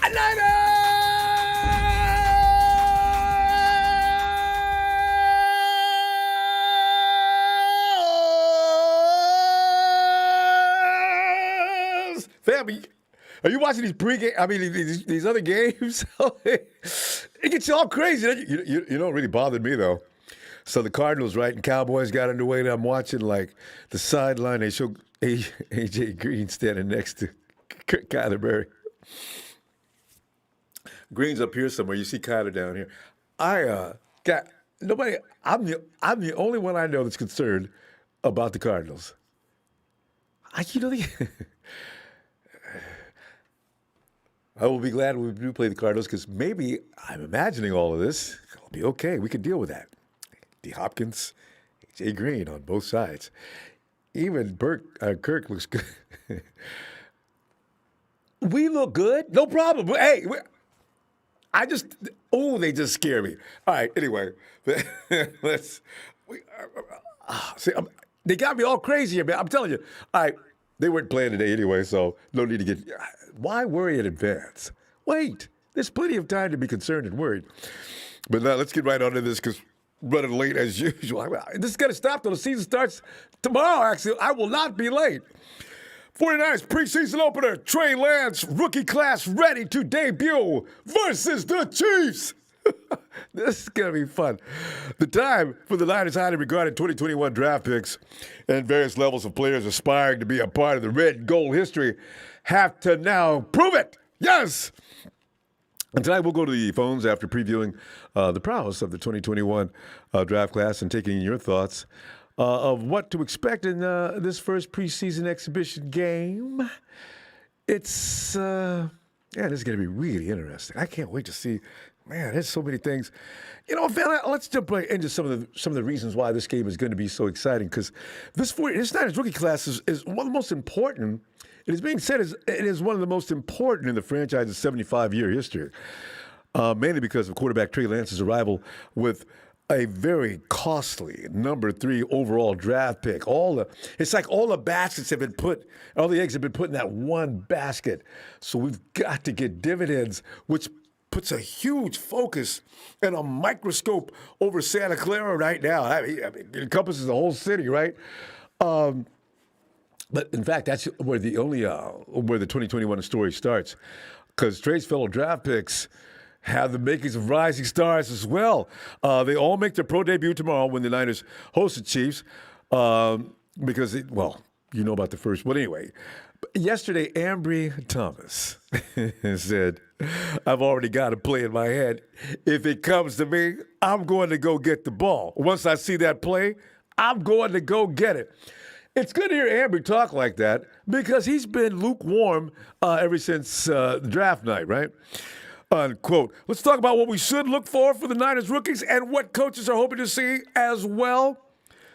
Niners! Family, are you watching these pregame? I mean, these other games? It gets you all crazy. You don't really bother me, though. So the Cardinals, right, and Cowboys got underway, and I'm watching, like, the sideline. They show A.J. Green standing next to Kyler Murray. Green's up here somewhere. You see Kyler down here. I got nobody. I'm the only one I know that's concerned about the Cardinals. I will be glad when we do play the Cardinals because maybe I'm imagining all of this. It'll be okay. We can deal with that. D. Hopkins, A.J. Green on both sides. Even Kirk looks good. We look good. No problem. Hey, they just scare me. All right, anyway. They got me all crazy here, man. I'm telling you. All right, they weren't playing today anyway, so no need to get. Why worry in advance? Wait, there's plenty of time to be concerned and worried. But now let's get right on to this because running late as usual. This is going to stop till the season starts tomorrow, actually. I will not be late. 49ers preseason opener, Trey Lance, rookie class ready to debut versus the Chiefs. This is going to be fun. The time for the Niners highly regarded 2021 draft picks and various levels of players aspiring to be a part of the red and gold history have to now prove it. Yes. And tonight we'll go to the phones after previewing the prowess of the 2021 draft class and taking your thoughts of what to expect in this first preseason exhibition game. It's this is going to be really interesting. I can't wait to see. Man, there's so many things. You know, let's jump right into some of the reasons why this game is going to be so exciting. Because this Niners rookie class is one of the most important. It is being said it is one of the most important in the franchise's 75-year history. Mainly because of quarterback Trey Lance's arrival with a very costly number 3 overall draft pick. It's like all the baskets have been put, all the eggs have been put in that one basket. So we've got to get dividends, which puts a huge focus and a microscope over Santa Clara right now. I mean, it encompasses the whole city, right? But in fact, that's where the 2021 story starts, because Trey's fellow draft picks have the makings of rising stars as well. They all make their pro debut tomorrow when the Niners host the Chiefs, because you know about the first. But anyway, yesterday, Ambry Thomas said, I've already got a play in my head. If it comes to me, I'm going to go get the ball. Once I see that play, I'm going to go get it. It's good to hear Ambry talk like that because he's been lukewarm ever since draft night, right? Unquote. Let's talk about what we should look for the Niners rookies and what coaches are hoping to see as well.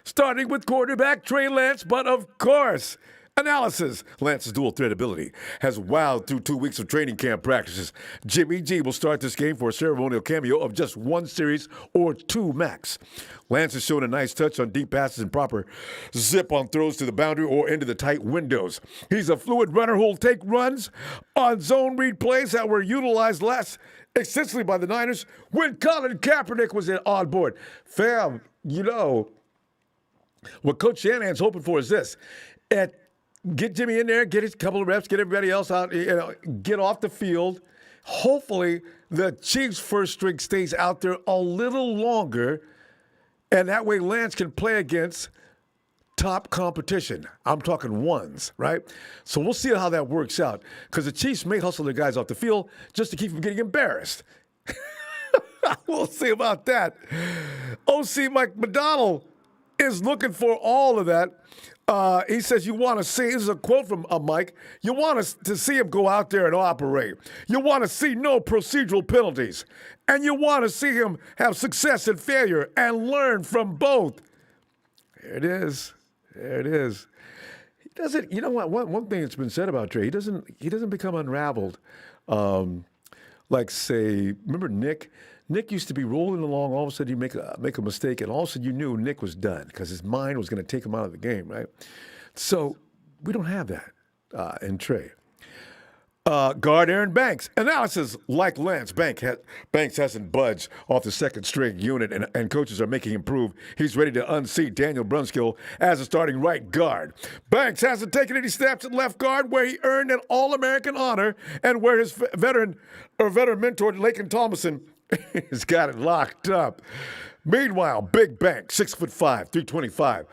Starting with quarterback Trey Lance, but of course, analysis. Lance's dual threat ability has wowed through 2 weeks of training camp practices. Jimmy G will start this game for a ceremonial cameo of just 1 series or 2 max. Lance has shown a nice touch on deep passes and proper zip on throws to the boundary or into the tight windows. He's a fluid runner who will take runs on zone read plays that were utilized last extensively by the Niners when Colin Kaepernick was on board. Fam, you know, what Coach Shanahan's hoping for is this. Get Jimmy in there, get a couple of reps, get everybody else out, get off the field. Hopefully, the Chiefs' first string stays out there a little longer, and that way Lance can play against top competition. I'm talking ones, right? So we'll see how that works out, because the Chiefs may hustle their guys off the field just to keep them getting embarrassed. We'll see about that. OC Mike McDonald is looking for all of that. He says you want to see, this is a quote from Mike, you want to see him go out there and operate. You want to see no procedural penalties. And you want to see him have success and failure and learn from both. There it is. There it is. He doesn't, you know what, one thing that's been said about Trey, he doesn't become unraveled. Like, say, remember Nick? Nick used to be rolling along. All of a sudden, you make a mistake, and all of a sudden, you knew Nick was done because his mind was going to take him out of the game, right? So we don't have that in Trey. Guard Aaron Banks. Analysis like Lance. Banks hasn't budged off the second string unit, and coaches are making him prove he's ready to unseat Daniel Brunskill as a starting right guard. Banks hasn't taken any snaps at left guard, where he earned an All-American honor and where his veteran mentor, Laken Thomason, has got it locked up. Meanwhile, Big Bank, 6'5", 325,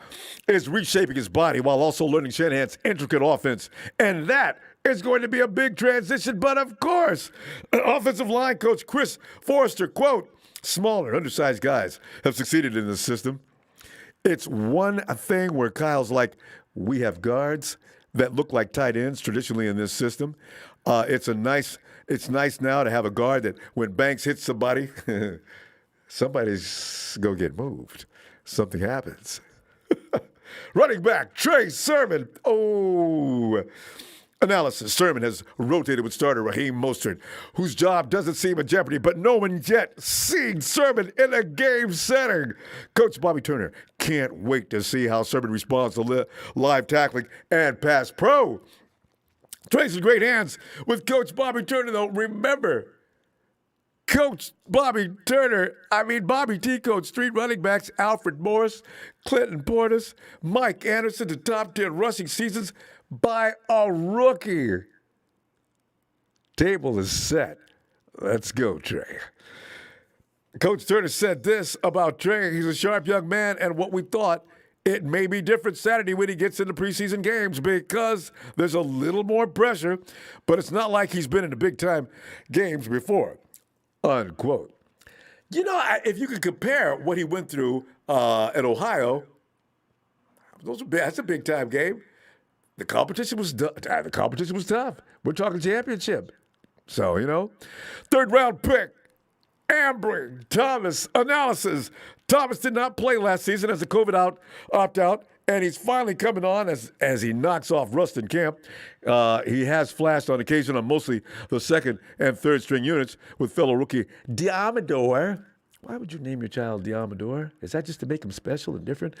is reshaping his body while also learning Shanahan's intricate offense. And that is going to be a big transition. But of course, offensive line coach Chris Forrester, quote, smaller, undersized guys have succeeded in this system. It's one thing where Kyle's like, we have guards that look like tight ends traditionally in this system. It's nice now to have a guard that when Banks hits somebody, somebody's going to get moved. Something happens. Running back, Trey Sermon. Oh. Analysis. Sermon has rotated with starter Raheem Mostert, whose job doesn't seem in jeopardy, but no one yet seen Sermon in a game setting. Coach Bobby Turner can't wait to see how Sermon responds to live tackling and pass pro. Trey's in great hands with Coach Bobby Turner, though. Remember, Coach Bobby Turner, Bobby T coached street running backs Alfred Morris, Clinton Portis, Mike Anderson to top 10 rushing seasons by a rookie. Table is set. Let's go, Trey. Coach Turner said this about Trey. He's a sharp young man, and what we thought, it may be different Saturday when he gets into preseason games because there's a little more pressure, but it's not like he's been in the big-time games before. Unquote. You know, if you could compare what he went through at Ohio, that's a big-time game. The competition was tough. We're talking championship. So, you know. Third-round pick, Ambry Thomas. Analysis. Thomas did not play last season as a COVID opt-out, and he's finally coming on as he knocks off rust in camp. He has flashed on occasion on mostly the second and third string units with fellow rookie Diamador. Why would you name your child Diamador? Is that just to make him special and different?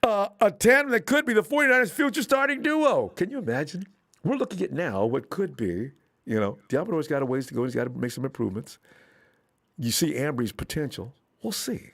A tandem that could be the 49ers' future starting duo. Can you imagine? We're looking at now what could be. You know, Diamador's got a ways to go. He's got to make some improvements. You see Ambry's potential. We'll see.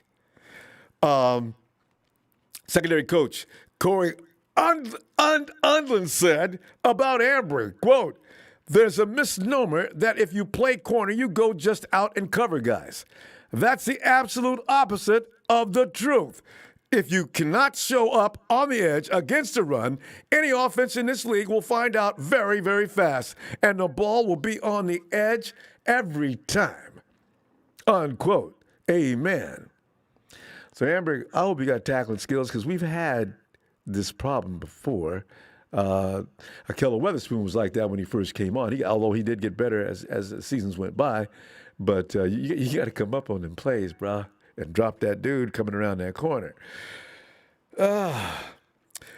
Secondary coach Corey Undlin said about Ambry, quote, there's a misnomer that if you play corner, you go just out and cover guys. That's the absolute opposite of the truth. If you cannot show up on the edge against a run, any offense in this league will find out very, very fast, and the ball will be on the edge every time. Unquote. Amen. So, Amber, I hope you got tackling skills because we've had this problem before. Akello Weatherspoon was like that when he first came on. Although he did get better as the seasons went by. But you got to come up on them plays, bro, and drop that dude coming around that corner.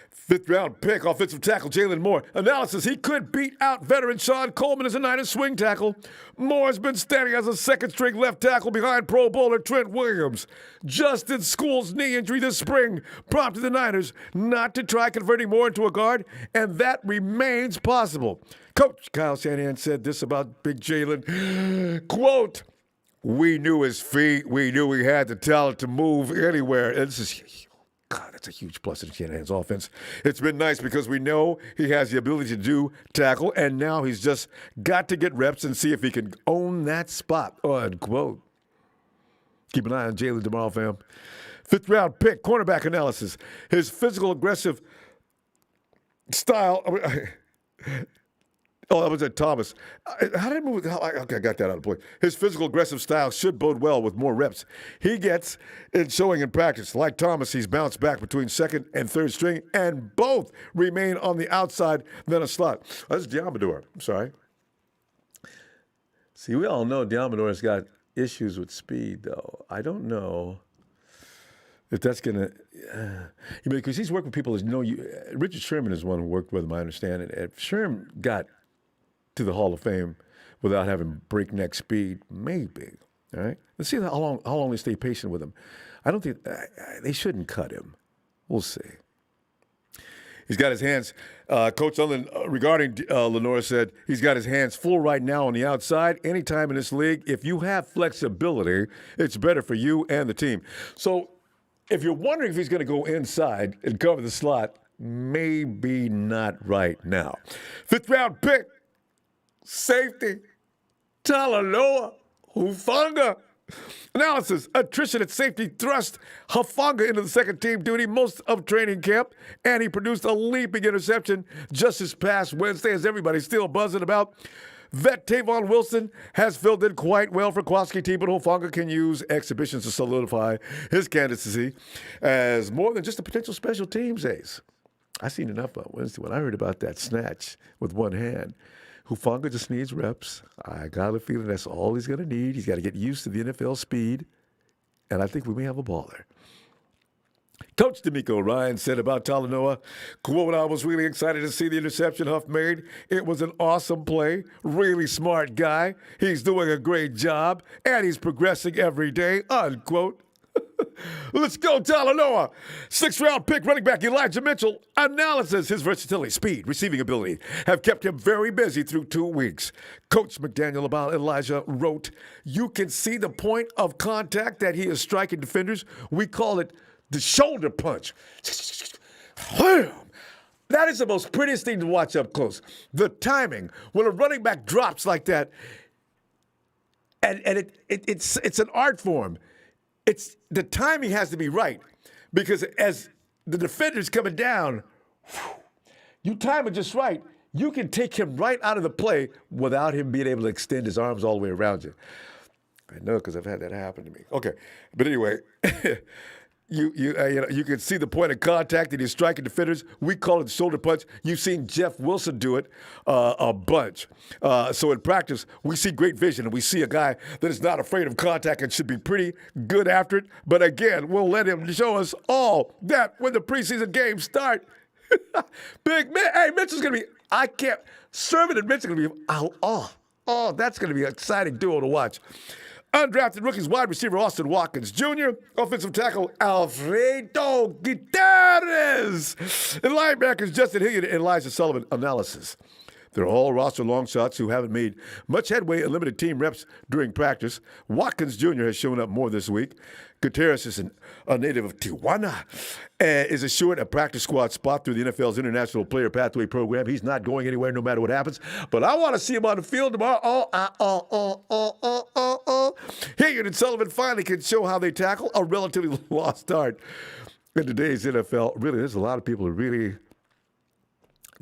Fifth-round pick, offensive tackle Jalen Moore. Analysis, he could beat out veteran Sean Coleman as a Niners swing tackle. Moore has been standing as a second-string left tackle behind Pro Bowler Trent Williams. Justin School's knee injury this spring prompted the Niners not to try converting Moore into a guard, and that remains possible. Coach Kyle Shanahan said this about Big Jalen, quote, we knew his feet. We knew he had the talent to move anywhere. And this is God, that's a huge plus in Shanahan's offense. It's been nice because we know he has the ability to do tackle, and now he's just got to get reps and see if he can own that spot, unquote. Keep an eye on Jalen tomorrow, fam. Fifth-round pick, cornerback analysis. His physical, aggressive style. Oh, that was at Thomas. How did I move? Okay, I got that out of play. His physical, aggressive style should bode well with more reps he gets in showing in practice. Like Thomas, he's bounced back between second and third string, and both remain on the outside than a slot. That's Diamador. I'm sorry. See, we all know Diamador's got issues with speed, though. I don't know if that's going to because he's worked with people, as you know, Richard Sherman is one who worked with him, I understand. And if Sherman got to the Hall of Fame without having breakneck speed, maybe. All right, let's see how long they stay patient with him. I don't think they shouldn't cut him. We'll see. He's got his hands, Coach Ellen, regarding Lenore said, he's got his hands full right now on the outside. Anytime in this league, if you have flexibility, it's better for you and the team. So if you're wondering if he's going to go inside and cover the slot, maybe not right now. 5th round pick, safety, Talanoa Hufanga. Analysis, attrition at safety thrust Hufanga into the second team duty most of training camp, and he produced a leaping interception just this past Wednesday as everybody's still buzzing about. Vet Tavon Wilson has filled in quite well for Kwaski team, but Hufanga can use exhibitions to solidify his candidacy as more than just a potential special teams ace. I seen enough on Wednesday when I heard about that snatch with one hand. Hufanga just needs reps. I got a feeling that's all he's going to need. He's got to get used to the NFL speed, and I think we may have a baller. Coach D'Amico Ryan said about Talanoa, quote, I was really excited to see the interception Huff made. It was an awesome play. Really smart guy. He's doing a great job, and he's progressing every day, unquote. Let's go, Talanoa. 6th round pick running back Elijah Mitchell. Analysis, his versatility, speed, receiving ability have kept him very busy through 2 weeks. Coach McDaniel about Elijah wrote, you can see the point of contact that he is striking defenders. We call it the shoulder punch. That is the most prettiest thing to watch up close. The timing, when a running back drops like that, and it's an art form. It's the timing has to be right because as the defender's coming down, you time it just right. You can take him right out of the play without him being able to extend his arms all the way around you. I know because I've had that happen to me. Okay, but anyway, you can see the point of contact that he's striking defenders. We call it the shoulder punch. You've seen Jeff Wilson do it a bunch. So in practice, we see great vision, and we see a guy that is not afraid of contact and should be pretty good after it. But again, we'll let him show us all that when the preseason games start. Big man, hey, Mitchell's gonna be. I can't. Sermon and Mitchell gonna be. Oh, that's gonna be an exciting duo to watch. Undrafted rookies wide receiver Austin Watkins Jr., offensive tackle Alfredo Gutierrez, and linebackers Justin Hilliard and Elijah Sullivan. Analysis. They're all roster long shots who haven't made much headway in limited team reps during practice. Watkins Jr. has shown up more this week. Gutierrez is a native of Tijuana and is assured a practice squad spot through the NFL's International Player Pathway Program. He's not going anywhere no matter what happens. But I want to see him on the field tomorrow. Hilliard and Sullivan finally can show how they tackle a relatively lost start in today's NFL. Really, there's a lot of people who really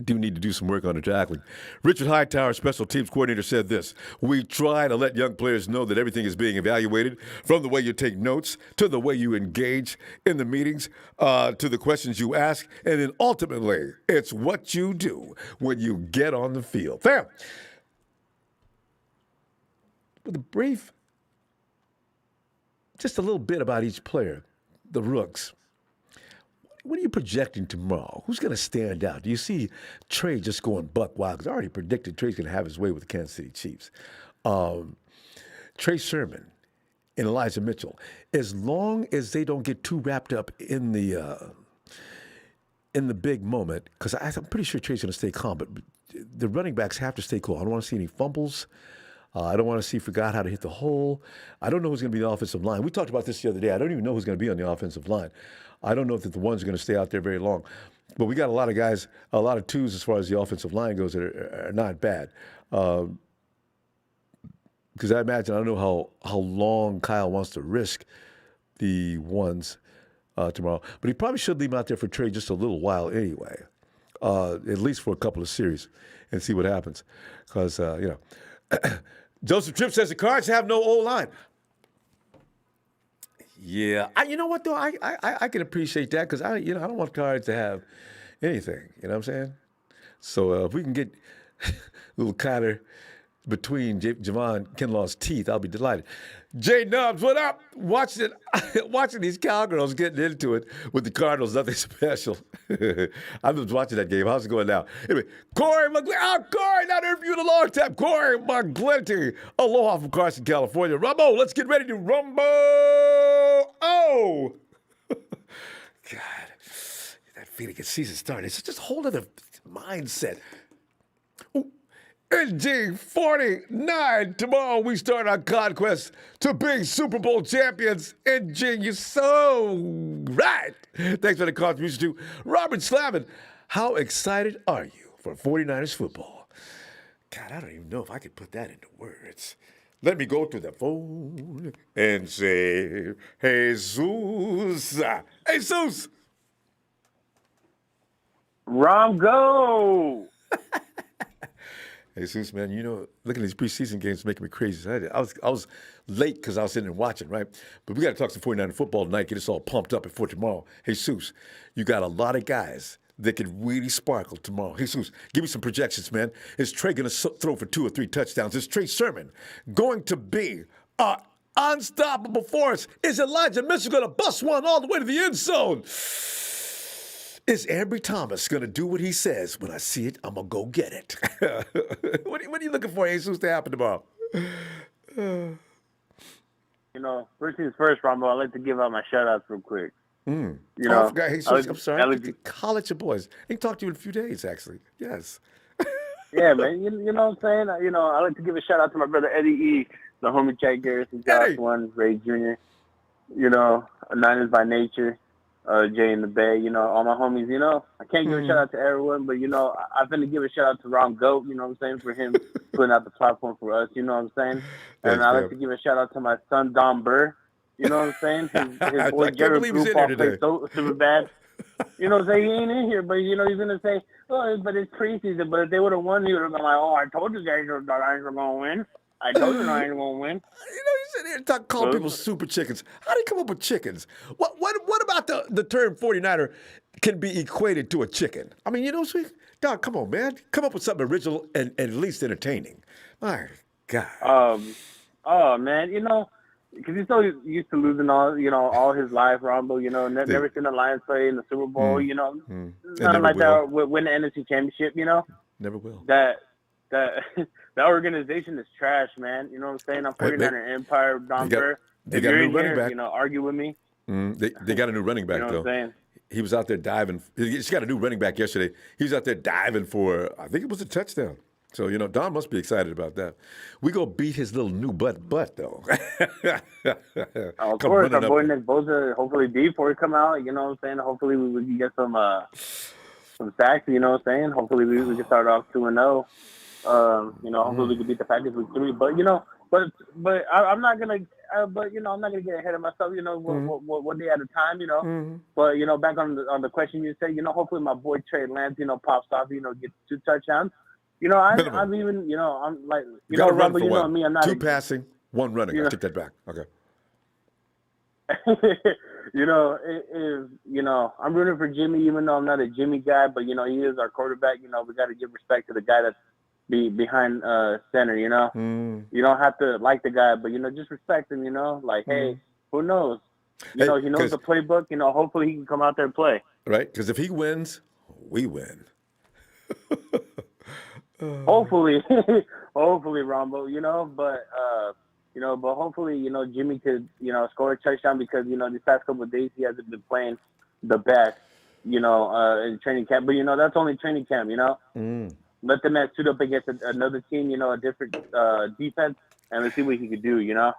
do need to do some work on the tackling. Richard Hightower, special teams coordinator, said this: we try to let young players know that everything is being evaluated, from the way you take notes to the way you engage in the meetings, to the questions you ask, and then ultimately it's what you do when you get on the field. Fam, with a brief, just a little bit about each player, the rooks. What are you projecting tomorrow? Who's going to stand out? Do you see Trey just going buck wild? Because I already predicted Trey's going to have his way with the Kansas City Chiefs. Trey Sermon and Elijah Mitchell, as long as they don't get too wrapped up in the big moment, because I'm pretty sure Trey's going to stay calm, but the running backs have to stay cool. I don't want to see any fumbles. I don't want to see forgot how to hit the hole. I don't know who's going to be the offensive line. We talked about this the other day. I don't even know who's going to be on the offensive line. I don't know if the ones are going to stay out there very long. But we got a lot of guys, a lot of twos as far as the offensive line goes that are not bad. Because I imagine, I don't know how long Kyle wants to risk the ones tomorrow. But he probably should leave him out there for Trey just a little while anyway, at least for a couple of series, and see what happens. Because, Joseph Tripp says the Cards have no O-line. Yeah, you know what though? I can appreciate that because I don't want Cards to have anything. You know what I'm saying? So if we can get a little Kyler between Javon Kinlaw's teeth, I'll be delighted. Jay Nubbs, what up? Watching these Cowgirls getting into it with the Cardinals, nothing special. I'm just watching that game. How's it going now? Anyway, Corey McGlinty. Oh, Corey, not interviewed a long time. Corey McGlinty. Aloha from Carson, California. Ronbo, let's get ready to Ronbo. Oh! God, that feeling a season started. It's just a whole other mindset. Ooh. NG 49. Tomorrow we start our conquest to be Super Bowl champions. NG, you're so right. Thanks for the contribution to Robert Slavin. How excited are you for 49ers football? God, I don't even know if I could put that into words. Let me go to the phone and say, Jesus. Jesus. Ronbo. Jesus, man, looking at these preseason games is making me crazy. I was late because I was sitting there watching, right? But we got to talk some 49er football tonight, get us all pumped up before tomorrow. Jesus, you got a lot of guys that can really sparkle tomorrow. Jesus, give me some projections, man. Is Trey going to throw for 2 or 3 touchdowns? Is Trey Sermon going to be an unstoppable force? Is Elijah Mitchell going to bust one all the way to the end zone? Is Ambry Thomas going to do what he says? When I see it, I'm going to go get it. What are you looking for, Jesus, to happen tomorrow? First things first, Ronbo, I'd like to give out my shout-outs real quick. I forgot. Jesus, I'm sorry. Like Call at your boys. They can talk to you in a few days, actually. Yes. Yeah, man. You know what I'm saying? I like to give a shout-out to my brother Eddie E., the homie Chad Garrison, Josh One, Ray Jr., Niners by nature. Jay in the Bay, all my homies, I can't give a shout out to everyone, but, I'm going to give a shout out to Ronbo, you know what I'm saying, for him putting out the platform for us, you know what I'm saying? And I like to give a shout out to my son, Don Burr, you know what I'm saying? His boy, Jared Goofball plays so super bad. You know what I'm saying? He ain't in here, but, he's going to say, oh, but it's preseason. But if they would have won, he would have been like, oh, I told you guys that I ain't going to win. I told you I ain't going to win. You sit here and call people super chickens. How do you come up with chickens? What about the term 49er can be equated to a chicken? I mean, sweet dog, come on, man. Come up with something original and at least entertaining. My God. Oh, man, because he's so used to losing all his life, Ronbo, never seen the Lions play in the Super Bowl, nothing like that, win the NFC Championship, Never will. That organization is trash, man. You know what I'm saying? I'm 49er Empire, Don Burr. They got a new running back. Argue with me. They got a new running back, though. What I'm saying? He was out there diving. He just got a new running back yesterday. He was out there diving for, I think it was a touchdown. So, Don must be excited about that. We go beat his little new butt, though. Of course, our boy Nick Bosa, hopefully D4 come out, you know what I'm saying? Hopefully we can get some sacks, you know what I'm saying? Hopefully we can start off 2-0. Hopefully we can beat the Packers with 3. But I'm not gonna. I'm not gonna get ahead of myself. One day at a time. But back on the question you said. Hopefully my boy Trey Lance, pops off. Gets 2 touchdowns. I'm even. I'm like. Ronbo, me. I'm not 2 passing, 1 running. I take that back. Okay. I'm rooting for Jimmy, even though I'm not a Jimmy guy. But he is our quarterback. We got to give respect to the guy that's behind center, You don't have to like the guy, but just respect him, like, hey, who knows? He knows the playbook, hopefully he can come out there and play. Right? Because if he wins, we win. Hopefully, Ronbo, but hopefully, Jimmy could, score a touchdown because, these past couple of days he hasn't been playing the best, in training camp. But, that's only training camp, Let the man suit up against another team, a different defense, and let's see what he could do, Yeah.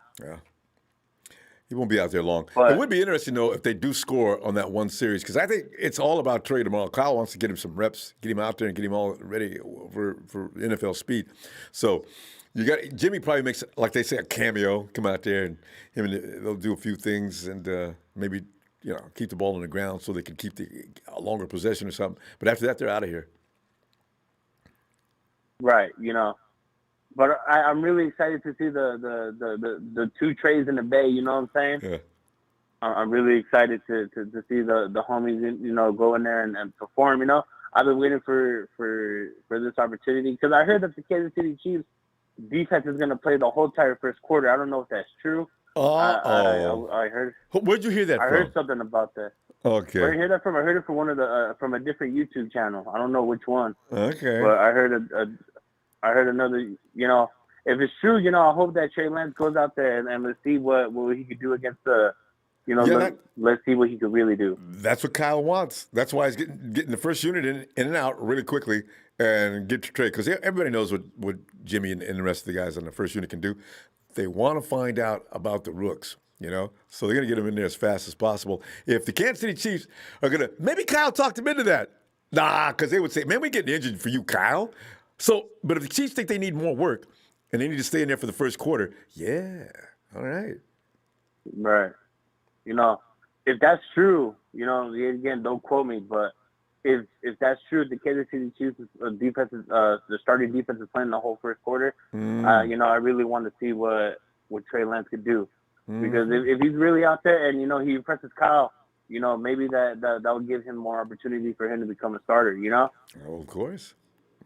He won't be out there long. But it would be interesting, though, if they do score on that one series, because I think it's all about Trey tomorrow. Kyle wants to get him some reps, get him out there and get him all ready for NFL speed. So Jimmy probably makes, like they say, a cameo, come out there, and they'll do a few things and maybe, keep the ball on the ground so they can keep a longer possession or something. But after that, they're out of here. Right, but I'm really excited to see the 2 Treys in the Bay. You know what I'm saying? Yeah. I'm really excited to see the homies, go in there and perform. I've been waiting for this opportunity because I heard that the Kansas City Chiefs defense is going to play the whole entire first quarter. I don't know if that's true. I heard. Where'd you hear that from? I heard something about that. Okay. Where did I hear that from? I heard it from one of from a different YouTube channel. I don't know which one. Okay. But I heard another. If it's true, I hope that Trey Lance goes out there and let's see what he could do against the You know, Yeah, let's see what he could really do. that's what Kyle wants. That's why he's getting the first unit in and out really quickly and get to Trey. Because everybody knows what Jimmy and the rest of the guys on the first unit can do. They want to find out about the rooks, So they're going to get them in there as fast as possible. If the Kansas City Chiefs are going to, maybe Kyle talked them into that. Nah, because they would say, man, we're getting injured for you, Kyle. So, but if the Chiefs think they need more work and they need to stay in there for the first quarter, yeah, all right. Right. If that's true, again, don't quote me, but if that's true, the Kansas City Chiefs the starting defense is playing the whole first quarter. I really want to see what Trey Lance could do, because if he's really out there and he impresses Kyle, maybe that would give him more opportunity for him to become a starter. Oh, of course.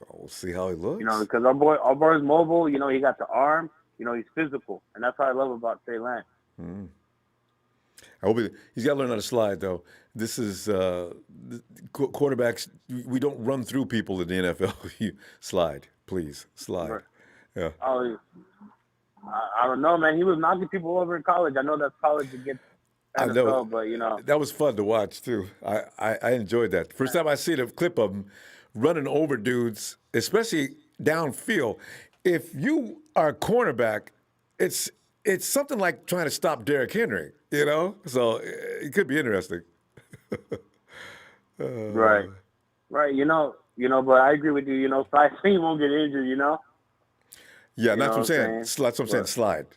Well, we'll see how he looks. Because our boy's mobile. He got the arm. He's physical, and that's what I love about Trey Lance. I hope he's got to learn how to slide, though. This is quarterbacks. We don't run through people in the NFL. You slide, please, slide. Right. Yeah. Oh, I don't know, man. He was knocking people over in college. I know that's college against NFL, I know, but that was fun to watch too. I enjoyed that. First time I see the clip of him running over dudes, especially downfield. If you are a cornerback, it's something like trying to stop Derrick Henry, So it could be interesting. Right. But I agree with you. Slide he won't get injured. Yeah, that's what I'm saying. That's what I'm saying.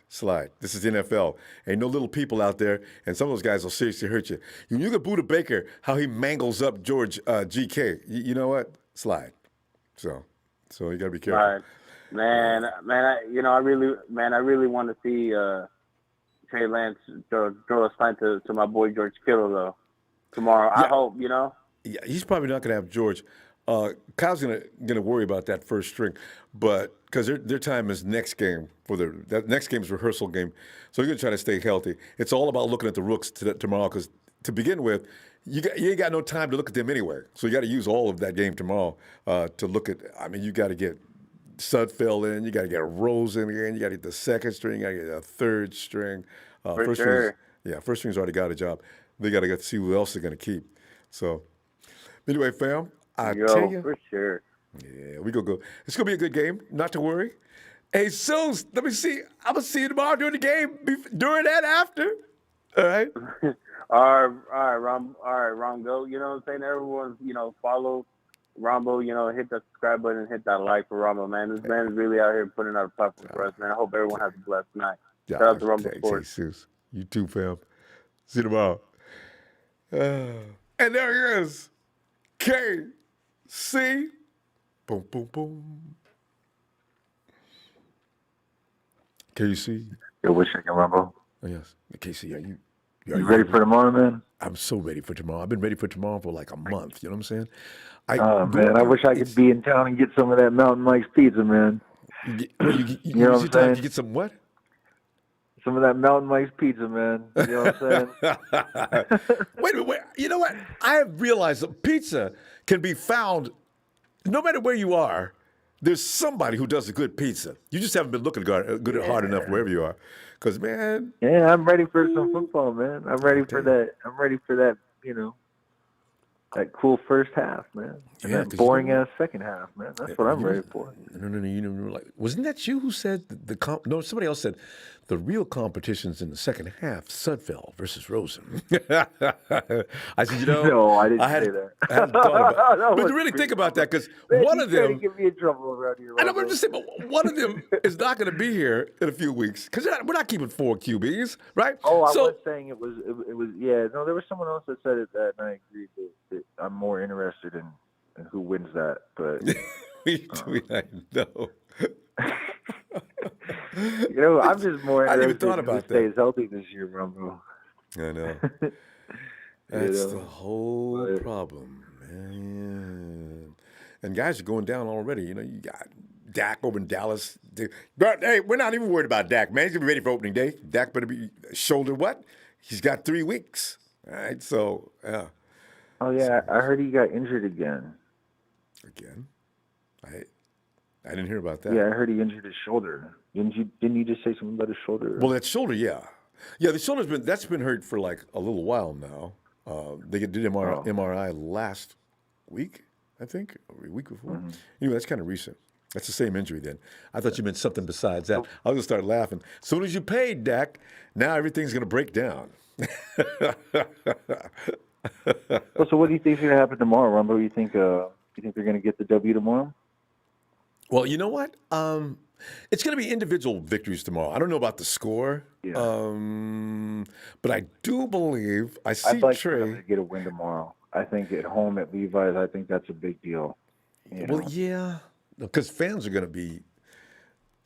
Slide. This is the NFL. Ain't no little people out there, and some of those guys will seriously hurt you. You look at Buda Baker, how he mangles up George GK. You know what? Slide. So you got to be careful. Right. Man, I really want to see Trey Lance throw a slant to my boy George Kittle though tomorrow. Yeah. I hope. Yeah, he's probably not going to have George. Kyle's gonna worry about that first string, but because their time is next game that next game's rehearsal game, so you're gonna try to stay healthy. It's all about looking at the rooks tomorrow, because to begin with, you ain't got no time to look at them anyway. So you got to use all of that game tomorrow to look at. I mean, you got to get Sudfeld in, you got to get Rose in, you got to get the second string, you got to get a third string. For sure. First string's already got a job. They got to get to see who else they're gonna keep. So anyway, fam. I tell you, for sure. Yeah, we go. It's gonna be a good game. Not to worry. Hey, Suze, let me see. I'm gonna see you tomorrow during the game. During and after. All right. all right, Ronbo. You know what I'm saying? Everyone, follow Ronbo. Hit that subscribe button and hit that like for Ronbo, man. This man is really out here putting out a platform for us, man. I hope everyone has a blessed night. Shout out to Ronbo Sports. Hey, Suze. You too, fam. See you tomorrow. And there he is. KC. Boom, boom, boom. KC. Yo, what's shaking, Ronbo? Oh, yes. KC, are you ready for tomorrow, man? I'm so ready for tomorrow. I've been ready for tomorrow for like a month. You know what I'm saying? Man, I wish I could be in town and get some of that Mountain Mike's pizza, man. You know what I'm saying? You get some what? Some of that Mountain Mike's pizza, man. You know what I'm saying? Wait a minute. You know what? I have realized that pizza can be found no matter where you are. There's somebody who does a good pizza. You just haven't been looking good hard enough wherever you are. Because, man. Yeah, I'm ready for some football, man. I'm ready for that. I'm ready for that, that cool first half, man. And that boring-ass second half, man. That's what I'm ready for. No. Wasn't that you who said no, somebody else said the real competition's in the second half, Sudfeld versus Rosen. I said, no, I didn't say that. I hadn't thought about it. But you really think about that, because one of them. Get me in trouble around here. And I'm just saying, but one of them is not going to be here in a few weeks, because we're not keeping 4 QBs, right? Oh, I was saying it was. Yeah. No, there was someone else that said it, and I agreed that I'm more interested in who wins that, but I know. I'm just more interested I even thought about in who stays healthy this year, Ronbo. I know. That's the whole problem, man. And guys are going down already. You got Dak over in Dallas. But, hey, we're not even worried about Dak, man. He's going to be ready for opening day. Dak better be shoulder what? He's got 3 weeks. All right, so, yeah. Oh, yeah, I heard he got injured again. Again? I didn't hear about that. Yeah, I heard he injured his shoulder. Didn't you just say something about his shoulder? Well, that shoulder, yeah. Yeah, the shoulder's been hurt for like a little while now. They did MRI last week, I think, or a week before. Mm-hmm. Anyway, that's kind of recent. That's the same injury then. I thought you meant something besides that. I was going to start laughing. As soon as you paid, Dak, now everything's going to break down. Well, so what do you think is going to happen tomorrow, Ronbo? You think they're going to get the W tomorrow? Well, you know what? It's going to be individual victories tomorrow. I don't know about the score, Yeah. but I do believe I see I'd like Trey. for them to get a win tomorrow. I think at home at Levi's, I think that's a big deal. Well, yeah, because fans are going to be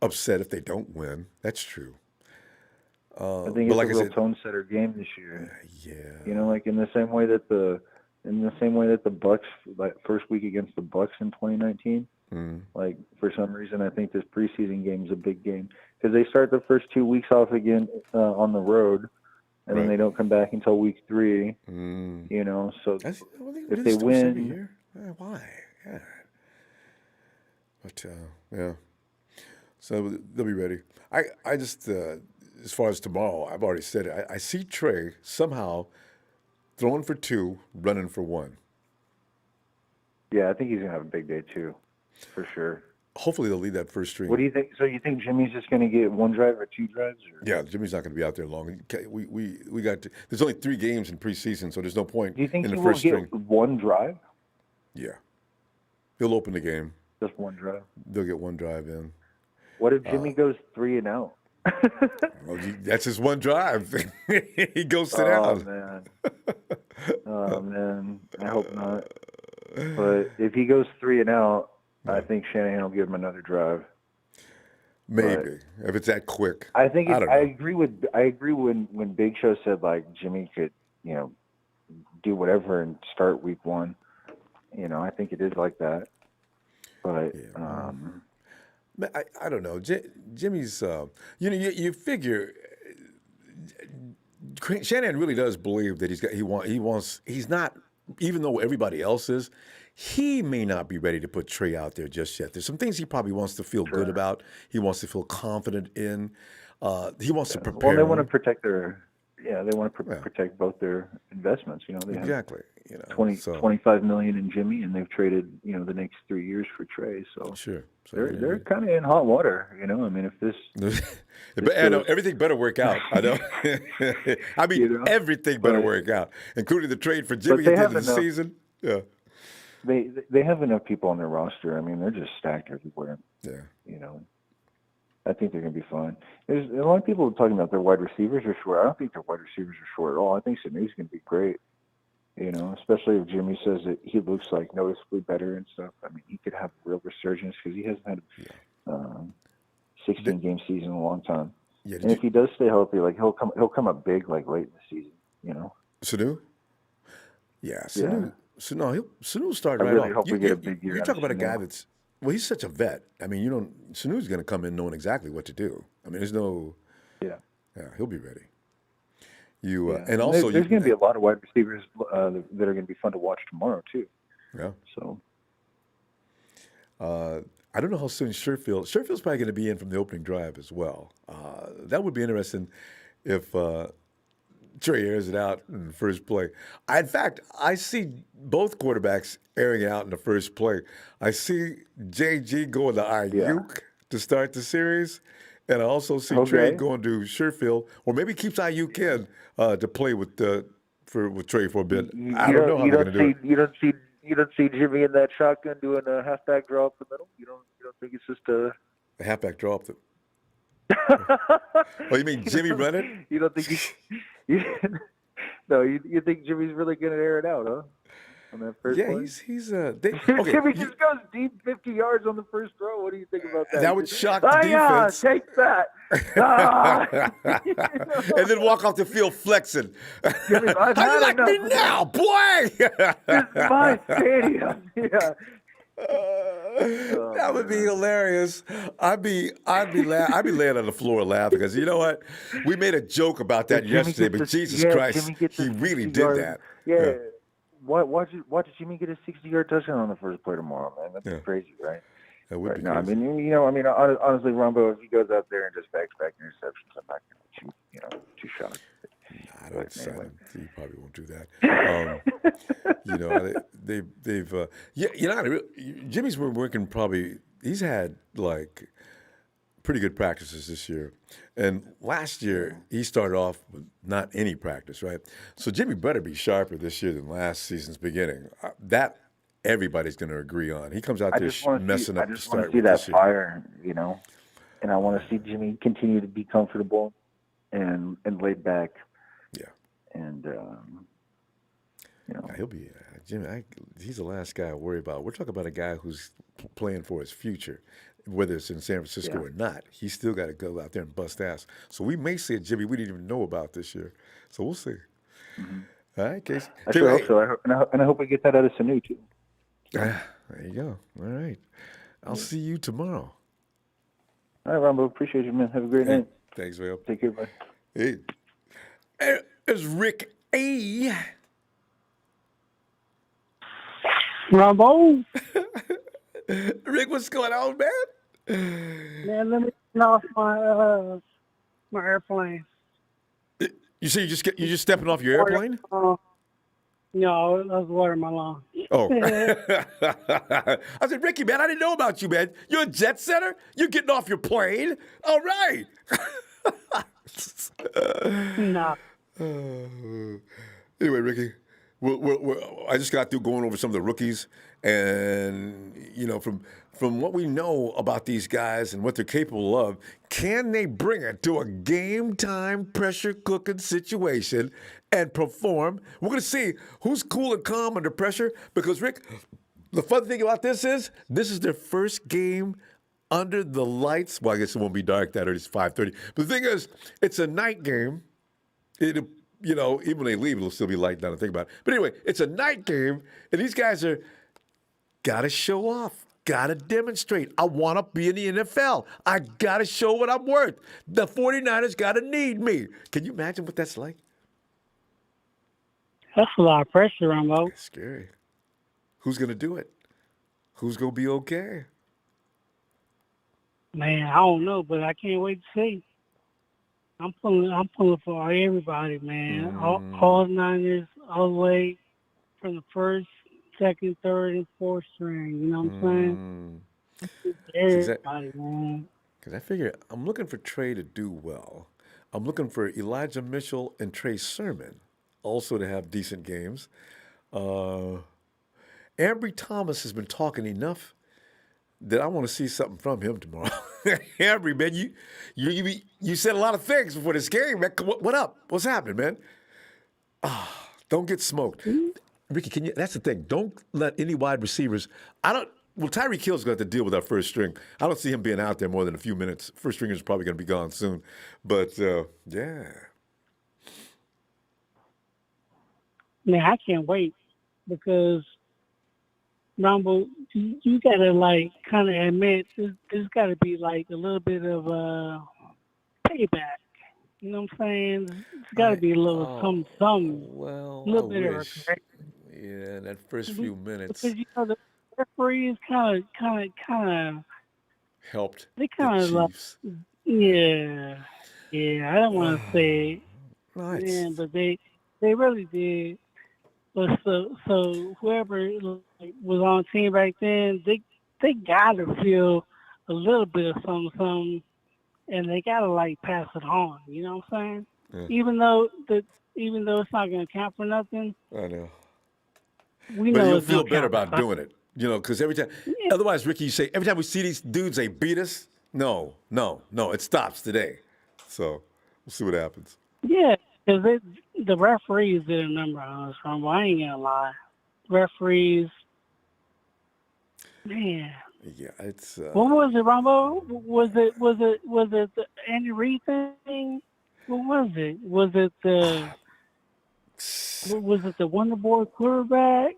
upset if they don't win. That's true. I think it's like a real tone setter game this year. Yeah. Like in the same way that the Bucks, like first week against the Bucks in 2019. Like for some reason, I think this preseason game is a big game because they start the first 2 weeks off again on the road, and then they don't come back until week 3. So if they win, why? Yeah. But yeah, so they'll be ready. I just as far as tomorrow, I've already said it. I see Trey somehow throwing for 2, running for 1. Yeah, I think he's gonna have a big day too, for sure. Hopefully they'll lead that first string. What do you think? So you think Jimmy's just going to get 1 drive or 2 drives? Or? Yeah, Jimmy's not going to be out there long. We got there's only 3 games in preseason, so there's no point do you think in the he first will string. get 1 drive? Yeah, he'll open the game. Just 1 drive. They'll get 1 drive in. What if Jimmy goes 3 and out? Well, that's just 1 drive. He goes to down. Oh man, I hope not. But if he goes 3 and out, I think Shanahan will give him another drive. Maybe if it's that quick. I think I agree when Big Show said like Jimmy could do whatever and start week 1. I think it is like that. But I don't know. Jimmy's you figure Shanahan really does believe that he's not, even though everybody else is, he may not be ready to put Trey out there just yet. There's some things he probably wants to feel good about. He wants to feel confident in. He wants to prepare. Well, they want to protect protect both their investments. They exactly. have $25 million in Jimmy, and they've traded the next 3 years for Trey. So sure, they're kind of in hot water. I mean, if this, I know everything better work out. I know. I mean, everything better work out, including the trade for Jimmy at the end of the season. Yeah. They have enough people on their roster. I mean, they're just stacked everywhere. Yeah. I think they're going to be fine. There's a lot of people talking about their wide receivers are short. I don't think their wide receivers are short at all. I think Sanu's going to be great. Especially if Jimmy says that he looks like noticeably better and stuff. I mean, he could have a real resurgence because he hasn't had a 16-game season in a long time. Yeah, and if he does stay healthy, like he'll come up big like late in the season. Sanu? Yeah, Sanu. Yeah. So no, Sanu started I right really off. hope we get a big year. You talk about a guy that's he's such a vet. I mean, Sanu's going to come in knowing exactly what to do. I mean, there's no. Yeah, he'll be ready. And also there's going to be a lot of wide receivers that are going to be fun to watch tomorrow too. Yeah. So. I don't know how soon Sherfield's probably going to be in from the opening drive as well. That would be interesting if. Trey airs it out in the first play. In fact, I see both quarterbacks airing it out in the first play. I see JG going to Ayuk to start the series, and I also see Trey going to Sherfield, or maybe keeps Ayuk in to play with Trey for a bit. I don't know how they're going to do it. You don't see Jimmy in that shotgun doing a halfback draw up the middle. You don't think it's just a halfback draw up the. Oh, you mean Jimmy running? You don't think No, you think Jimmy's really going to air it out, huh? On that first play? he's Jimmy just goes deep 50 yards on the first throw. What do you think about that? That would shock the defense. Yeah, take that. And then walk off the field flexing. Jimmy, how do you like me now, boy? This is my stadium. Yeah. That would be hilarious. I'd be laying on the floor laughing because you know what? We made a joke about that yesterday, but Jesus Christ, he really did that. Yeah. Watch Jimmy get a 60-yard touchdown on the first play tomorrow, man. That's crazy, right? That would Right. be No, I crazy. mean, honestly, Ronbo, if he goes out there and just backs back interceptions, I'm not going to too shocked. I don't But sign anyway. him. He probably won't do that. They've Jimmy's been working probably. He's had like pretty good practices this year, and last year he started off with not any practice, right? So Jimmy better be sharper this year than last season's beginning. That everybody's going to agree on. He comes out I there just want to see. messing I up to just want start to see with that this year. fire, and I want to see Jimmy continue to be comfortable and laid back. Yeah, And he'll be Jimmy. He's the last guy I worry about. We're talking about a guy who's playing for his future, whether it's in San Francisco or not. He's still got to go out there and bust ass. So we may see a Jimmy we didn't even know about this year. So we'll see. Mm-hmm. All right, Casey. I sure hope so. And I hope we get that out of Sanu too. There you go. All right. I'll see you tomorrow. All right, Ronbo. Appreciate you, man. Have a great night. Thanks, man. Take care, bud. Hey, it's Rick A. Ronbo, Rick, what's going on, man? man, let me turn off my airplane. You say you're just stepping off your airplane? No, that was watering my lawn. Oh. I said, Ricky, man, I didn't know about you, man. You're a jet setter? You're getting off your plane? All right. No. Anyway, Ricky, I just got through going over some of the rookies, and from what we know about these guys and what they're capable of, can they bring it to a game-time pressure-cooking situation and perform? We're going to see who's cool and calm under pressure because, Rick, the fun thing about this is their first game under the lights. Well, I guess it won't be dark that early. It's 5:30. But the thing is, it's a night game. Even when they leave, it'll still be light down to think about it. But anyway, it's a night game, and these guys got to show off. Got to demonstrate. I want to be in the NFL. I got to show what I'm worth. The 49ers got to need me. Can you imagine what that's like? That's a lot of pressure, Ronbo. It's scary. Who's going to do it? Who's going to be okay? Man, I don't know, but I can't wait to see. I'm pulling for everybody, man. All Niners, all the way from the first, second, third, and fourth string. You know what I'm saying? Everybody, man. Because I figure I'm looking for Trey to do well. I'm looking for Elijah Mitchell and Trey Sermon also to have decent games. Ambry Thomas has been talking enough that I want to see something from him tomorrow. Ambry, man, you said a lot of things before this game, man. What up? What's happening, man? Don't get smoked. Ricky, that's the thing. Don't let any wide receivers. Tyreek Hill's going to have to deal with our first string. I don't see him being out there more than a few minutes. First stringer's probably going to be gone soon. But, yeah. Man, I can't wait because, Ronbo, you got to, kind of admit there's got to be, a little bit of payback. You know what I'm saying? It's got to be a little something. Well, a little bit of regret. Yeah, that first few minutes. Because, the referees kind of helped they kind of Chiefs. Yeah, I don't want to say Nice. man, but they really did. But so whoever was on the team back then, they gotta feel a little bit of something, and they gotta pass it on. You know what I'm saying? Yeah. Even though it's not gonna count for nothing. I know. We but know you'll it's feel gonna better count about doing it. Because every time, otherwise, Ricky, you say every time we see these dudes, they beat us. No, it stops today. So we'll see what happens. Yeah, because the referees did a number on us, Ronbo. I ain't gonna lie. Referees, man. Yeah, it's. What was it, Ronbo? Was it the Andy Reid thing? What was it? Was it the Wonderboy quarterback?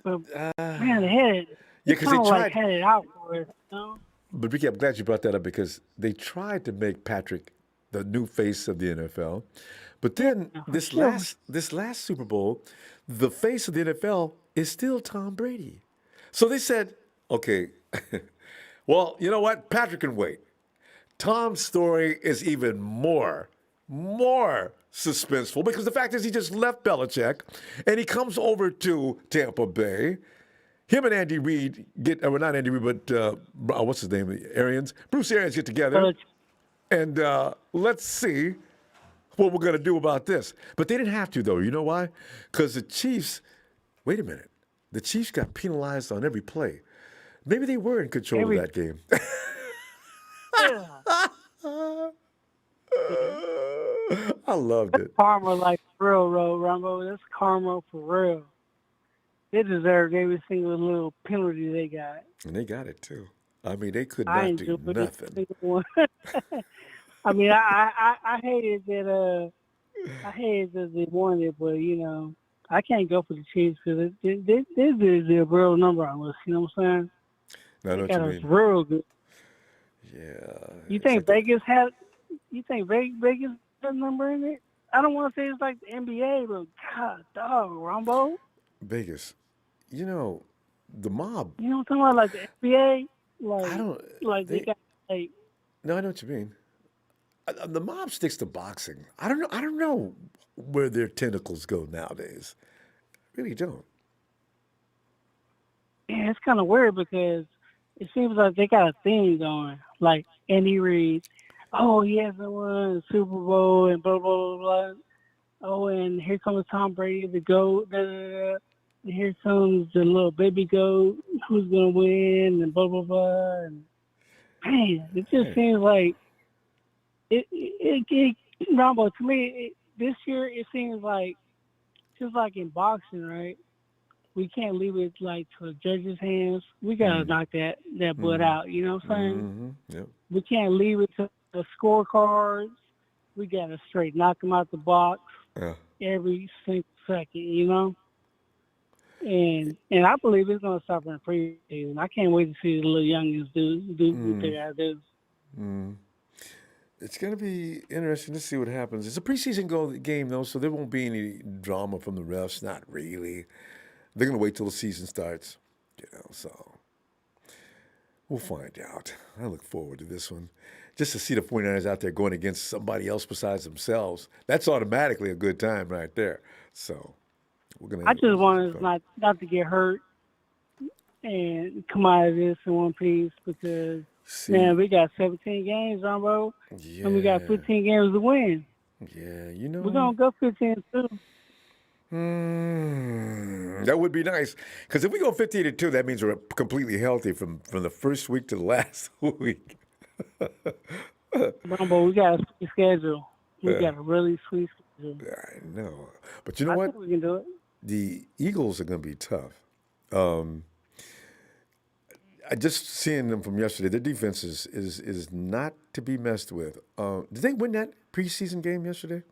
Man, they had it out for us. You know? But Ricky, I'm glad you brought that up because they tried to make Patrick the new face of the NFL, but then this last Super Bowl, the face of the NFL is still Tom Brady. So they said, okay, Well, you know what? Patrick can wait. Tom's story is even more suspenseful because the fact is he just left Belichick and he comes over to Tampa Bay. Him and Andy Reid not Andy Reid, but what's his name? Arians. Bruce Arians get together. And let's see what we're going to do about this. But they didn't have to, though. You know why? Because the Chiefs, wait a minute. The Chiefs got penalized on every play. Maybe they were in control of that game. I loved it. Karma like for real, Ronbo. That's karma for real. They deserved every single little penalty they got. And they got it, too. I mean, they could not do nothing. I mean, I hated that. I hated that they won it, but I can't go for the Chiefs because they did a real number on us. You know what I'm saying? I know what you mean. Real good. Yeah. You think Vegas had? You think Vegas had a number in it? I don't want to say it's like the NBA, but God, dog, Ronbo. Vegas, the mob. You know what I'm talking about, like the NBA, I don't. They got like. No, I know what you mean. The mob sticks to boxing. I don't know where their tentacles go nowadays. I really don't. Yeah, it's kind of weird because it seems like they got a thing going. Like Andy Reid, he hasn't won the Super Bowl and blah, blah, blah, blah. Oh, and here comes Tom Brady, the GOAT. Da, da, da. And here comes the little baby GOAT, who's going to win, and blah, blah, blah. And, man, it just seems like Ronbo, to me, this year it seems like, just like in boxing, right? We can't leave it like to the judges' hands. We gotta knock that butt out. You know what I'm saying? Mm-hmm. Yep. We can't leave it to the scorecards. We gotta straight knock them out the box every single second. And I believe it's gonna start in preseason. I can't wait to see the little youngins do what they gotta do. Mm. It's going to be interesting to see what happens. It's a preseason game, though, so there won't be any drama from the refs. Not really. They're going to wait till the season starts, so we'll find out. I look forward to this one. Just to see the 49ers out there going against somebody else besides themselves, that's automatically a good time right there. So we're going to. I just want us not to get hurt and come out of this in one piece because, man, we got 17 games, Ronbo, and we got 15 games to win. Yeah, we're going to go 15-2. That would be nice. Because if we go 15-2, that means we're completely healthy from the first week to the last week. Ronbo, we got a sweet schedule. We got a really sweet schedule. I know. But you know what? I think we can do it. The Eagles are going to be tough. I just seeing them from yesterday, their defense is not to be messed with. Did they win that preseason game yesterday?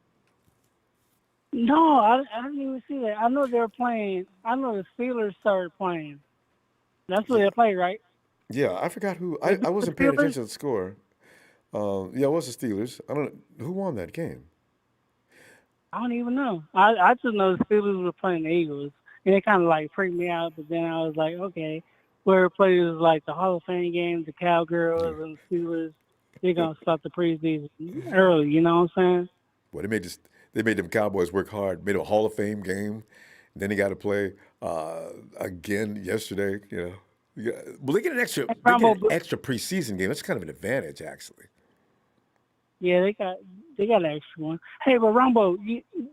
No, I didn't even see that. I know they were playing. I know the Steelers started playing. That's what they played, right? Yeah, I forgot who. I wasn't paying attention to the score. Yeah, it was the Steelers. I don't know. Who won that game? I don't even know. I just know the Steelers were playing the Eagles. And it kind of like freaked me out, but then I was like, okay. Where it plays like the Hall of Fame game, the Cowgirls and the Steelers, they're going to start the preseason early, you know what I'm saying? Well, they made them Cowboys work hard, made a Hall of Fame game. And then they got to play again yesterday, Well, they get an extra preseason game. That's kind of an advantage, actually. Yeah, they got an extra one. Hey, but Ronbo,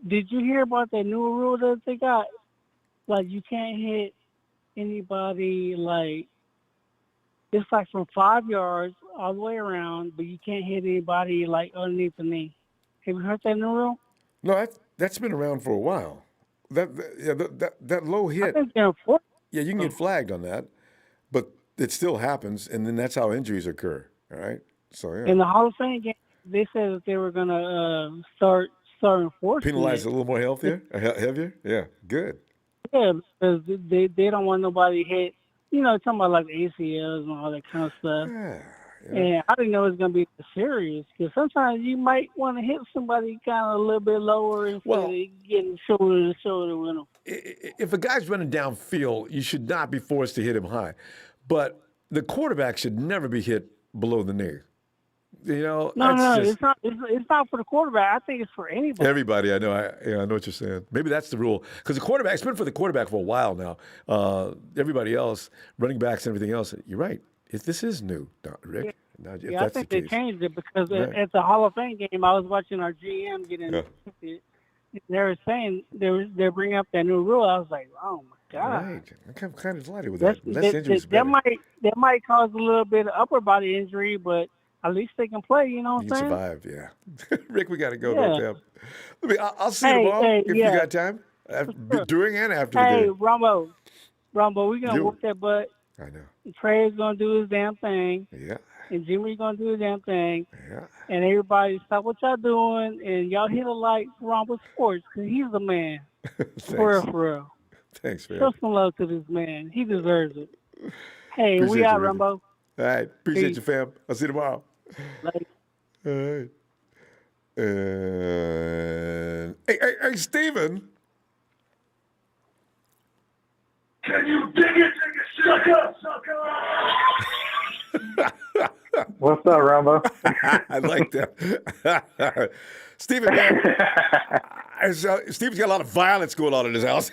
did you hear about that new rule that they got? Like, you can't hit anybody, like, it's like from 5 yards all the way around, but you can't hit anybody, like, underneath the knee. Have you heard that new rule? No, that's been around for a while. That low hit. I think they're enforced. Yeah, you can get flagged on that, but it still happens, and then that's how injuries occur, all right? So, yeah. In the Hall of Fame game, they said that they were going to start enforcing penalize a little more heavier? Yeah, good. Yeah, because they don't want nobody hit, talking about like the ACLs and all that kind of stuff. Yeah. And I didn't know it was going to be serious because sometimes you might want to hit somebody kind of a little bit lower instead of getting shoulder to shoulder with them. If a guy's running downfield, you should not be forced to hit him high. But the quarterback should never be hit below the knee. You know, No, just, it's not. It's not for the quarterback. I think it's for anybody. everybody. I know. I know what you're saying. Maybe that's the rule because the quarterback. It's been for the quarterback for a while now. Everybody else, running backs and everything else. You're right. This is new, Rick. Now, if Yeah, I that's think the they case. changed it because Right. at the Hall of Fame game, I was watching our GM get in. They were saying they're bringing up that new rule. I was like, oh my god. Right. I'm kind of delighted with that. Less injuries, that better. might cause a little bit of upper body injury, but at least they can play. You know what You I'm can saying? survive, yeah. Rick, we got to go. Yeah. Don't you? I'll see you tomorrow if you got time. Sure. During and after Hey, the game. Ronbo, we're gonna work that butt. I know. Trey is gonna do his damn thing, Yeah. and Jimmy's gonna do his damn thing. Yeah. And everybody stop what y'all doing, and y'all hit a like for Ronbo Sports because he's the man. For real. Thanks, man. Show some love to this man. He deserves it. Hey, Appreciate we out, you, Ricky. Ronbo. All right. Appreciate Peace. you, fam. I'll see you tomorrow. Like, All right. And hey, Steven. Can you dig it? Sucker! What's up, Ronbo? I like that. Steven, man. Steven's got a lot of violence going on in his house.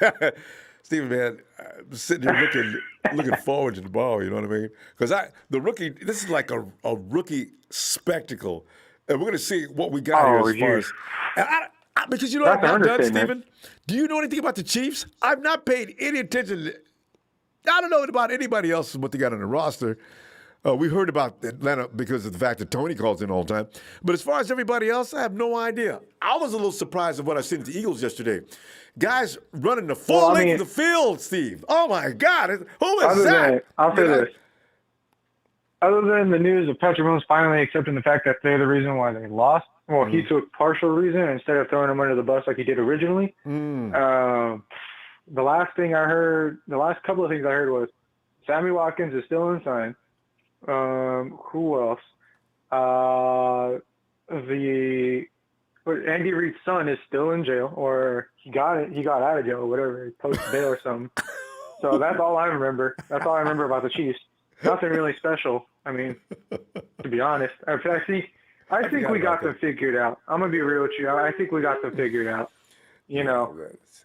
Steven, man, I'm sitting here looking forward to tomorrow, you know what I mean? Because this is like a rookie spectacle. And we're going to see what we got here as far as. Because you know what I've not done, Steven? Do you know anything about the Chiefs? I've not paid any attention. I don't know about anybody else and what they got on the roster. We heard about Atlanta because of the fact that Tony calls in all the time. But as far as everybody else, I have no idea. I was a little surprised at what I seen at the Eagles yesterday. Guys running the full length of the field, Steve. Oh, my God. Who is that? I'll say this. Other than the news of Patrick Mahomes finally accepting the fact that they're the reason why they lost, well, he took partial reason instead of throwing them under the bus like he did originally. The last couple of things I heard was Sammy Watkins is still unsigned. Who else? Andy Reid's son is still in jail, or he got out of jail, or whatever, post bail or something. So that's all I remember. That's all I remember about the Chiefs. Nothing really special. I mean, to be honest, I think we got them figured out. I'm gonna be real with you. I think we got them figured out. You know,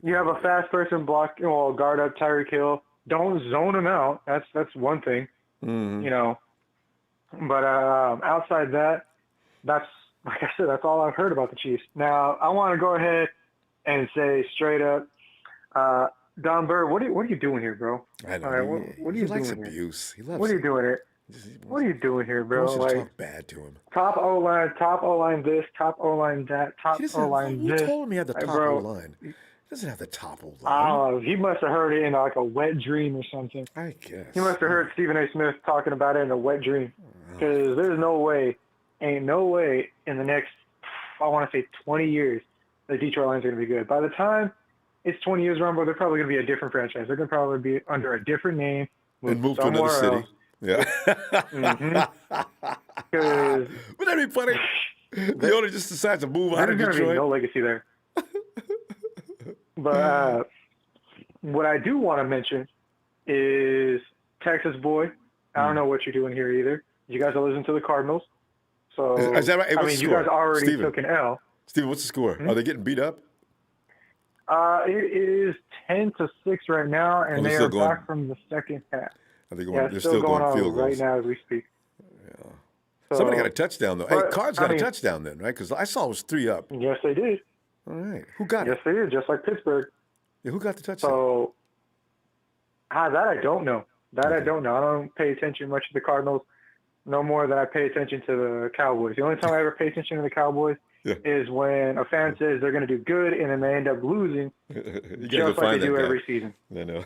you have a fast person guard up Tyreek Hill. Don't zone him out. That's one thing. You know, but outside that, that's like I said. That's all I've heard about the Chiefs. Now I want to go ahead and say straight up, Don Burr, what are you doing here, bro? I know. All right, what are you doing abuse. here? He loves What are you doing here? What are you doing here, bro? He wants to talk bad to him. Top O-line this, top O-line that, top O-line this. Who told him he had the top O-line? He doesn't have the top O-line. He must have heard it in like a wet dream or something. I guess. He must have heard Stephen A. Smith talking about it in a wet dream. Because there's ain't no way in the next, I want to say 20 years, the Detroit Lions are going to be good. By the time it's 20 years, Ronbo, they're probably going to be a different franchise. They're going to probably be under a different name. And move to another city. Else. Yeah. Would that be funny? The owner just decides to move out of Detroit. There's going to be no legacy there. But what I do want to mention is Texas boy. I don't know what you're doing here either. You guys are listening to the Cardinals. So, is that right? Hey, I mean, you guys already took an L. Steven, what's the score? Are they getting beat up? It is 10-6 right now, and they are back from the second half. They're still going on field goals right now as we speak. Yeah. So, somebody got a touchdown, though. Hey, Cards got a touchdown then, right? Because I saw it was 3 up. Yes, they did. All right. Who got it? Yes, they did, just like Pittsburgh. Yeah, who got the touchdown? So, that I don't know. I don't pay attention much to the Cardinals, no more than I pay attention to the Cowboys. The only time I ever pay attention to the Cowboys is when a fan says they're going to do good and then they end up losing, just like they do every season. I know.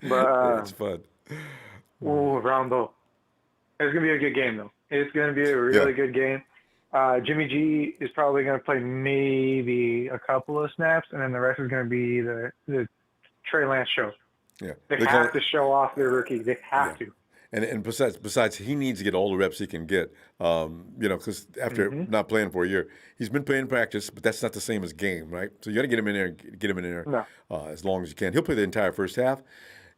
But it's fun. Ronbo. It's going to be a good game, though. It's going to be a really good game. Jimmy G is probably going to play maybe a couple of snaps, and then the rest is going to be the Trey Lance show. Yeah. They have to show off their rookie. They have to. And besides, he needs to get all the reps he can get. Because after not playing for a year, he's been playing practice, but that's not the same as game, right? So you got to get him in there, as long as you can. He'll play the entire first half,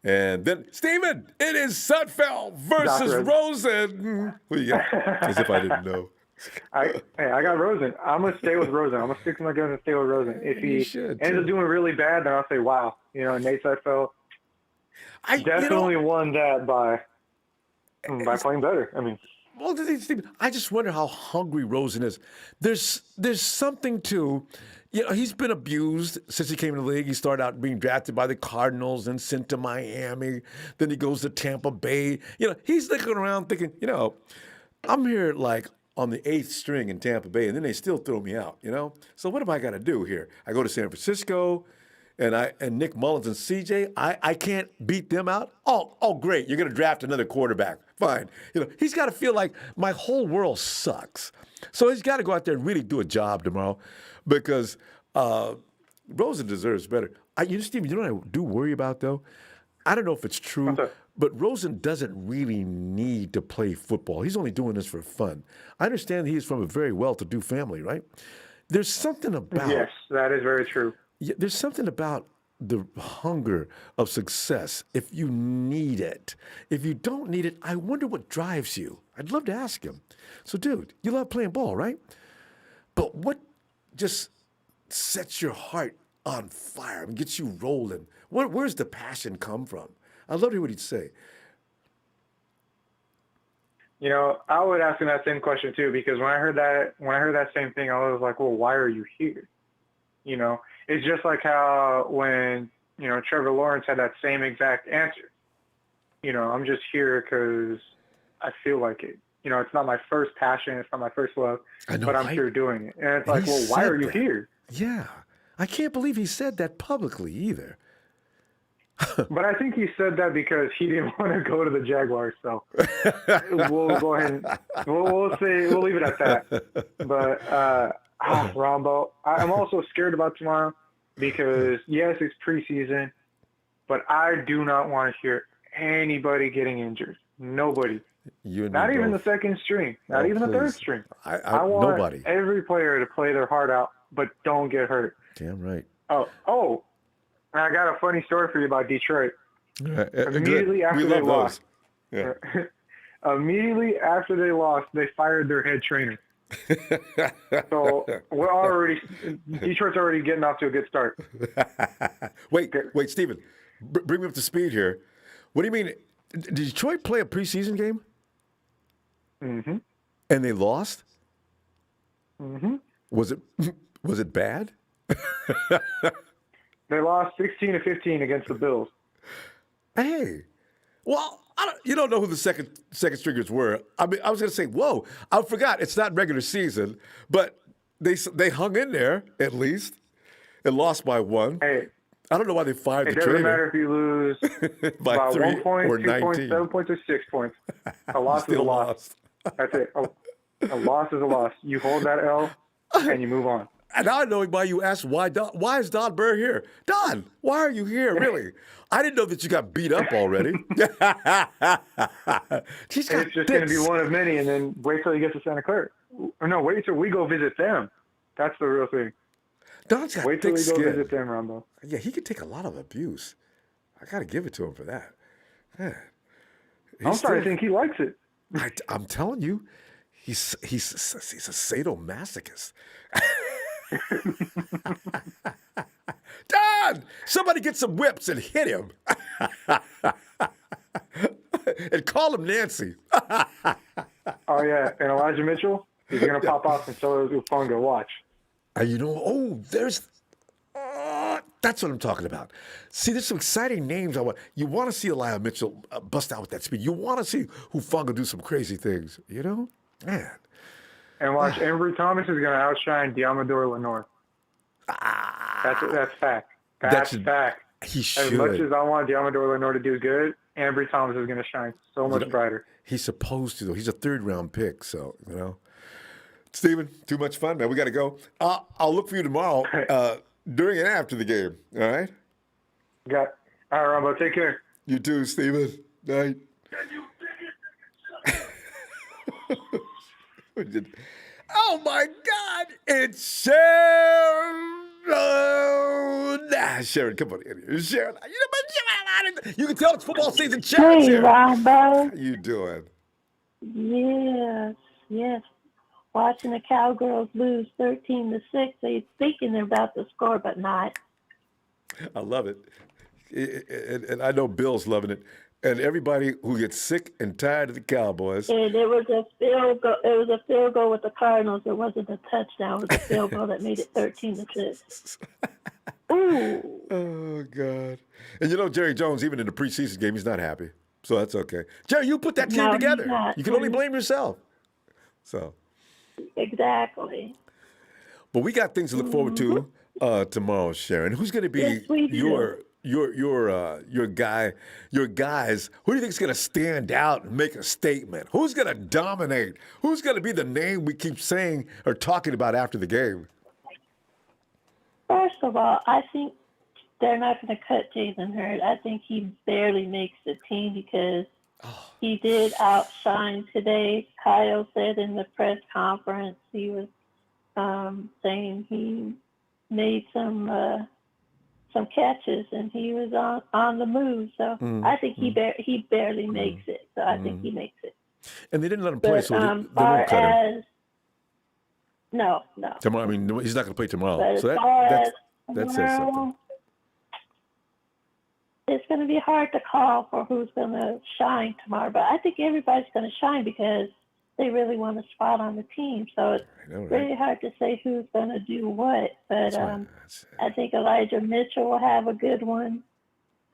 And then, Steven, it is Sudfeld versus Dr. Rosen. Who you got? As if I didn't know. I got Rosen. I'm gonna stay with Rosen. I'm gonna stick to my guns and stay with Rosen. If You he should, ends too. up doing really bad, then I'll say, wow. Nate Sudfeld definitely won that by playing better. I mean, well, Steven, I just wonder how hungry Rosen is. There's something to, he's been abused since he came in the league. He started out being drafted by the Cardinals and sent to Miami. Then he goes to Tampa Bay. He's looking around thinking, I'm here like on the 8th string in Tampa Bay, and then they still throw me out, So what have I got to do here? I go to San Francisco, and Nick Mullins and CJ, I can't beat them out? Oh, great. You're going to draft another quarterback. Fine. He's got to feel like my whole world sucks. So he's got to go out there and really do a job tomorrow because Rosen deserves better. Steve, you know what I do worry about, though? I don't know if it's true, but Rosen doesn't really need to play football. He's only doing this for fun. I understand he's from a very well-to-do family, right? There's something about... Yes, that is very true. Yeah, there's something about the hunger of success if you need it. If you don't need it, I wonder what drives you. I'd love to ask him. So, dude, you love playing ball, right? But what just sets your heart on fire and gets you rolling? Where's the passion come from? I'd love to hear what he'd say. I would ask him that same question too, because when I heard that same thing, I was like, well, why are you here? It's just like how when, Trevor Lawrence had that same exact answer. I'm just here because I feel like it. It's not my first passion. It's not my first love, but I'm here doing it. And it's like, well, why are you here? Yeah. I can't believe he said that publicly either. But I think he said that because he didn't want to go to the Jaguars. So we'll go ahead and we'll leave it at that. But Ronbo, I'm also scared about tomorrow because yes, it's preseason, but I do not want to hear anybody getting injured. Nobody. Not even the second string. Not even the third string. I want nobody. Every player to play their heart out, but don't get hurt. Damn right. Oh. I got a funny story for you about Detroit. Immediately after they lost, immediately after they lost, they fired their head trainer. So Detroit's already getting off to a good start. Wait, Steven, bring me up to speed here. What do you mean? Did Detroit play a preseason game? Mm-hmm. And they lost? Mm-hmm. Was it bad? They lost 16-15 against the Bills. Hey, well, you don't know who the second stringers were. I mean, I was going to say, whoa, I forgot. It's not regular season, but they hung in there at least and lost by 1. Hey, I don't know why they fired the trainer. It doesn't matter if you lose by 3 1 point, or 2 19. points, 7 points, or 6 points. A loss is a loss. That's it. A loss is a loss. You hold that L and you move on. And now I know why you asked why is Don Burr here? Don, why are you here, really? I didn't know that you got beat up already. It's just going to be one of many, and then wait till he gets to Santa Clara. Or no, wait till we go visit them. That's the real thing. Don's got wait till we thick go skin. visit them, Ronbo. Yeah, he could take a lot of abuse. I got to give it to him for that. Man, I'm starting to think he likes it. I'm telling you, he's a sadomasochist. Don, somebody get some whips and hit him. And call him Nancy. Oh, yeah. And Elijah Mitchell, he's going to pop off and so is Ufunga. Watch. That's what I'm talking about. See, there's some exciting names. You want to see Elijah Mitchell bust out with that speed. You want to see Ufunga do some crazy things, Man. And watch, Embry Thomas is going to outshine Diamador Lenore. That's fact. That's fact. He should. As much as I want Diamador Lenore to do good, Embry Thomas is going to shine so much brighter. He's supposed to, though. He's a third-round pick, so, Steven, too much fun, man. We got to go. I'll look for you tomorrow during and after the game, all right? All right, Ronbo, take care. You too, Steven. Night. Oh my God! It's Sharon. Sharon, come on in here. Sharon, You can tell it's football season. Hey, Sharon's here. Ronbo. How you doing? Yes. Watching the Cowgirls lose 13-6. They're thinking they're about to score, but not. I love it. And I know Bill's loving it. And everybody who gets sick and tired of the Cowboys. And it was a field goal. It was a field goal with the Cardinals. It wasn't a touchdown. It was a field goal that made it 13-6. Ooh. Oh, God. And you know, Jerry Jones, even in the preseason game, he's not happy. So that's okay. Jerry, you put that team together. He's not. You can only blame yourself. So. Exactly. But we got things to look forward to tomorrow, Sharon. Who's going to be Yes, we do. your guys? Who do you think is going to stand out and make a statement? Who's going to dominate? Who's going to be the name we keep saying or talking about after the game? First of all, I think they're not going to cut Jalen Hurd. I think he barely makes the team because he did outshine today. Kyle said in the press conference he was saying he made some catches and he was on the move. So I think he barely makes it. So I think he makes it. And they didn't let him play, so they won't cut him. No. Tomorrow, I mean, he's not going to play tomorrow. But So that says something. It's going to be hard to call for who's going to shine tomorrow, but I think everybody's going to shine because they really want a spot on the team. So it's really hard to say who's going to do what. But I think Elijah Mitchell will have a good one.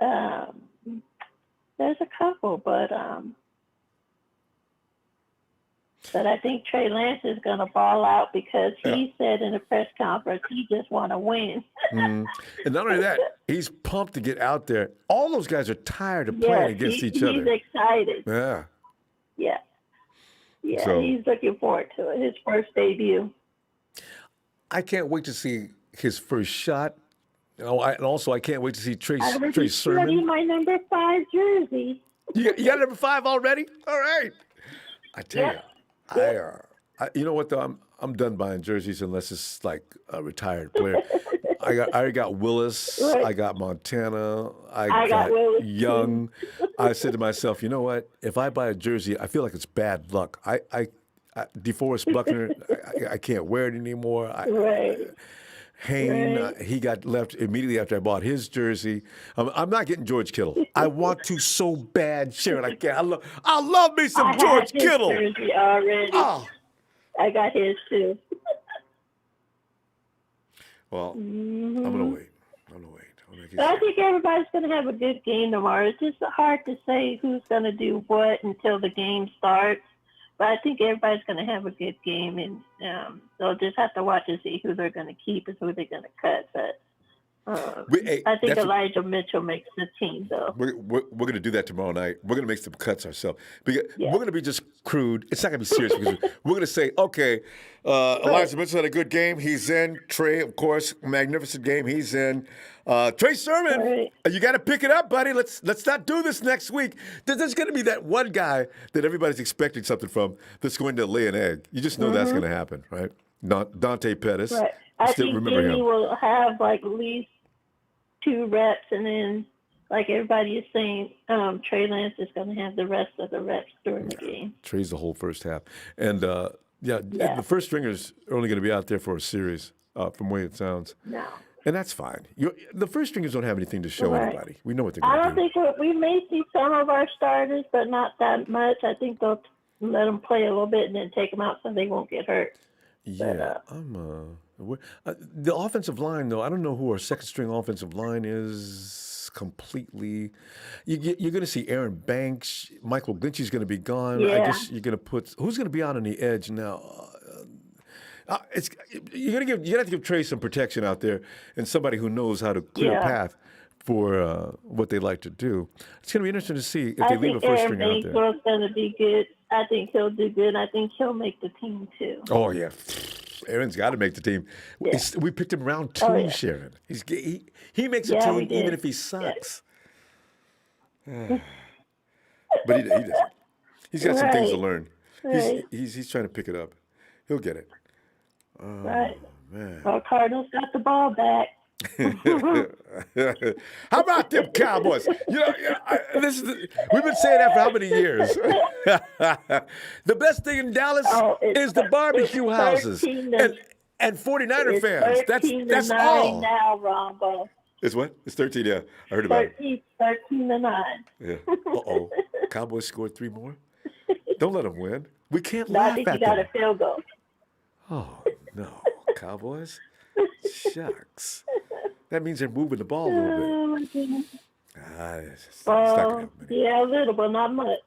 There's a couple, but I think Trey Lance is going to ball out because he said in a press conference he just want to win. And not only that, he's pumped to get out there. All those guys are tired of playing against each other. He's excited. Yeah. Yeah, So, he's looking forward to it. His first debut. I can't wait to see his first shot. And also, I can't wait to see Trey Sermon. My number 5 jersey. You got number 5 already? All right. I tell you, you know what though? I'm done buying jerseys unless it's like a retired player. I already got Willis. Right. I got Montana. I got Willis Young. I said to myself, you know what? If I buy a jersey, I feel like it's bad luck. I DeForest Buckner, I can't wear it anymore. Hayne, he got left immediately after I bought his jersey. I'm not getting George Kittle. I want to so bad, Sharon. I can't. I love me some George Kittle. I have his jersey already. I got his too. Well, I'm gonna wait. But I think everybody's going to have a good game tomorrow. It's just hard to say who's going to do what until the game starts. But I think everybody's going to have a good game, and they'll just have to watch and see who they're going to keep and who they're going to cut. But I think Elijah Mitchell makes the team, though. We're going to do that tomorrow night. We're going to make some cuts ourselves. We're going to be just crude. It's not going to be serious because we're going to say, okay, Elijah Mitchell had a good game. He's in. Trey, of course, magnificent game. He's in. Trey Sermon, you got to pick it up, buddy. Let's not do this next week. There's going to be that one guy that everybody's expecting something from that's going to lay an egg. You just know that's going to happen, right? Dante Pettis. Right. I think Jimmy will have like at least 2 reps, and then, like everybody is saying, Trey Lance is going to have the rest of the reps during the game. Trey's the whole first half. And, the first stringers are only going to be out there for a series, from the way it sounds. No. And that's fine. The first stringers don't have anything to show anybody. We know what they're going to do. I don't think we may see some of our starters, but not that much. I think they'll let them play a little bit and then take them out so they won't get hurt. Yeah, the offensive line, though, I don't know who our second-string offensive line is completely. You're going to see Aaron Banks. Michael Glinchey's going to be gone. Yeah. I guess you're going to put – who's going to be out on the edge now? You're going to have to give Trey some protection out there and somebody who knows how to clear a path for what they like to do. It's going to be interesting to see if they leave a first stringer out there. I think Aaron Banks is going to be good. I think he'll do good. I think he'll make the team, too. Oh, yeah. Aaron's got to make the team. Yeah. We picked him round 2, Sharon. He makes a team even if he sucks. Yeah. But he doesn't. He's got some things to learn. He's trying to pick it up. He'll get it. Oh, man. Well, Cardinals got the ball back. How about them Cowboys? We've been saying that for how many years? The best thing in Dallas is the barbecue houses and 49er fans. That's all. Now, Ronbo. It's what? It's 13. Yeah, I heard about it. 13-9. Yeah. Uh-oh. Cowboys scored 3 more. Don't let them win. We can't No, I laugh think at you got them. a field goal. Oh no, Cowboys. Shucks. That means they're moving the ball a little bit. Oh, my goodness. It's not gonna happen. Yeah, a little, but not much.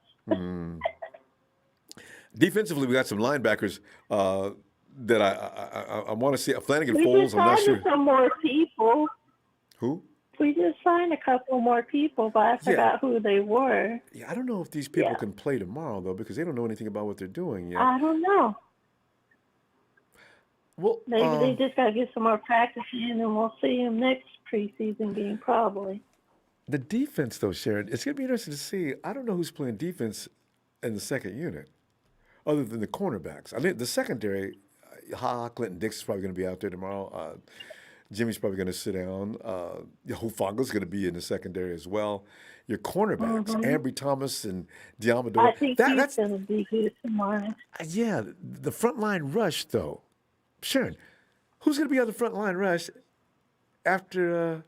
Defensively, we got some linebackers that I want to see. Flanagan We Foles, just I'm not signed sure. some more people. Who? We just signed a couple more people, but I forgot who they were. Yeah, I don't know if these people can play tomorrow, though, because they don't know anything about what they're doing yet. I don't know. Well, Maybe they just got to get some more practice in, and we'll see them next preseason game probably. the defense, though, Sharon, it's going to be interesting to see. I don't know who's playing defense in the second unit other than the cornerbacks. I think the secondary, Clinton Dix is probably going to be out there tomorrow. Jimmy's probably going to sit down. Hufanga's going to be in the secondary as well. Your cornerbacks, Ambry Thomas and Diamador. I think he's going to be good tomorrow. Yeah, the front line rush, though. Sharon, who's going to be on the front line rush after...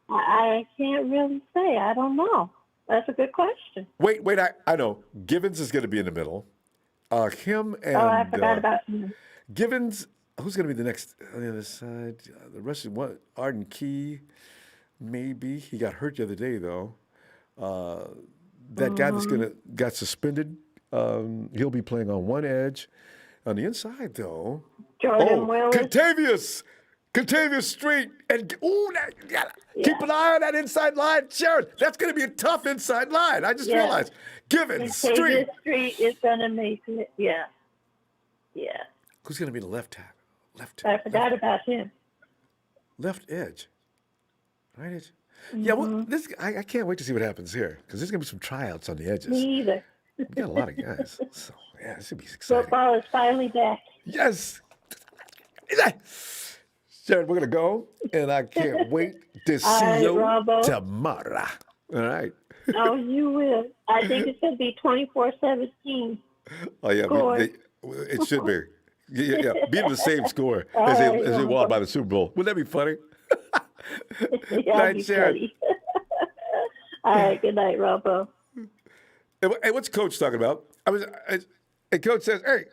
I can't really say. I don't know. That's a good question. Wait, I know. Givens is going to be in the middle. Him and... I forgot about him. Givens, who's going to be the next on the other side? The rest of what? Arden Key, maybe. He got hurt the other day, though. That guy that's got suspended, he'll be playing on one edge. On the inside, though, Jordan Willis. Contavious Street, and keep an eye on that inside line, Sharon. That's going to be a tough inside line. I just realized. Givens Street. Street is going to make it. Yeah. Who's going to be the left tackle? I forgot about him. Left edge. Right edge. Yeah, well, I can't wait to see what happens here because there's going to be some tryouts on the edges. Me either. We got a lot of guys. So, yeah, this should be exciting. Football is finally back. Yes. Sharon, we're going to go, and I can't wait to see you tomorrow. All right. Oh, you will. I think it's going to be 24-17. Oh, yeah. It should be. Yeah. Beating the same score as they won by the Super Bowl. Wouldn't that be funny? Night, Sharon. All right. Good night, Ronbo. Hey, what's Coach talking about? And Coach says, hey,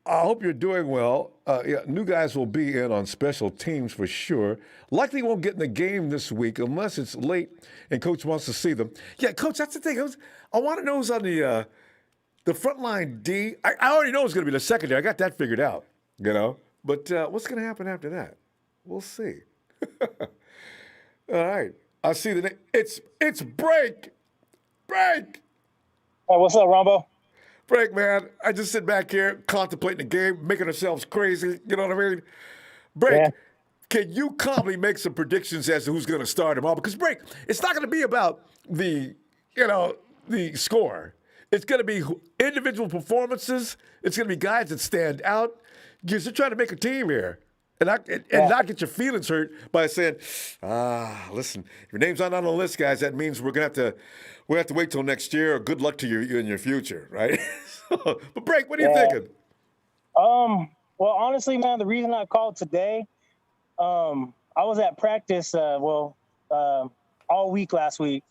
I hope you're doing well. New guys will be in on special teams for sure. Likely won't get in the game this week unless it's late and Coach wants to see them. Yeah, Coach, that's the thing. I want to know who's on the frontline D. I already know it's going to be the secondary. I got that figured out, But what's going to happen after that? We'll see. All right. I see the name. It's Break. Break. Hey, what's up, Ronbo? Break, man. I just sit back here contemplating the game, making ourselves crazy. You know what I mean? Break, Can you calmly make some predictions as to who's going to start tomorrow? Because, Break, it's not going to be about the score. It's going to be individual performances. It's going to be guys that stand out. Because you're trying to make a team here. And not get your feelings hurt by saying, listen, if your name's not on the list, guys, that means we'll have to wait till next year. Or good luck to you in your future, right? But Break, what are you thinking? Well, honestly, man, the reason I called today, I was at practice, all week last week,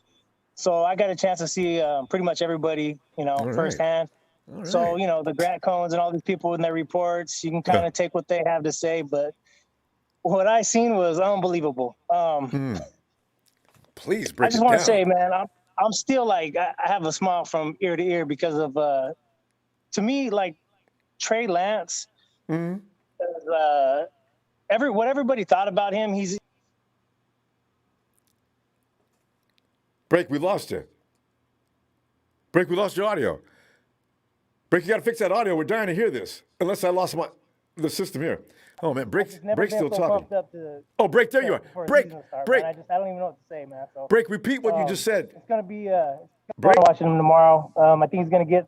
so I got a chance to see pretty much everybody, firsthand. Right. So, the Grant Cones and all these people in their reports, you can kind of take what they have to say, but what I seen was unbelievable. Please break it down. I just want to say, man, I'm still I have a smile from ear to ear because of, to me, Trey Lance, what everybody thought about him, he's. Break, we lost you. Break, we lost your audio. Break, you got to fix that audio. We're dying to hear this. Unless I lost the system here. Oh, man, Break's still talking. Break, there you are. Break. I don't even know what to say, man. So, Break, repeat what you just said. It's going to be watching him tomorrow. I think he's going to get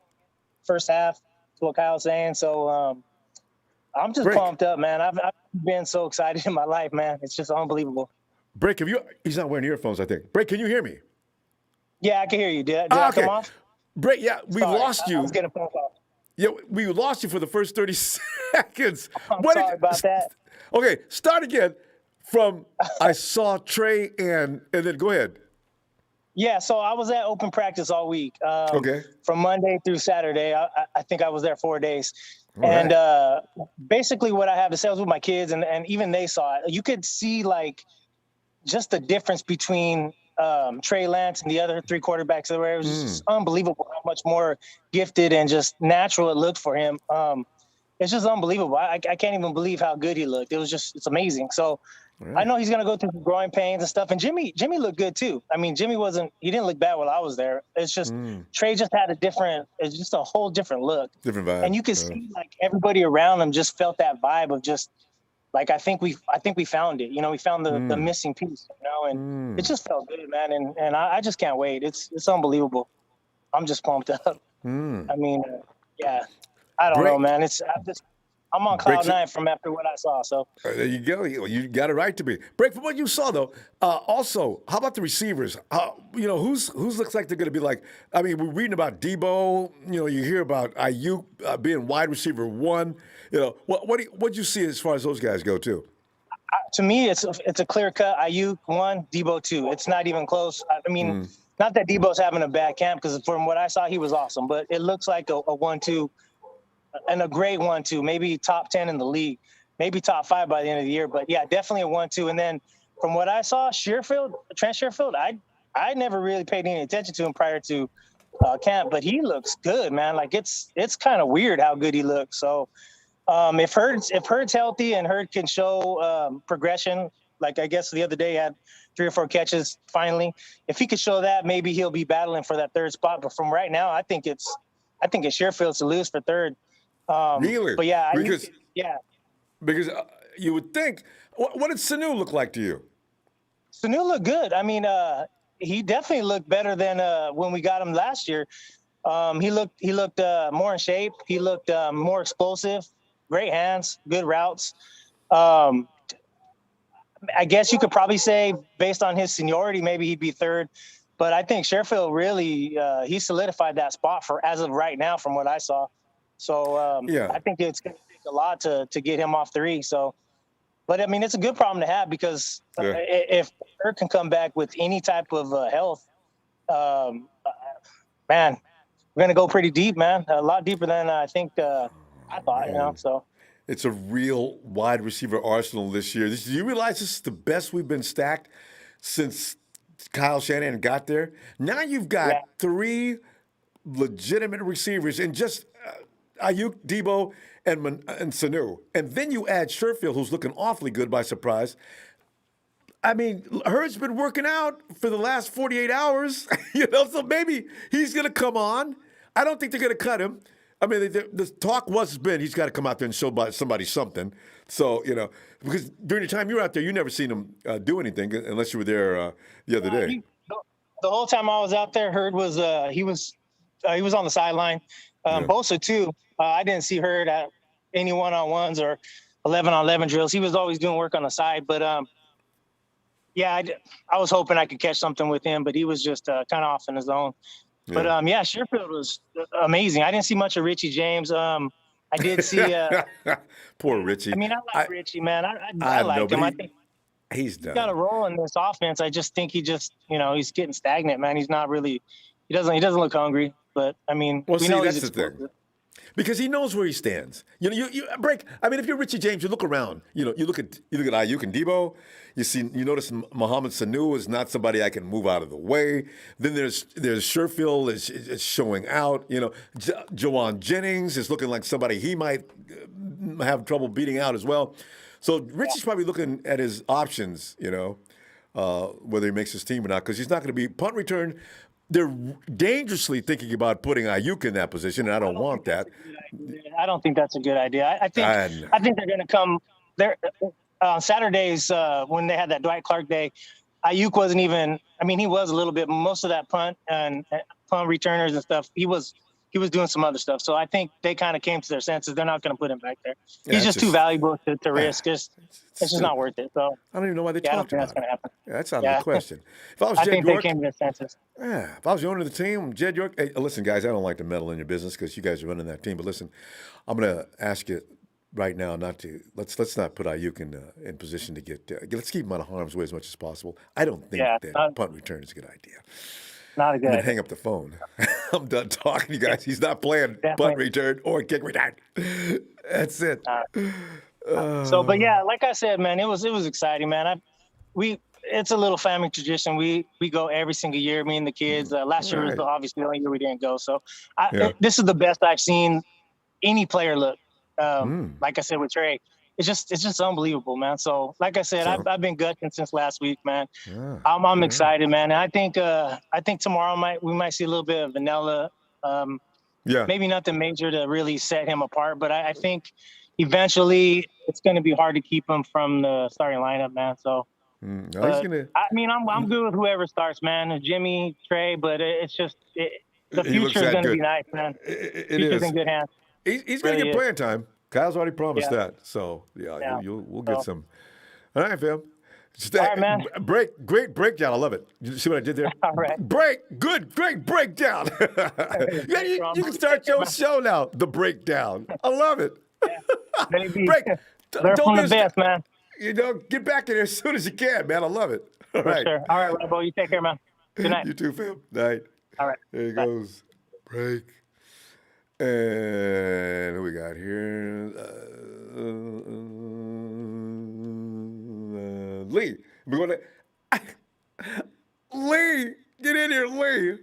first half, is what Kyle's saying. So I'm just pumped up, man. I've been so excited in my life, man. It's just unbelievable. Break, he's not wearing earphones, I think. Break, can you hear me? Yeah, I can hear you. Did I come off? Break, yeah, we lost you. I was getting a phone call. Yeah, we lost you for the first 30 seconds. I'm sorry about that. Okay, start again from I saw Trey and then go ahead. Yeah, so I was at open practice all week. From Monday through Saturday. I think I was there 4 days. And basically what I have to say, I was with my kids, and even they saw it. You could see, like, just the difference between Trey Lance and the other three quarterbacks. It was just unbelievable how much more gifted and just natural it looked for him. It's just unbelievable. I can't even believe how good he looked. It's amazing. So I know he's going to go through growing pains and stuff. And Jimmy looked good too. I mean, he didn't look bad while I was there. It's just Trey just had it's just a whole different look. Different vibe. And you could see, like, everybody around him just felt that vibe of just, like, I think we found it. You know, we found the missing piece, you know, and it just felt good, man. And I just can't wait. It's unbelievable. I'm just pumped up. I mean, yeah, I don't know, man. I'm on cloud nine from after what I saw. So there you go. You got it right to be. Break, from what you saw though. Also, how about the receivers? Who's looks like they're going to be like? I mean, we're reading about Debo. You know, you hear about Ayuk being wide receiver one. You know, what you see as far as those guys go too? To me, it's a clear cut. Ayuk 1, Debo 2. It's not even close. I mean, not that Debo's having a bad camp, because from what I saw, he was awesome. But it looks like a 1-2. And a great 1-2, maybe top 10 in the league, maybe top 5 by the end of the year. But yeah, definitely a 1-2. And then from what I saw, Trent Sherfield, I never really paid any attention to him prior to camp, but he looks good, man. Like, it's kind of weird how good he looks. So if Hurd's healthy and Hurd can show progression, like I guess the other day he had 3 or 4 catches finally. If he could show that, maybe he'll be battling for that third spot. But from right now, I think it's Sherfield's to lose for third. Really? But yeah, because you would think. What did Sanu look like to you? Sanu looked good. I mean, he definitely looked better than when we got him last year. He looked more in shape. He looked more explosive. Great hands, good routes. I guess you could probably say, based on his seniority, maybe he'd be third. But I think Sherfield really he solidified that spot for as of right now, from what I saw. So I think it's going to take a lot to get him off 3. So, but I mean, it's a good problem to have, because if Kirk can come back with any type of health, man, we're going to go pretty deep, man. A lot deeper than I think I thought. You know, so. It's a real wide receiver arsenal this year. Do you realize this is the best we've been stacked since Kyle Shanahan got there? Now you've got 3 legitimate receivers and just Ayuk, Debo, and Sanu. And then you add Sherfield, who's looking awfully good by surprise. I mean, Hurd's been working out for the last 48 hours, so maybe he's going to come on. I don't think they're going to cut him. I mean, the talk has been he's got to come out there and show somebody something. So, because during the time you were out there, you never seen him do anything unless you were there the other day. The whole time I was out there, Hurd was he was on the sideline. Bosa too. I didn't see Hurd at any 1-on-1s or 11-on-11 drills. He was always doing work on the side. But I was hoping I could catch something with him, but he was just kind of off in his own. But Sherfield was amazing. I didn't see much of Richie James. I did see. Poor Richie. I mean, I like Richie, man. I like him. I think he's done. He's got a role in this offense. I just think he just, he's getting stagnant, man. He's not really. He doesn't look hungry. But I mean, we know that's the thing. Because he knows where he stands. You break. I mean, if you're Richie James, you look around. You look at Ayuk and Debo. You notice Mohamed Sanu is not somebody I can move out of the way. Then there's Sherfield is showing out. Jawan Jennings is looking like somebody he might have trouble beating out as well. So Richie's probably looking at his options. Whether he makes his team or not, because he's not going to be punt return. They're dangerously thinking about putting Ayuk in that position, and I don't want that. I don't think that's a good idea. I think they're going to come there on Saturdays when they had that Dwight Clark day. Ayuk wasn't even. I mean, he was a little bit. Most of that punt and punt returners and stuff. He was he was doing some other stuff. So I think they kind of came to their senses. They're not going to put him back there. Yeah, He's just too valuable to risk. It's just not worth it. So I don't even know why they talked about it. Happen. Yeah, that's out of the question. If I was Jed think York, they came to their senses. Yeah, if I was the owner of the team, Jed York. Hey, listen, guys, I don't like to meddle in your business because you guys are running that team. But listen, I'm going to ask you right now not to let's not put Ayuk in position to get. Let's keep him out of harm's way as much as possible. I don't think that punt return is a good idea. Not a good idea. Hang up the phone. I'm done talking to you guys. He's not playing punt return or kick return. That's it. But yeah, like I said, man, it was exciting, man. It's a little family tradition. We go every single year, me and the kids. Last year was obviously the only year we didn't go. So this is the best I've seen any player look. Like I said with Trey, it's just unbelievable, man. So like I said, I've been gutting since last week, man. Yeah. I'm excited, man. And I think tomorrow we might see a little bit of vanilla. Maybe nothing major to really set him apart, but I think eventually it's going to be hard to keep him from the starting lineup, man. So. I mean, I'm good with whoever starts, man. Jimmy, Trey, but it's just the future is going to be nice, man. Future's in good hands. He's going to get playing time. Kyle's already promised that. So we'll get some. All right, fam. All right, man. Great breakdown. I love it. You see what I did there? All right. Great breakdown. You can start your show now. The breakdown. I love it. Maybe. They're from the best, man. Get back in there as soon as you can, man. I love it. All right. Sure. All right, Ronbo. You take care, man. Good night. You too, fam. Night. All right. There he goes. Break. And who we got here? Lee. We're going to... Lee! Get in here, Lee!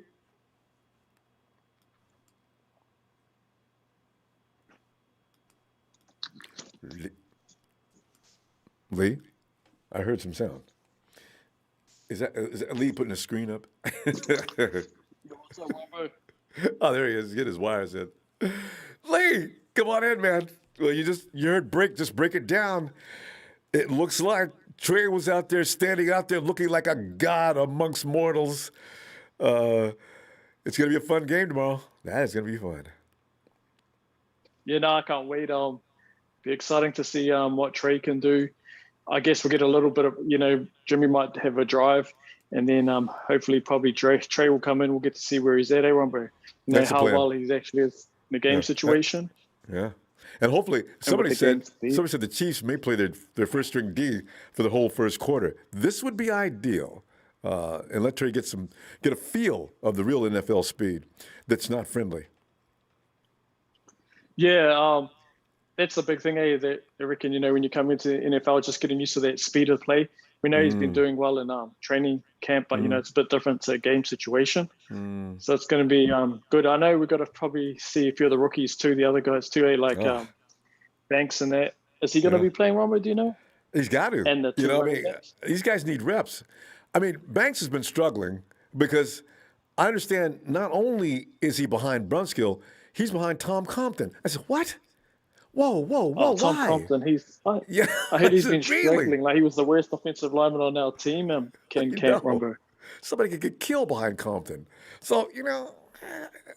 Lee, I heard some sound. Is that Lee putting a screen up? What's up, Ronbo? Oh, there he is. Get his wires in. Lee, come on in, man. Well, you heard break. Just break it down. It looks like Trey was out there, standing out there, looking like a god amongst mortals. It's gonna be a fun game tomorrow. That is gonna be fun. Yeah, no, I can't wait. Be exciting to see what Trey can do. I guess we'll get a little bit of, Jimmy might have a drive, and then hopefully probably Trey will come in. We'll get to see where he's at, Ronbo. How well he's actually is in the game situation. Yeah. And hopefully, somebody said the Chiefs may play their first string D for the whole first quarter. This would be ideal, and let Trey get a feel of the real NFL speed that's not friendly. Yeah, that's the big thing, that I reckon, when you come into the NFL, just getting used to that speed of play. We know he's been doing well in training camp, but, it's a bit different to a game situation. So it's going to be good. I know we've got to probably see a few of the rookies too, the other guys too, Banks and that. Is he going to be playing, Ronbo, do you know? He's got to. And these guys need reps. I mean, Banks has been struggling because I understand not only is he behind Brunskill, he's behind Tom Compton. I said, what? Whoa, Tom why? Compton, I heard he's been struggling. Like, he was the worst offensive lineman on our team, Camp Ronbo. Somebody could get killed behind Compton. So,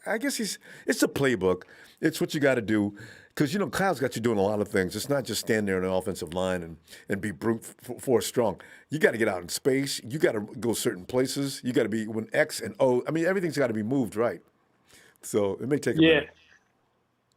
I guess it's a playbook. It's what you got to do. Because, Kyle's got you doing a lot of things. It's not just stand there in the offensive line and be brute force strong. You got to get out in space. You got to go certain places. You got to be when X and O. I mean, everything's got to be moved right. So it may take a minute.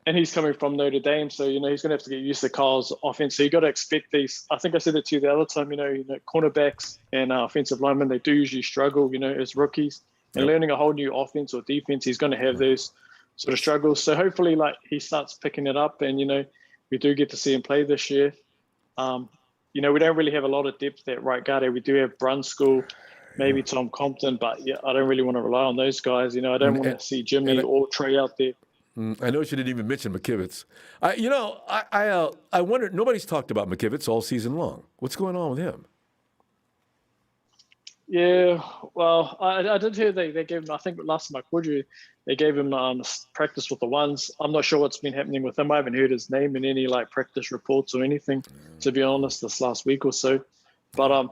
And he's coming from Notre Dame, so, he's going to have to get used to Kyle's offense. So you got to expect these. I think I said it to you the other time, cornerbacks and offensive linemen, they do usually struggle, as rookies. And learning a whole new offense or defense, he's going to have those sort of struggles. So hopefully, he starts picking it up, and, we do get to see him play this year. We don't really have a lot of depth at right guard. We do have Brunskill, maybe Tom Compton, but, I don't really want to rely on those guys. I don't want to see Jimmy or Trey out there. I know she didn't even mention McKivitz. I wonder, nobody's talked about McKivitz all season long. What's going on with him? Yeah, well, I did hear they gave him, I think last time I called you, they gave him practice with the ones. I'm not sure what's been happening with him. I haven't heard his name in any practice reports or anything, to be honest, this last week or so. But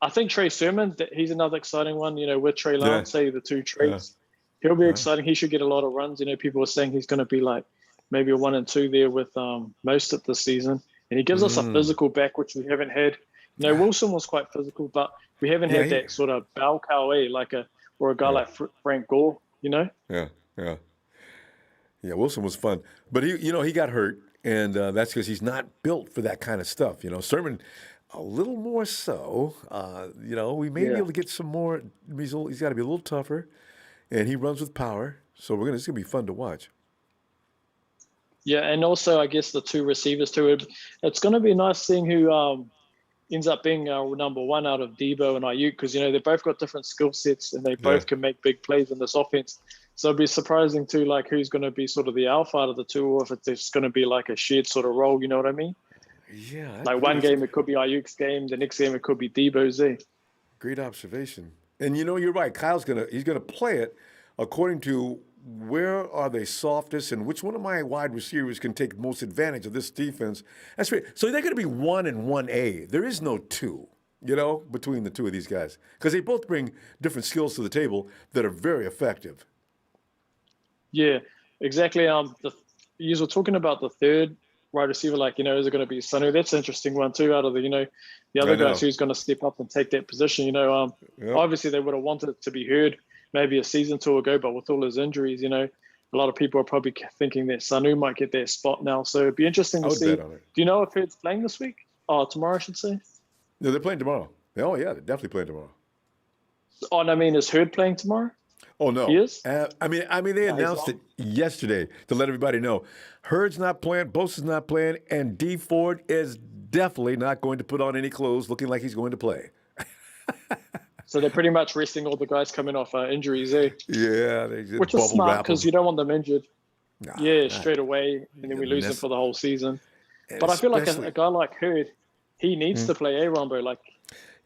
I think Trey Sermon, he's another exciting one, with Trey Lance, the two Treys. he'll be exciting. He should get a lot of runs. You know, people are saying he's going to be like maybe a 1 and 2 there with most of the season. And he gives us a physical back, which we haven't had. You know, Wilson was quite physical, but we haven't had that sort of bow cow, or a guy like Frank Gore, you know? Yeah. Wilson was fun. But, he got hurt, and that's because he's not built for that kind of stuff. You know, Sermon, a little more so. We may be able to get some more. He's got to be a little tougher, and he runs with power. So it's going to be fun to watch. Yeah, and also I guess the two receivers too. It's going to be nice seeing who ends up being number one out of Debo and Ayuk, because they both got different skill sets and they both can make big plays in this offense. So it'd be surprising too, like who's going to be sort of the alpha out of the two, or if it's going to be like a shared sort of role. You know what I mean? Yeah. Like one game it could be Ayuk's game, the next game it could be Debo's. Great observation. And you're right. Kyle's he's gonna play it according to where are they softest and which one of my wide receivers can take most advantage of this defense. That's right. So they're going to be 1 and 1A. There is no 2, between the two of these guys, because they both bring different skills to the table that are very effective. Yeah, exactly. You were talking about the third wide receiver, is it going to be Sanu? That's an interesting one too, out of the other guys who's going to step up and take that position. Obviously they would have wanted it to be Hurd maybe a season or two ago, but with all his injuries, a lot of people are probably thinking that Sanu might get that spot now. So it'd be interesting to see. Do you know if Hurd's playing this week? Tomorrow, I should say. No, they're playing tomorrow. Oh, yeah, they're definitely playing tomorrow. Oh, and I mean, is Hurd playing tomorrow? Oh, no. He is? They announced it yesterday to let everybody know. Hurd's not playing, Bosa's not playing, and D Ford is definitely not going to put on any clothes looking like he's going to play. So they're pretty much resting all the guys coming off injuries, Yeah. Which is smart because you don't want them injured. Straight away, and then we lose them for the whole season. But I feel like a guy like Hurd, he needs to play Ronbo.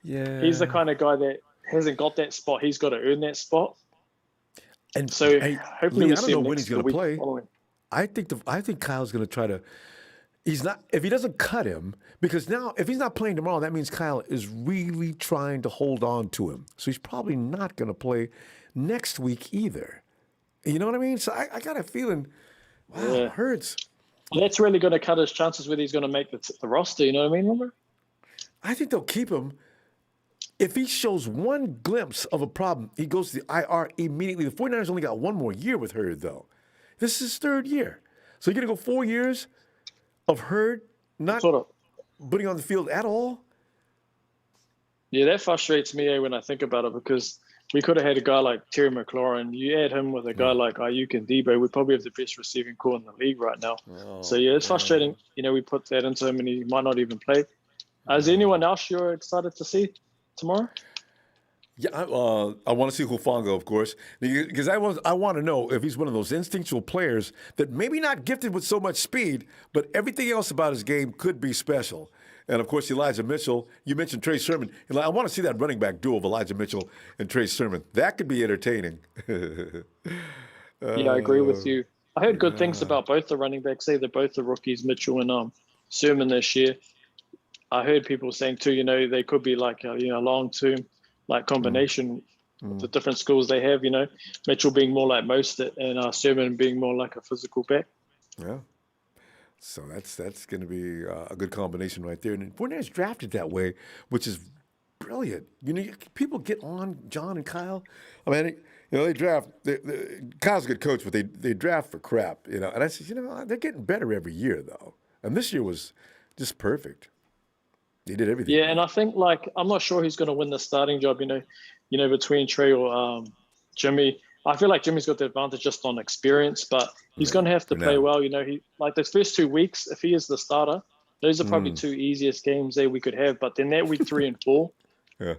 He's the kind of guy that hasn't got that spot. He's got to earn that spot. And so hopefully Lee, we I don't see know him when he's going to play. Following. I think Kyle's going to try to. He's not. If he doesn't cut him, because now if he's not playing tomorrow, that means Kyle is really trying to hold on to him. So he's probably not going to play next week either. You know what I mean? So I got a feeling. Wow, it hurts. That's really going to cut his chances whether he's going to make the roster. You know what I mean, remember? I think they'll keep him. If he shows one glimpse of a problem, he goes to the IR immediately. The 49ers only got one more year with Hurd, though. This is his third year. So you're going to go 4 years of Hurd not putting on the field at all? Yeah, that frustrates me when I think about it, because we could have had a guy like Terry McLaurin. You add him with a guy like Ayuk and Debo, we probably have the best receiving core in the league right now. So, it's frustrating. We put that into him and he might not even play. Is anyone else you're excited to see tomorrow? Yeah, I want to see Hufanga, of course, because I want to know if he's one of those instinctual players that maybe not gifted with so much speed, but everything else about his game could be special. And, of course, Elijah Mitchell. You mentioned Trey Sermon. I want to see that running back duo of Elijah Mitchell and Trey Sermon. That could be entertaining. I agree with you. I heard good things about both the running backs. They're both the rookies, Mitchell and Sermon this year. I heard people saying, too, they could be like a long-term combination with the different skills they have, Mitchell being more like Mostert and Sermon being more like a physical back. Yeah. So that's going to be a good combination right there. And 49ers drafted that way, which is brilliant. People get on John and Kyle. I mean, they draft. Kyle's a good coach, but they draft for crap, And I said, they're getting better every year, though. And this year was just perfect. He did everything. Yeah, and I think I'm not sure who's going to win the starting job. Between Trey or Jimmy. I feel like Jimmy's got the advantage just on experience, but he's going to have to play well. He those first 2 weeks, if he is the starter, those are probably 2 easiest games that we could have. But then that week 3 and 4,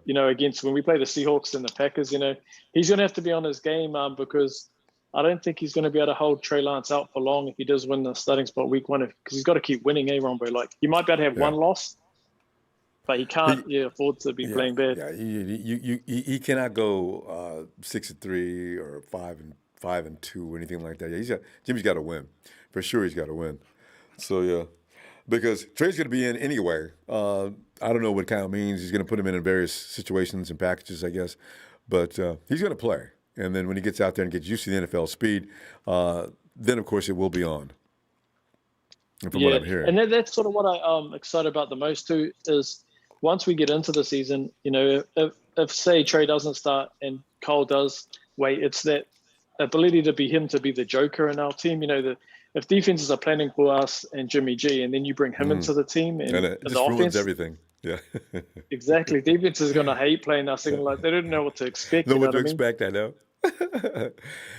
against when we play the Seahawks and the Packers, he's going to have to be on his game because I don't think he's going to be able to hold Trey Lance out for long if he does win the starting spot week 1, because he's got to keep winning, Ronbo. He might be able to have one loss, but he can't afford to be playing bad. Yeah, he cannot go 6-3 or 5-2 or anything like that. Yeah, Jimmy's got to win for sure. He's got to win. So because Trey's going to be in anyway. I don't know what Kyle means. He's going to put him in various situations and packages, I guess, but he's going to play. And then when he gets out there and gets used to the NFL speed, then, of course, it will be on. From what I'm hearing. And that's sort of what I'm excited about the most, too, is once we get into the season, if say, Trey doesn't start and Cole does wait, it's that ability to be him to be the joker in our team. If defenses are planning for us and Jimmy G, and then you bring him into the team and it just the ruins offense, everything. Yeah. Exactly. Defense is going to hate playing us. They're like, they don't know what to expect. Know what to expect, I know.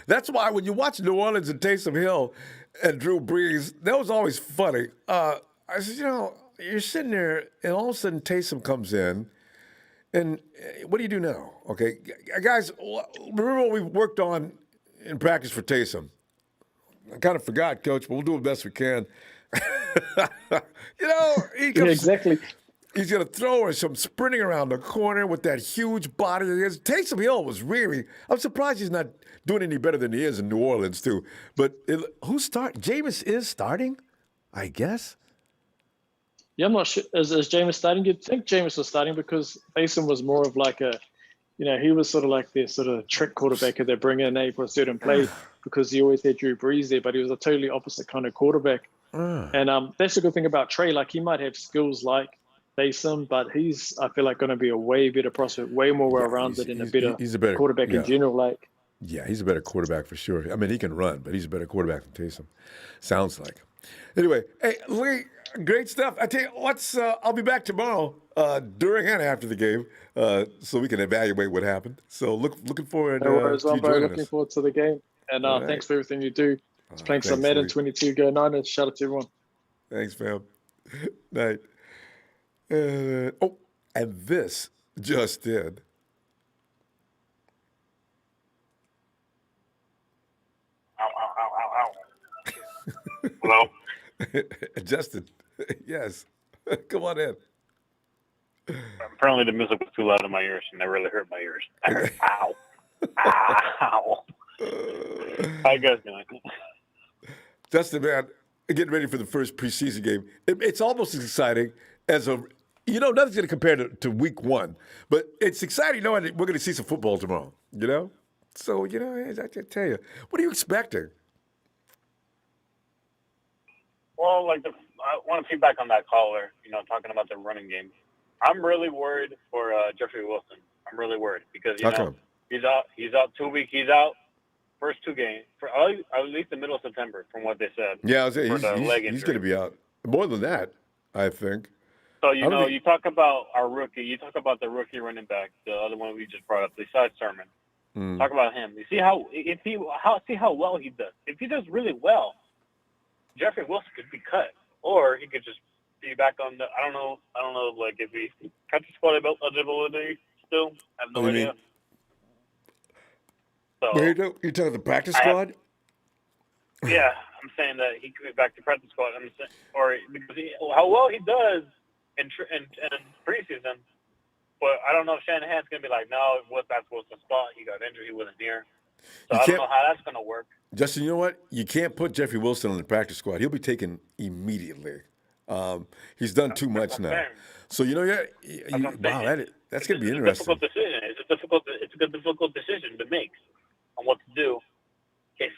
That's why when you watch New Orleans and Taysom Hill and Drew Brees, that was always funny. I said, you're sitting there, and all of a sudden Taysom comes in, and what do you do now? Okay, guys, remember what we worked on in practice for Taysom? I kind of forgot, Coach, but we'll do the best we can. He comes, exactly. He's going to throw or some sprinting around the corner with that huge body. Taysom Hill was really, I'm surprised he's not doing any better than he is in New Orleans, too. But who's starting? Jameis is starting, I guess. Yeah, I'm not sure. Is Jameis starting? You'd think Jameis was starting because Taysom was more of like he was sort of like their sort of trick quarterback that they bring in for a certain play because he always had Drew Brees there, but he was a totally opposite kind of quarterback. And that's the good thing about Trey. Like, he might have skills like Taysom, but he's, I feel like, going to be a way better prospect, way more well-rounded and he's a better quarterback in general. Yeah, he's a better quarterback for sure. I mean, he can run, but he's a better quarterback than Taysom. Sounds like. Anyway, hey, Lee, great stuff. I tell you, I'll be back tomorrow during and after the game so we can evaluate what happened. So looking forward no worries, to you joining us. Looking forward to the game. And thanks for everything you do. It's playing some Madden 22. Go Niners. Shout out to everyone. Thanks, fam. Night. And this just did. Hello? Justin, yes. Come on in. Apparently the music was too loud in my ears, and that really hurt my ears. Ow. Ow. How you guys doing? Justin, man, getting ready for the first preseason game. It's almost as exciting as nothing's going to compare to week one, but it's exciting knowing that we're going to see some football tomorrow, So, I can tell you, what are you expecting? Well, I want to feedback on that caller, talking about the running game. I'm really worried for Jeffrey Wilson. I'm really worried because, he's out 2 weeks. He's out first two games for at least the middle of September, from what they said. Yeah, he's going to be out. More than that, I think. So, you talk about our rookie. You talk about the rookie running back, the other one we just brought up, besides Sermon. Talk about him. You see how well he does. If he does really well, Jeffrey Wilson could be cut, or he could just be back on the. I don't know, if he practice squad eligibility still. I have no idea. So you're talking the practice squad? Yeah, I'm saying that he could be back to practice squad. Or because how well he does in preseason, but I don't know if Shanahan's gonna be like, no, that's Wilson's spot. He got injured. He wasn't here. So I don't know how that's gonna work. Justin, you know what? You can't put Jeffrey Wilson on the practice squad. He'll be taken immediately. He's done too much now. Fair. So that's going to be interesting. It's a difficult decision. It's a difficult decision to make on what to do. If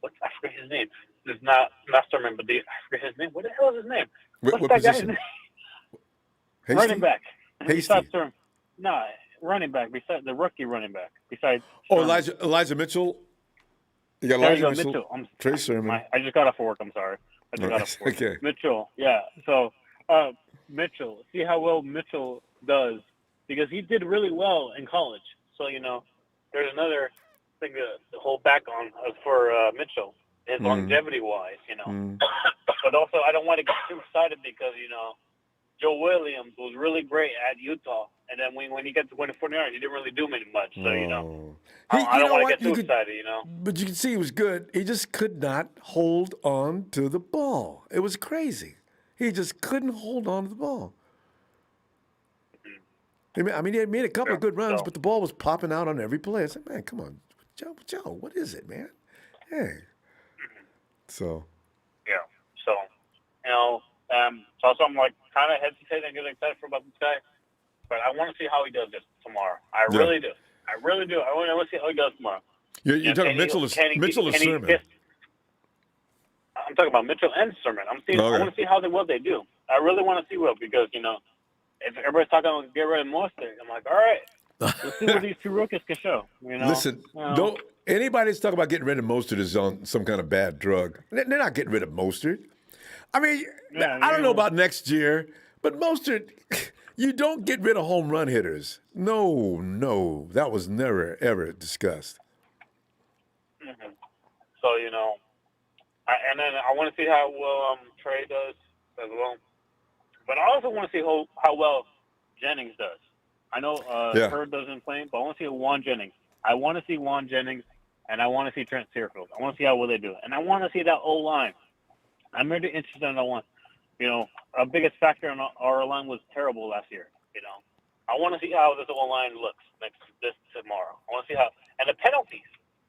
I forget his name. It's not Sermon, but I forget his name. What the hell is his name? What that position? Guy's name? Running back. Hasty. No, running back. Besides the rookie running back. Besides. Elijah Mitchell. You got Elijah Mitchell. Trey Sermon. I just got off work. I'm sorry. I just got off work. Okay. Mitchell. Yeah. So Mitchell. See how well Mitchell does, because he did really well in college. So there's another thing to hold back on for Mitchell, his longevity wise. But also I don't want to get too excited because Joe Williams was really great at Utah, and then when he got to win the 49ers, he didn't really do much. So I don't want to get too excited. But you can see he was good. He just could not hold on to the ball. It was crazy. He just couldn't hold on to the ball. I mean, he had made a couple of good runs, but the ball was popping out on every play. I said, man, come on, Joe, what is it, man? Hey. So. Yeah. So, so I'm kind of hesitating and getting excited about this guy, but I want to see how he does this tomorrow. I really do. I really do. I want to see how he does tomorrow. You're talking Mitchell or Sermon? I'm talking about Mitchell and Sermon. I want to see how well they do. I really want to see because if everybody's talking about get rid of Mostert, I'm like, all right, let's see what these two rookies can show. Listen, don't anybody that's talking about getting rid of Mostert is on some kind of bad drug. They're not getting rid of Mostert. I mean, I don't know about next year, but Mostert, you don't get rid of home run hitters. No, that was never ever discussed. Mm-hmm. So and then I want to see how well Trey does as well. But I also want to see how well Jennings does. I know Hurd doesn't play, but I want to see Juan Jennings. I want to see Juan Jennings, and I want to see Trent Sherfield. I want to see how well they do. And I want to see that O-line. I'm really interested in that one. Our biggest factor in our line was terrible last year. I want to see how this O-line looks this tomorrow. I want to see how – and the penalties.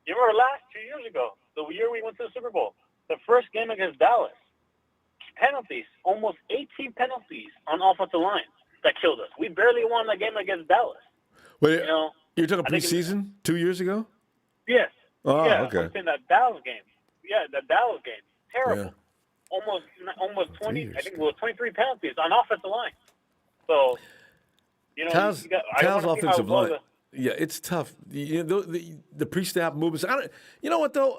You remember 2 years ago, the year we went to the Super Bowl, the first game against Dallas, penalties, almost 18 penalties on offensive line that killed us. We barely won the game against Dallas. Wait, you're talking preseason 2 years ago? Yes. Oh, yeah, okay. I'm saying that Dallas game. Yeah, the Dallas game. Terrible. Yeah. Almost 20, I think it was 23 penalties on offensive line. So, Cal's offensive line. Yeah, it's tough. The pre-snap movements. You know what though?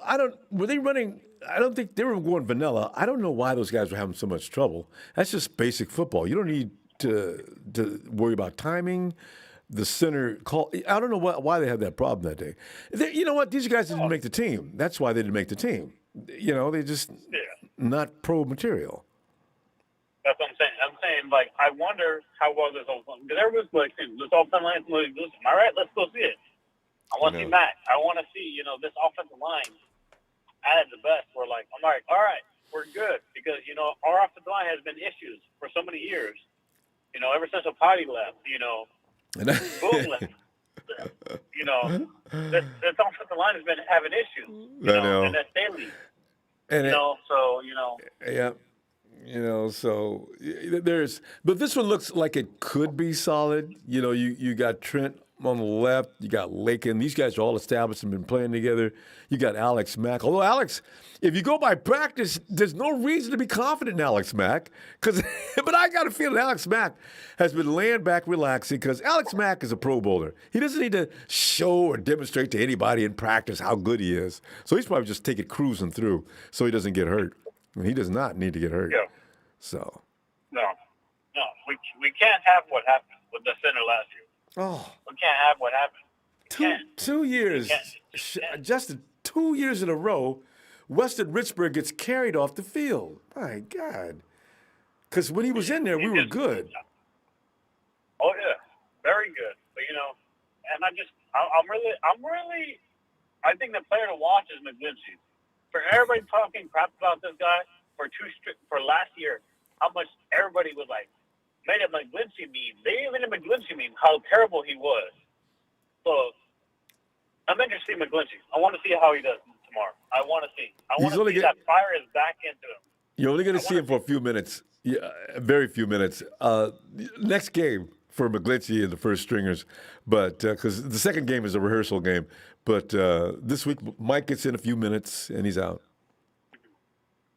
Were they running? I don't think they were going vanilla. I don't know why those guys were having so much trouble. That's just basic football. You don't need to worry about timing. The center call. I don't know why they had that problem that day. You know what? These guys didn't make the team. That's why they didn't make the team. They just not pro material. That's what I'm saying. I wonder how well this whole – because everyone's like, this offensive line is looking good. All right, let's go see it. I want to see Matt. I want to see, this offensive line at the best. We're like, I'm like, all right, we're good. Because, our offensive line has been issues for so many years. Ever since Apati left, Boom left. This offensive line has been having issues. I know. And that's daily. Yeah. So but this one looks like it could be solid. You got Trent on the left, you got Lakin. These guys are all established and been playing together. You got Alex Mack. Although Alex, if you go by practice, there's no reason to be confident in Alex Mack. But I got a feeling Alex Mack has been laying back, relaxing, because Alex Mack is a Pro Bowler. He doesn't need to show or demonstrate to anybody in practice how good he is. So he's probably just taking cruising through so he doesn't get hurt. He does not need to get hurt. Yeah. So. No, we can't have what happened with the center last year. Oh. We can't have what happened. 2 years, just 2 years in a row, Weston Richburg gets carried off the field. My God. Because when he was in there, we were good. Oh, yeah. Very good. But, and I think the player to watch is McGlinchey. For everybody talking crap about this guy for last year, how much everybody was like, made a McGlinchey meme. They even a McGlinchey meme, how terrible he was. So I'm interested in McGlinchey. I want to see how he does tomorrow. I want to see. That fire is back into him. You're only going to see him for a few minutes. Yeah, very few minutes. Next game for McGlinchey and the first stringers, but because the second game is a rehearsal game. But this week, Mike gets in a few minutes and he's out.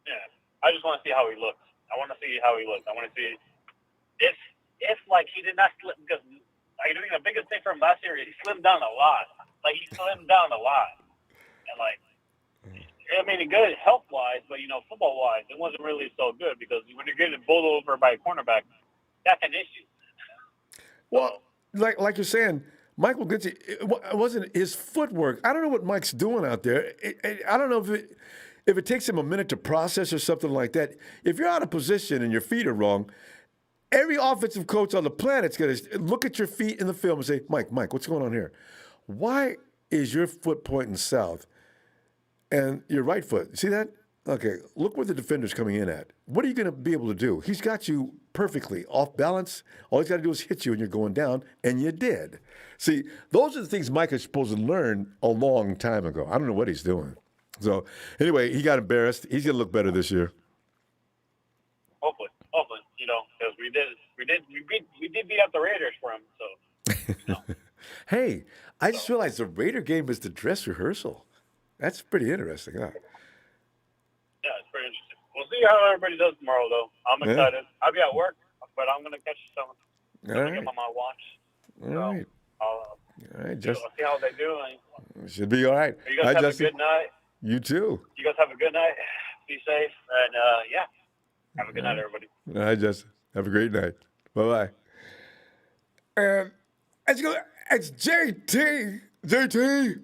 Yeah, I just want to see how he looks. I want to see how he looks. I want to see if like he did not slip, because I think the biggest thing from last year is he slimmed down a lot. And good health wise, but football wise, it wasn't really so good because when you're getting bowled over by a cornerback, that's an issue. Well, like you're saying, Mike McGlinchey, it wasn't his footwork. I don't know what Mike's doing out there. I don't know if it takes him a minute to process or something like that. If you're out of position and your feet are wrong, every offensive coach on the planet's going to look at your feet in the film and say, Mike, what's going on here? Why is your foot pointing south and your right foot? See that? Okay, look where the defender's coming in at. What are you going to be able to do? He's got you perfectly off balance. All he's got to do is hit you and you're going down, and you did. See, those are the things Mike is supposed to learn a long time ago. I don't know what he's doing. So, anyway, he got embarrassed. He's going to look better this year. Hopefully, because we did beat up the Raiders for him. So, Hey, I just realized the Raider game is the dress rehearsal. That's pretty interesting, huh? Yeah, it's pretty interesting. We'll see how everybody does tomorrow, though. I'm Yeah. excited. I'll be at work, but I'm gonna catch some. I'm All gonna right. get on my watch. All So right. I'll All right, see how they do. Should be all right. You guys Hi, have Justin. a good night. You too. You guys have a good night. Be safe, and yeah, have a good night, everybody. All right, Justin. Have a great night. Bye-bye. And it's JT. JT.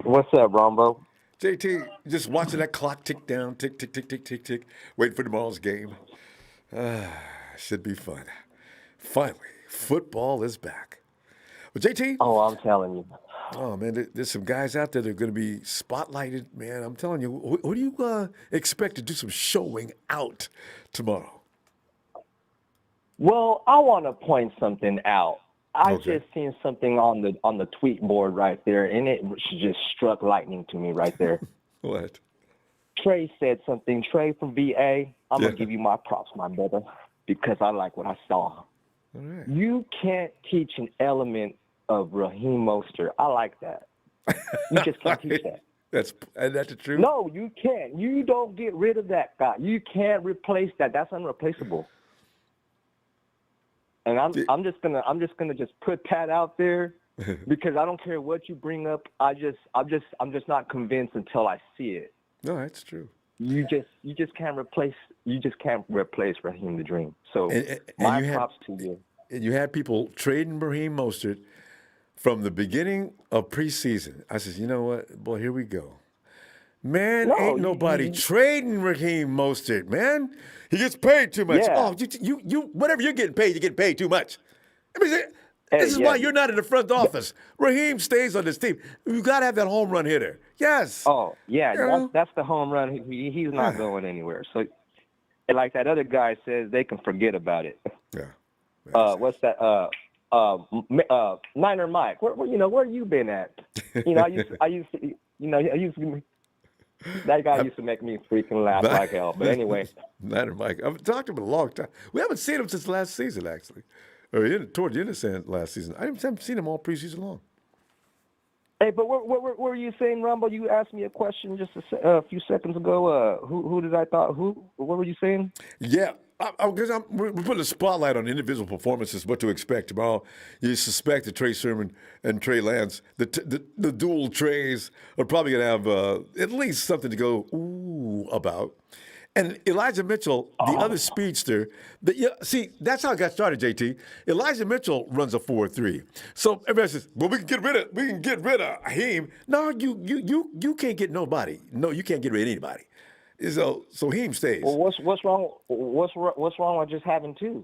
What's up, Ronbo? JT, just watching that clock tick down, tick, tick, tick, tick, tick, tick, waiting for tomorrow's game. Should be fun. Finally, football is back. Well, JT. Oh, I'm telling you. Oh, man, there's some guys out there that are going to be spotlighted, man. I'm telling you, who do you expect to do some showing out tomorrow? Well, I want to point something out. I Okay. just seen something on the tweet board right there, and it just struck lightning to me right there. What? Trey said something. Trey from VA, I'm Yeah. going to give you my props, my brother, because I like what I saw. All right. You can't teach an element of Raheem Mostert. I like that. You just can't teach that. That's the truth? No, you can't. You don't get rid of that guy. You can't replace that. That's unreplaceable. And I'm just gonna put that out there because I don't care what you bring up. I'm just not convinced until I see it. No, that's true. You just can't replace Raheem the Dream. So And my you had- props to you. And you had people trading Raheem Mostert from the beginning of preseason. I said, you know what? Boy, here we go. Man, No, ain't nobody trading Raheem Mostert, man. He gets paid too much. Yeah. Oh, you whatever you're getting paid too much. I mean, this is yeah. why you're not in the front office. Raheem stays on this team. You got to have that home run hitter. Yes. Oh yeah, You know? that's the home run. He's not going anywhere. So, and like that other guy says, they can forget about it. Yeah. What's that? Niner Mike. Where you been at? I used to. That guy used to make me freaking laugh like hell. But anyway, Niner Mike. I've talked to him in a long time. We haven't seen him since last season, actually, or toward the end of last season. I haven't seen him all preseason long. hey, but what were you saying, Rumble? You asked me a question just a few seconds ago. Who did I thought? What were you saying? Yeah, because we're putting a spotlight on individual performances, what to expect tomorrow. You suspect that Trey Sermon and Trey Lance, the dual Treys, are probably going to have at least something to go ooh about. And Elijah Mitchell, the other speedster, see, that's how it got started, JT. Elijah Mitchell runs a 4.3. So everybody says, well, we can get rid of Haim. No, you can't get nobody. No, you can't get rid of anybody. So Haim stays. Well, what's wrong? What's wrong with just having two?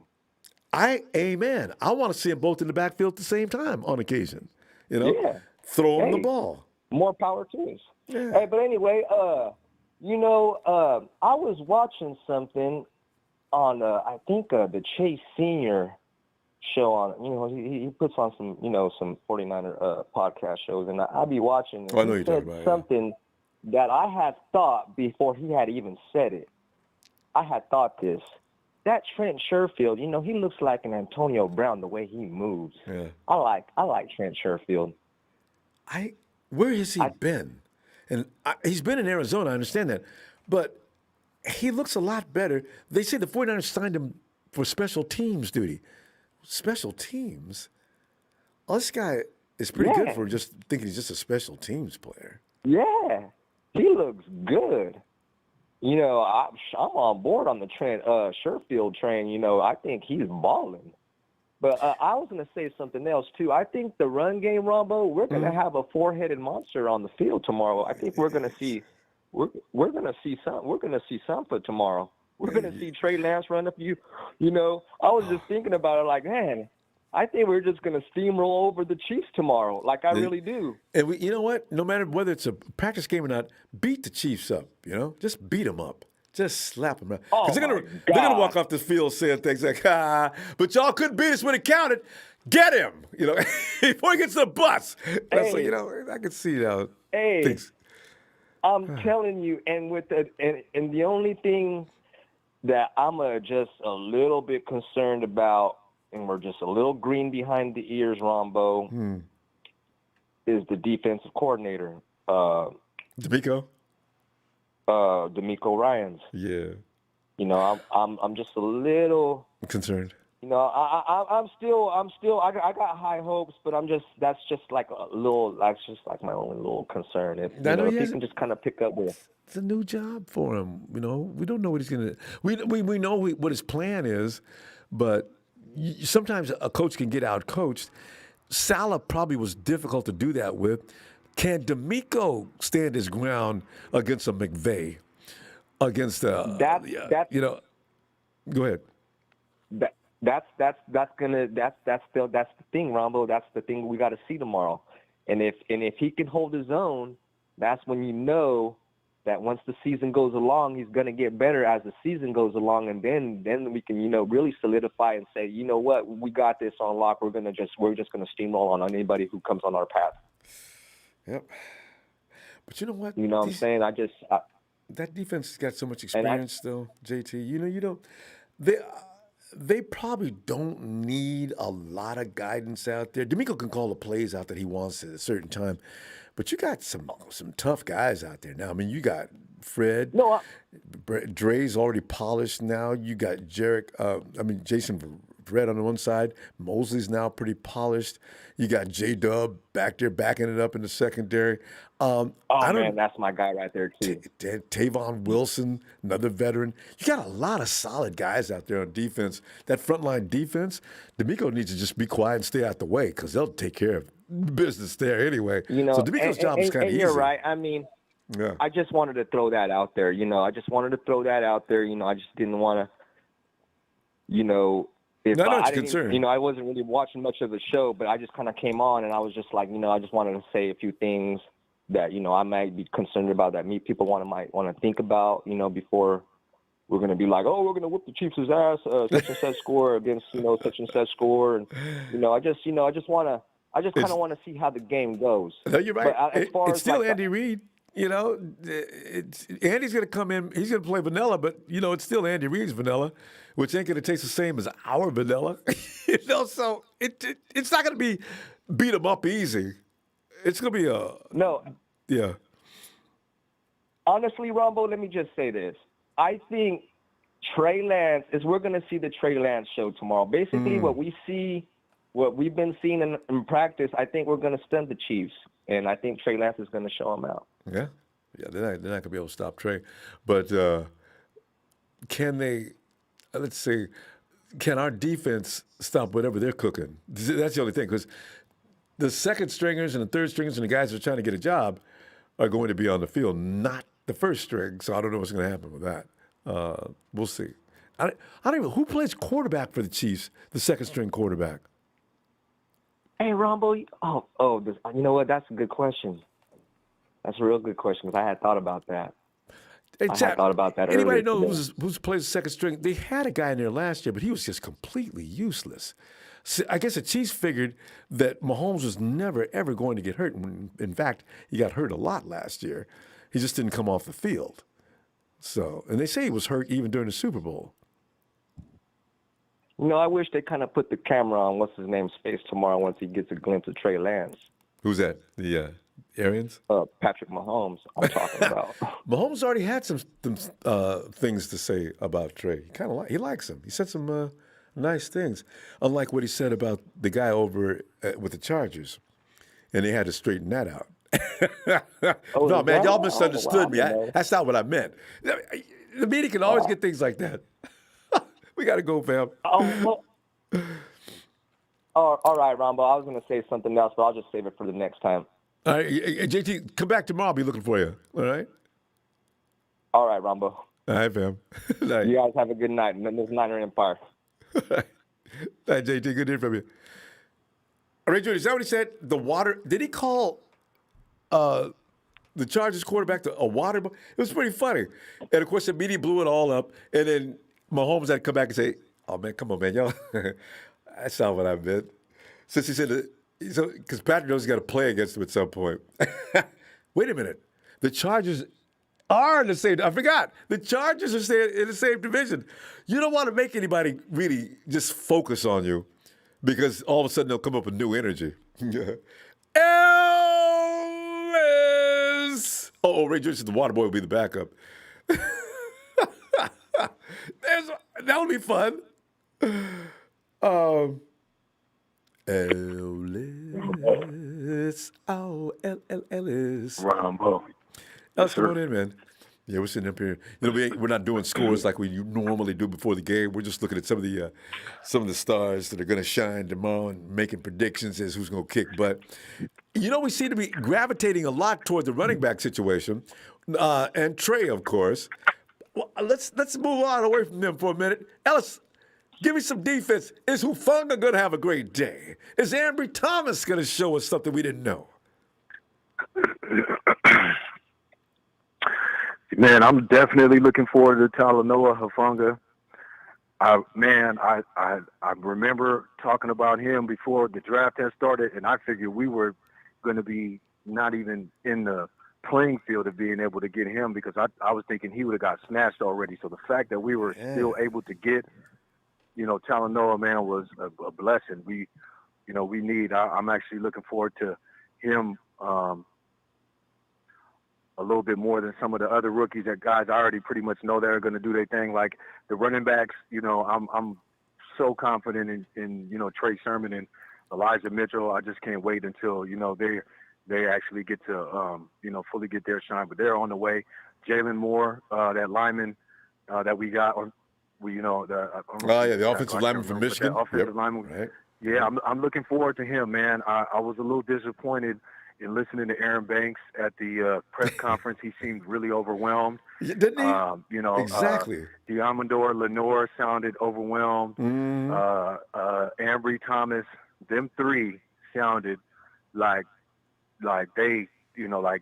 Amen. I want to see them both in the backfield at the same time on occasion. Yeah. Throw them the ball. More power to us. Yeah. Hey, but anyway, I was watching something on I think the Chase Senior show on. He puts on some 49er podcast shows, and I'll be watching. Oh, I know he you're said talking about something that I had thought before he had even said it. I had thought this. That Trent Sherfield, he looks like an Antonio Brown the way he moves. Yeah. I like Trent Sherfield. Where has he been? And he's been in Arizona, I understand that. But he looks a lot better. They say the 49ers signed him for special teams duty. Special teams? Oh, this guy is pretty good for just thinking he's just a special teams player. Yeah, he looks good. I'm on board on the Trent Sherfield train. I think he's balling. But I was going to say something else too. I think the run game, Ronbo, we're going to have a four-headed monster on the field tomorrow. I think we're going to see we're going to see something tomorrow. We're going to see Trey Lance run up you. I was just thinking about it like, man, I think we're just going to steamroll over the Chiefs tomorrow. Like I really do. And you know what? No matter whether it's a practice game or not, beat the Chiefs up. Just beat them up. Just slap them. Because they're gonna walk off the field saying things like, but y'all couldn't beat us when it counted. Get him, before he gets to the bus. That's I can see now. Things. I'm telling you, and and the only thing that I'm just a little bit concerned about and we're just a little green behind the ears, Ronbo, is the defensive coordinator, D'Amico Ryans. Yeah. You know, I'm just a little concerned. You know, I'm still I got high hopes, but that's just like my only little concern. If he can just kind of pick up with. It's a new job for him. You know, we don't know what he's gonna. We know what his plan is, but sometimes a coach can get out coached. Saleh probably was difficult to do that with. Can D'Amico stand his ground against a McVay? Against go ahead. That's the thing, Ronbo. That's the thing we got to see tomorrow. And if he can hold his own, that's when you know that once the season goes along, he's going to get better as the season goes along, and then we can really solidify and say, you know what, we got this on lock. We're just going to steamroll on anybody who comes on our path. Yep. But you know what? You know what I'm saying? That defense has got so much experience still, JT. They probably don't need a lot of guidance out there. D'Amico can call the plays out that he wants at a certain time, but you got some tough guys out there now. I mean, you got Fred. No, Dre's already polished now. You got Jason Fred on the one side. Mosley's now pretty polished. You got J-Dub back there backing it up in the secondary. That's my guy right there, too. Tavon Wilson, another veteran. You got a lot of solid guys out there on defense. That frontline defense, D'Amico needs to just be quiet and stay out the way because they'll take care of business there anyway. So D'Amico's job is kind of easy. You're right. I mean, I just wanted to throw that out there. I just didn't want to, I wasn't really watching much of the show, but I just kind of came on and I was just like, I just wanted to say a few things that, I might be concerned about, that people might want to think about, before we're going to be like, oh, we're going to whoop the Chiefs' ass, such and such score against, such and such score. And, I just kind of want to see how the game goes. No, you're right. But it's still Andy Reid. Andy's going to come in. He's going to play vanilla, but, it's still Andy Reid's vanilla, which ain't going to taste the same as our vanilla. So it's not going to be beat them up easy. It's going to be No. Yeah. Honestly, Ronbo, let me just say this. I think Trey Lance we're going to see the Trey Lance show tomorrow. Basically, what we've been seeing in practice, I think we're going to stun the Chiefs, and I think Trey Lance is going to show them out. Yeah, they're not going to be able to stop Trey. But can they? Let's see. Can our defense stop whatever they're cooking? That's the only thing, because the second stringers and the third stringers and the guys who are trying to get a job are going to be on the field, not the first string. So I don't know what's going to happen with that. We'll see. I don't even. Who plays quarterback for the Chiefs? The second string quarterback. Hey, Ronbo. You know what? That's a good question. That's a real good question because I had thought about that. Hey, I had thought about that anybody earlier know today. who plays the second string? They had a guy in there last year, but he was just completely useless. So I guess the Chiefs figured that Mahomes was never, ever going to get hurt. In fact, he got hurt a lot last year. He just didn't come off the field. So, and they say he was hurt even during the Super Bowl. I wish they kind of put the camera on what's-his-name's face tomorrow once he gets a glimpse of Trey Lance. Who's that? The Arians? Patrick Mahomes, I'm talking about. Mahomes already had some things to say about Trey. He likes him. He said some nice things, unlike what he said about the guy over with the Chargers, and they had to straighten that out. No, man, y'all misunderstood me. That's not what I meant. The media can always get things like that. We got to go, fam. All right, Ronbo. I was going to say something else, but I'll just save it for the next time. All right, JT, come back tomorrow. I'll be looking for you. All right? All right, Ronbo. All right, fam. Night. You guys have a good night. This Niner Empire. All right, JT, good to hear from you. All right, Junior, is that what he said? The water? Did he call the Chargers quarterback a water? It was pretty funny. And, of course, the media blew it all up. And then Mahomes had to come back and say, oh, man, come on, man. Y'all, that's not what I meant. Since he said, because Patrick knows he's got to play against him at some point. Wait a minute. The Chargers are in the same, I forgot. The Chargers are in the same division. You don't want to make anybody really just focus on you. because all of a sudden they'll come up with new energy. Ellis! Oh, Ray Jr. the water boy will be the backup. That'll be fun. Ellis. Oh, Ellis. Ronbo. Ellis, come on in, man. Yeah, we're sitting up here. We're not doing scores like we normally do before the game. We're just looking at some of the stars that are going to shine tomorrow and making predictions as who's going to kick. But we seem to be gravitating a lot toward the running back situation, and Trey, of course. Well, let's move on away from them for a minute. Ellis, give me some defense. Is Hufanga going to have a great day? Is Ambry Thomas going to show us something we didn't know? Man, I'm definitely looking forward to Talanoa Hufanga. I remember talking about him before the draft had started, and I figured we were going to be not even in the playing field of being able to get him because I was thinking he would have got snatched already. So the fact that we were still able to get, Talanoa, man, was a blessing. I'm actually looking forward to him a little bit more than some of the other rookies that guys I already pretty much know they're going to do their thing. Like the running backs, I'm so confident in Trey Sermon and Elijah Mitchell. I just can't wait until, they actually get to, fully get their shine, but they're on the way. Jalen Moore, that lineman that we got, the offensive lineman from Michigan. Offensive lineman. Right. Yeah, I'm looking forward to him, man. I was a little disappointed in listening to Aaron Banks at the press conference. He seemed really overwhelmed. Didn't he? Exactly. Diamondor Lenore sounded overwhelmed. Ambry Thomas, them three sounded like they, like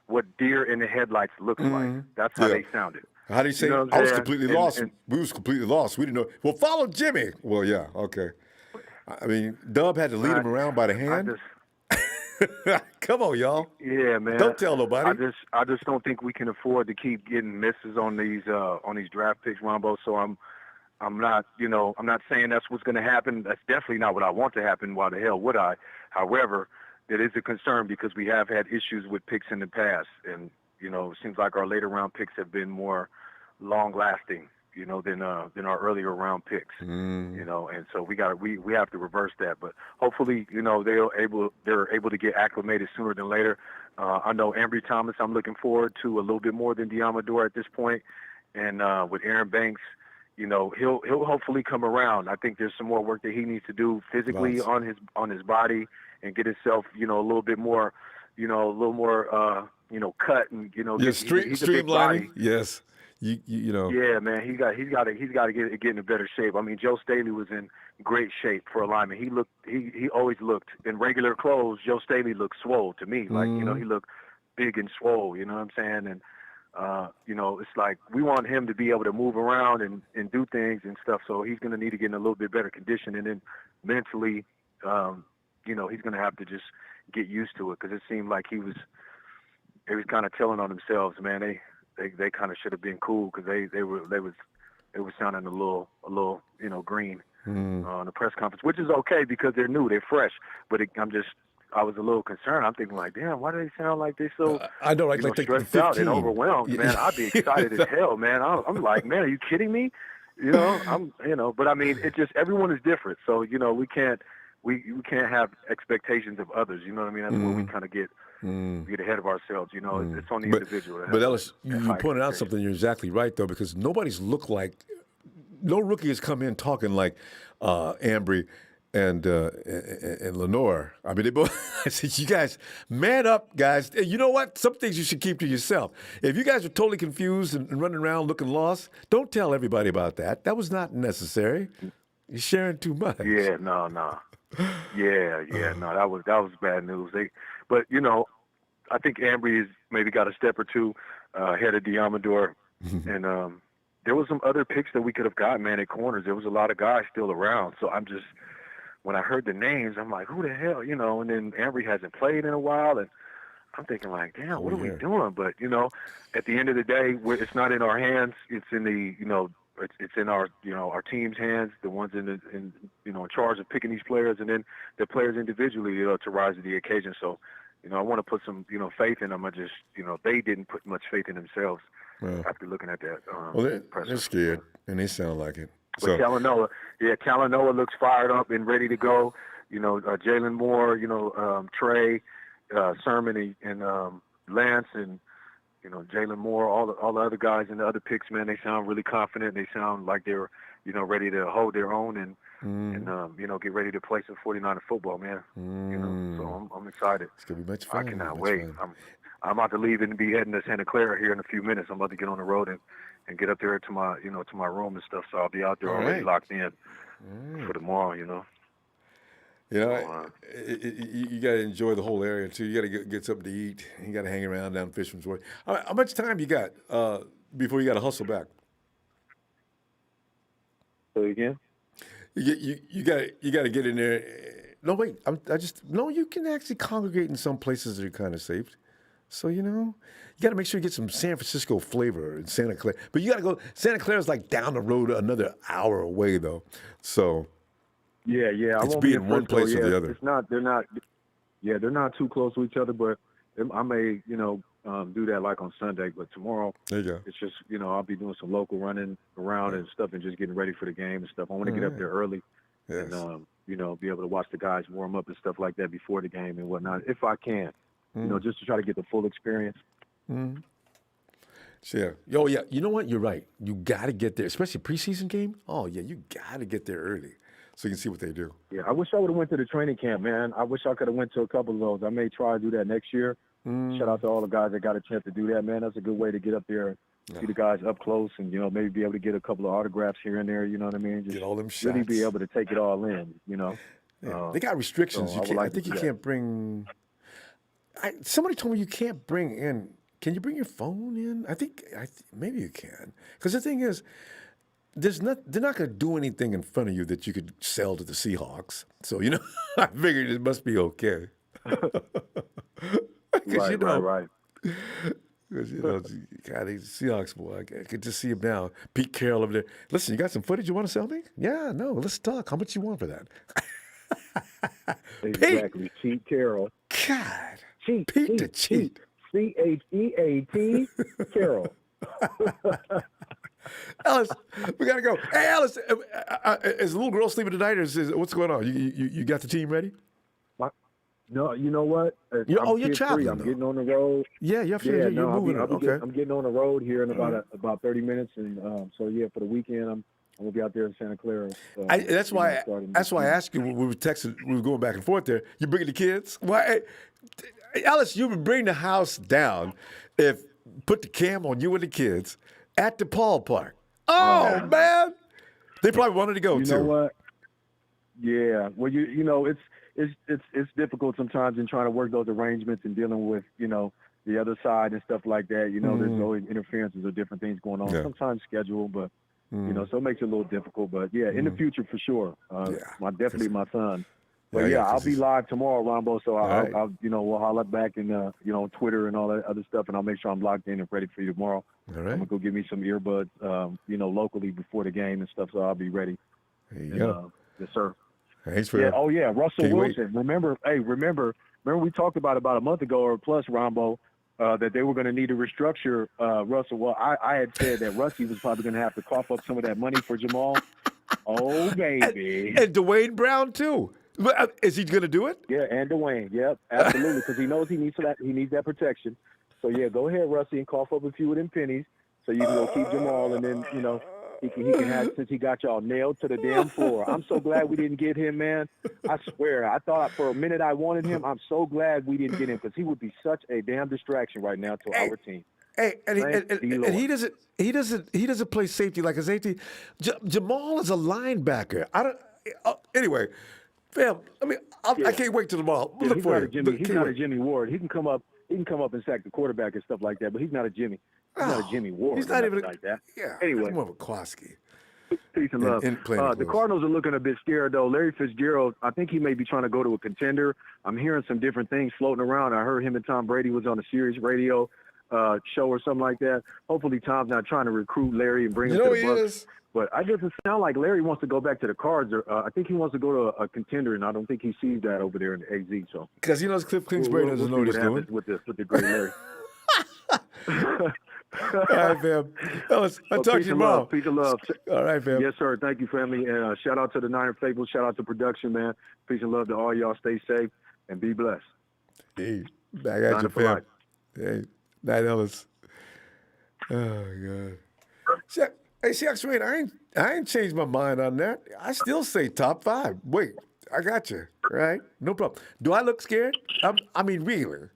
what deer in the headlights looks like. That's how they sounded. How do you say? I was completely lost. We was completely lost. We didn't know. Well, follow Jimmy. Well, yeah, okay. I mean, Dub had to lead him around by the hand. Come on, y'all. Yeah, man. Don't tell nobody. I just don't think we can afford to keep getting misses on these draft picks, Ronbo. So I'm not saying that's what's going to happen. That's definitely not what I want to happen. Why the hell would I? However, it is a concern because we have had issues with picks in the past, and it seems like our later round picks have been more long lasting, than our earlier round picks, and so we have to reverse that. But hopefully, they're able to get acclimated sooner than later. I know Ambry Thomas, I'm looking forward to a little bit more than Diamondor at this point, and with Aaron Banks, he'll hopefully come around. I think there's some more work that he needs to do physically on his body and get himself, a little bit more, cut and he's a big body. Yes. Yeah, man, he's got to get in a better shape. I mean, Joe Staley was in great shape for a lineman. He always looked in regular clothes. Joe Staley looked swole to me, like he looked big and swole. You know what I'm saying? And it's like we want him to be able to move around and do things and stuff. So he's going to need to get in a little bit better condition, and then mentally, he's going to have to just get used to it because it seemed like he was kind of telling on themselves, man. They kind of should have been cool because they was sounding a little green on the press conference, which is okay because they're new, they're fresh. But I was a little concerned. I'm thinking like, damn, why do they sound like they so I know, like stressed out and overwhelmed, man? I'd be excited as hell, man. I'm like, man, are you kidding me? But I mean, it just everyone is different, so we can't have expectations of others. You know what I mean? That's where we kind of get ahead of ourselves. It's on the individual. But Ellis, you pointed out something. You're exactly right, though, because no rookie has come in talking like Ambry and Lenore. I mean, they both. I said, you guys, man up, guys. And you know what? Some things you should keep to yourself. If you guys are totally confused and running around looking lost, don't tell everybody about that. That was not necessary. You're sharing too much. Yeah, no. Yeah, no, that was bad news. But I think Ambry has maybe got a step or two ahead of Diamondor, and there was some other picks that we could have got, man, at corners. There was a lot of guys still around, so I'm just when I heard the names, I'm like, who the hell, And then Ambry hasn't played in a while, and I'm thinking like, damn, what are we doing? But at the end of the day, it's not in our hands. It's in the it's in our our team's hands, the ones in charge of picking these players, and then the players individually to rise to the occasion. So I want to put some faith in them. I just they didn't put much faith in themselves after looking at that. Well, they're scared, and they sound like it. But So Kellen Noah looks fired up and ready to go. Jalen Moore, Trey, Sermon, and Lance, and Jalen Moore, all the other guys and the other picks, man, they sound really confident. They sound like they're ready to hold their own and get ready to play some 49er football, man. So I'm excited. It's gonna be much fun. I cannot wait. I'm about to leave and be heading to Santa Clara here in a few minutes. I'm about to get on the road and get up there to my to my room and stuff. So I'll be out there already locked in for tomorrow. You got to enjoy the whole area too. You got to get something to eat. You got to hang around down Fisherman's Wharf. How much time you got before you got to hustle back? Say again. You got to get in there. No, wait. You can actually congregate in some places that are kind of safe. So, you got to make sure you get some San Francisco flavor in Santa Clara. But you got to go. Santa Clara's like down the road another hour away, though. So, yeah. It's being one place or the other. They're not too close to each other, but I may, do that like on Sunday. But tomorrow, there you go. It's just, I'll be doing some local running around and stuff and just getting ready for the game and stuff. I want to get up there early and, be able to watch the guys warm up and stuff like that before the game and whatnot, if I can. Just to try to get the full experience. Yeah. Oh, yeah. You know what? You're right. You got to get there, especially preseason game. Oh, yeah. You got to get there early so you can see what they do. Yeah. I wish I would have went to the training camp, man. I wish I could have went to a couple of those. I may try to do that next year. Shout out to all the guys that got a chance to do that, man. That's a good way to get up there, see the guys up close, and maybe be able to get a couple of autographs here and there. You know what I mean? Just get all them shots. Really be able to take it all in. Yeah. They got restrictions. So I think you can't bring. Somebody told me you can't bring in. Can you bring your phone in? I think maybe you can. Because the thing is, they're not going to do anything in front of you that you could sell to the Seahawks. So I figured it must be okay. Right. Because God, these Seahawks boy, I could just see him now. Pete Carroll over there. Listen, you got some footage you want to sell me? Yeah, no, let's talk. How much you want for that? Exactly, Pete Carroll. God. Pete the cheat. CHEAT Carroll. Alice, we gotta go. Hey, Alice, is the little girl sleeping tonight, or what's going on? You got the team ready? No, you know what? You're traveling. I'm getting on the road. Yeah, you're moving. I'm getting on the road here in about 30 minutes, and for the weekend, I'm gonna be out there in Santa Clara. That's why I asked you when we were texting. We were going back and forth there. You bringing the kids? Why, Alice? You would bring the house down if put the cam on you and the kids at the ballpark. Oh man, they probably wanted to go too. You know what? Yeah. Well, it's difficult sometimes in trying to work those arrangements and dealing with the other side and stuff like that. There's always interferences or different things going on. Sometimes schedule, but so it makes it a little difficult. But yeah, in the future for sure. Definitely my son. But I'll be live tomorrow, Ronbo. So I'll we'll holler back and Twitter and all that other stuff, and I'll make sure I'm locked in and ready for you tomorrow. All right. I'm gonna go get me some earbuds, locally before the game and stuff, so I'll be ready. There you go. Yes, sir. Thanks for Russell Wilson. Remember we talked about a month ago or plus, Ronbo, that they were going to need to restructure Russell. Well, I had said that Russie was probably going to have to cough up some of that money for Jamal. Oh, baby. And Dwayne Brown, too. Is he going to do it? Yeah, and Dwayne. Yep, absolutely, because he knows he needs that protection. So, yeah, go ahead, Russie, and cough up a few of them pennies so you can go keep Jamal, and then, he can have, since he got y'all nailed to the damn floor. I'm so glad we didn't get him, man. I swear, I thought for a minute I wanted him. I'm so glad we didn't get him because he would be such a damn distraction right now to our team. Hey, and he doesn't play safety like a safety. Jamal is a linebacker. Anyway, fam. I can't wait till tomorrow. Yeah, he's not a Jimmy Ward. He can come up and sack the quarterback and stuff like that, but he's not a Jimmy. He's not a Jimmy Ward. He's not even like that. Yeah. Anyway, he's more of a Klosky. Peace and love. The Cardinals are looking a bit scared, though. Larry Fitzgerald, I think he may be trying to go to a contender. I'm hearing some different things floating around. I heard him and Tom Brady was on a Sirius radio show or something like that. Hopefully Tom's not trying to recruit Larry and bring him to the Bucs. But I doesn't sound like Larry wants to go back to the Cards. Or I think he wants to go to a contender, and I don't think he sees that over there in the AZ. So because he knows Cliff Kingsbury doesn't know what he's doing with the great Larry. All right, fam. Ellis, I'll talk to you tomorrow. Peace and love. All right, fam. Yes, sir. Thank you, family. And shout out to the Niner Faithful. Shout out to production, man. Peace and love to all y'all. Stay safe and be blessed. Hey, back at you, fam. Hey, night, Ellis. Oh, God. Hey, Shucks, wait, I ain't changed my mind on that. I still say top 5. Wait, I got you, right? No problem. Do I look scared? I mean, really.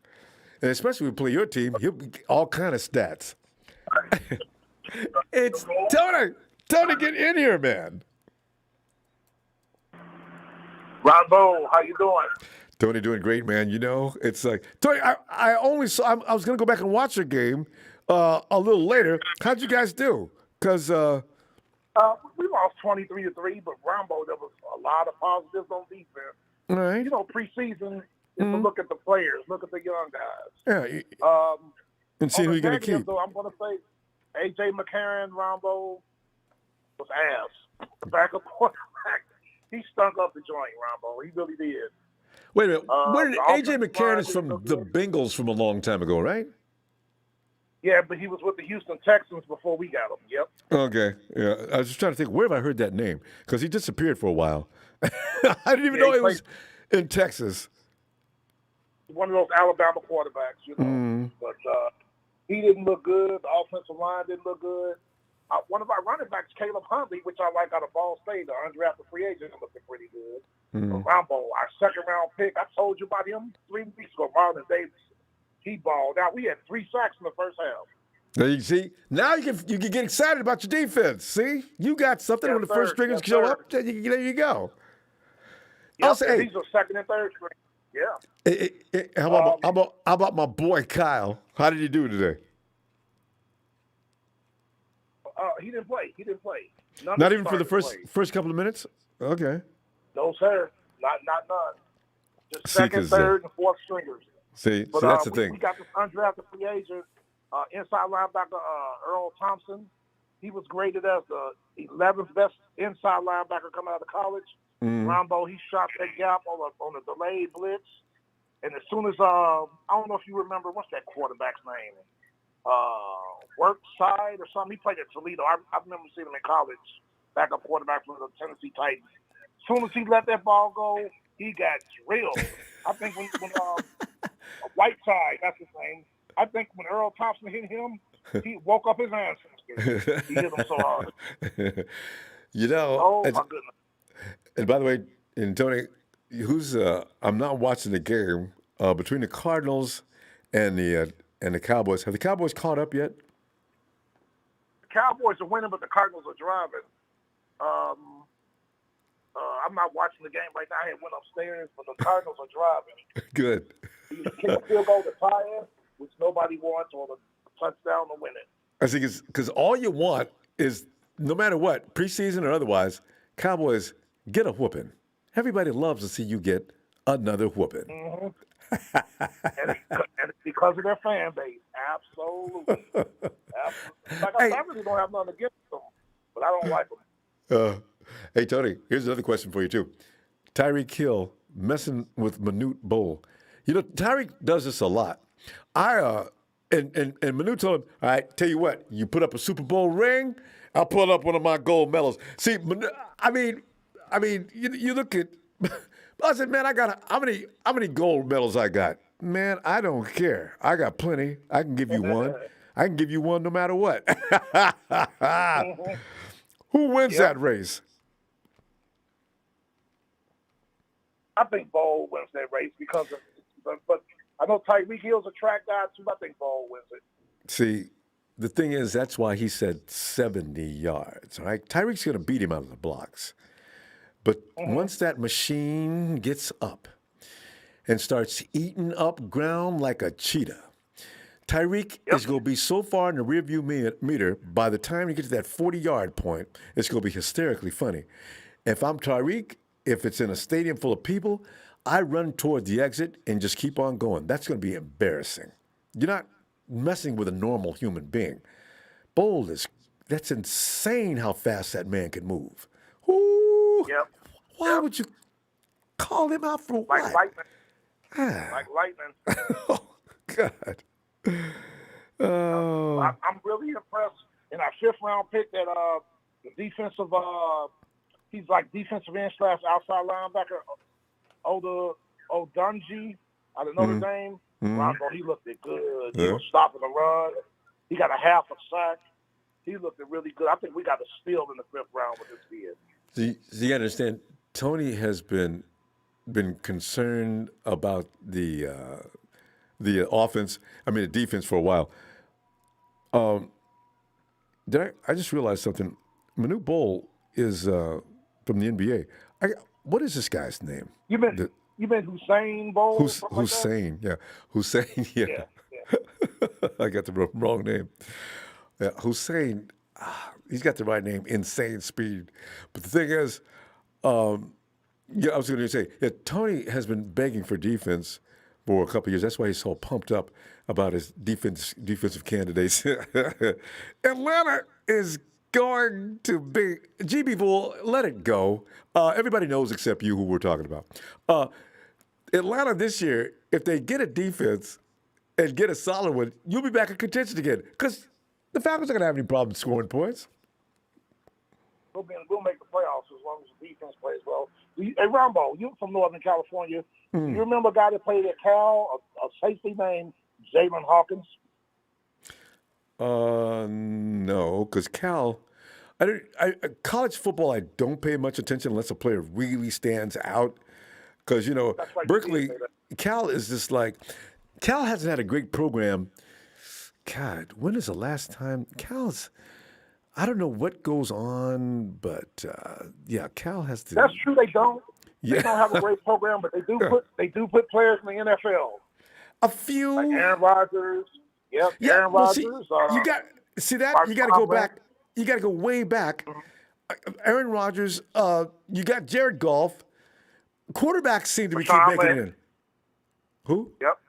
And especially when we play your team, he'll be all kind of stats. It's Tony. Tony, get in here, man. Ronbo, how you doing? Tony doing great, man. You know, it's like, Tony, I only saw, I was going to go back and watch your game a little later. How'd you guys do? Because we lost 23-3, but Ronbo, there was a lot of positives on defense. All right. You know, preseason is to look at the players, look at the young guys. Yeah. And see who you're going to keep. Though, I'm going to say A.J. McCarron, Ronbo was ass. Backup quarterback. He stunk up the joint, Ronbo. He really did. Wait a minute. Where did A.J. McCarron is from the Bengals from a long time ago, right? Yeah, but he was with the Houston Texans before we got him. Yep. Okay. Yeah. I was just trying to think, where have I heard that name? Because he disappeared for a while. I didn't even know he was in Texas. One of those Alabama quarterbacks, you know. But he didn't look good. The offensive line didn't look good. One of our running backs, Caleb Huntley, which I like out of Ball State, the undrafted free agent, looking pretty good. Ronbo, our second-round pick, I told you about him 3 weeks ago, Marlon Davis. He balled out. We had 3 sacks in the first half. Now you see, now you can get excited about your defense. See, you got something when the first stringers show up. There you go. Yep, I'll say, these are second and third string. Yeah. How about my boy Kyle? How did he do today? He didn't play. Not even for the first couple of minutes. Okay. No, sir. Not none. Just second, third, and fourth stringers. See, so that's the thing. We got this undrafted free agent, inside linebacker Earl Thompson. He was graded as the 11th best inside linebacker coming out of college. Ronbo, he shot that gap on a delayed blitz. And as soon as, I don't know if you remember, what's that quarterback's name? Workside or something. He played at Toledo. I remember seeing him in college, backup quarterback for the Tennessee Titans. As soon as he let that ball go, he got drilled. I think when Whiteside, that's his name. I think when Earl Thompson hit him, he woke up his ancestors. He hit him so hard. You know. Oh, my goodness. And by the way, and Tony, I'm not watching the game between the Cardinals and the Cowboys. Have the Cowboys caught up yet? The Cowboys are winning, but the Cardinals are driving. I'm not watching the game right now. I had went upstairs, but the Cardinals are driving. Good. You kick a field goal to tie it, which nobody wants, or the touchdown to win it. I think it's because all you want is, no matter what, preseason or otherwise, Cowboys get a whooping. Everybody loves to see you get another whooping. And it's because of their fan base. Absolutely. Like I really don't have nothing against them, but I don't like them. Hey, Tony, here's another question for you, too. Tyreek Hill messing with Manute Bol. You know, Tyreek does this a lot. And Manute told him, all right, tell you what, you put up a Super Bowl ring, I'll pull up one of my gold medals. See, I mean, you look at, I said, man, how many gold medals I got? Man, I don't care. I got plenty. I can give you one. I can give you one no matter what. Who wins that race? I think Bol wins that race because of, but I know Tyreek Hill's a track guy too. I think Bol wins it. See, the thing is, that's why he said 70 yards. All right, Tyreek's going to beat him out of the blocks. But once that machine gets up and starts eating up ground like a cheetah, Tyreek is going to be so far in the rearview meter, by the time you get to that 40-yard point, it's going to be hysterically funny. If I'm Tyreek, if it's in a stadium full of people, I run toward the exit and just keep on going. That's going to be embarrassing. You're not messing with a normal human being. Bol is, That's insane how fast that man can move. Ooh, Yep. why would you call him out for Like what? lightning. Ah. Like lightning. Oh, God. Oh. I'm really impressed. In our 5th round pick, that the defensive, he's like defensive end / outside linebacker, Odunji out of Notre Dame. Ronbo, he looked good. He was stopping the run. He got a half a sack. He looked really good. I think we got a steal in the 5th round with this kid. So you understand, Tony has been concerned about the offense. I mean, the defense for a while. I just realized something. Manu Bol is from the NBA. What is this guy's name? You meant Hussein Bowl? Hussein, yeah. Hussein, yeah. I got the wrong name. Yeah, Hussein, he's got the right name, insane speed. But the thing is, I was going to say, Tony has been begging for defense for a couple of years. That's why he's so pumped up about his defensive candidates. Atlanta is going to be GB Bull. Let it go. Everybody knows except you who we're talking about. Atlanta this year, if they get a defense and get a solid one, you'll be back in contention again. Because the Falcons are going to have any problem scoring points. We'll make the playoffs as long as the defense plays well. Hey, Ronbo, you're from Northern California. Do you remember a guy that played at Cal, a safety named Jalen Hawkins? No, because Cal, college football, I don't pay much attention unless a player really stands out. Because, Berkeley, Cal is just like, Cal hasn't had a great program. God, when is the last time? I don't know what goes on, but Cal has to. That's true. They don't. Yeah. They don't have a great program, but they do put players in the NFL. A few. Like Aaron Rodgers. Yep. Yeah. Aaron Rodgers. You got to go back. You got to go way back. Aaron Rodgers. You got Jared Goff. Quarterbacks seem to be keep making it in. Who? Yep.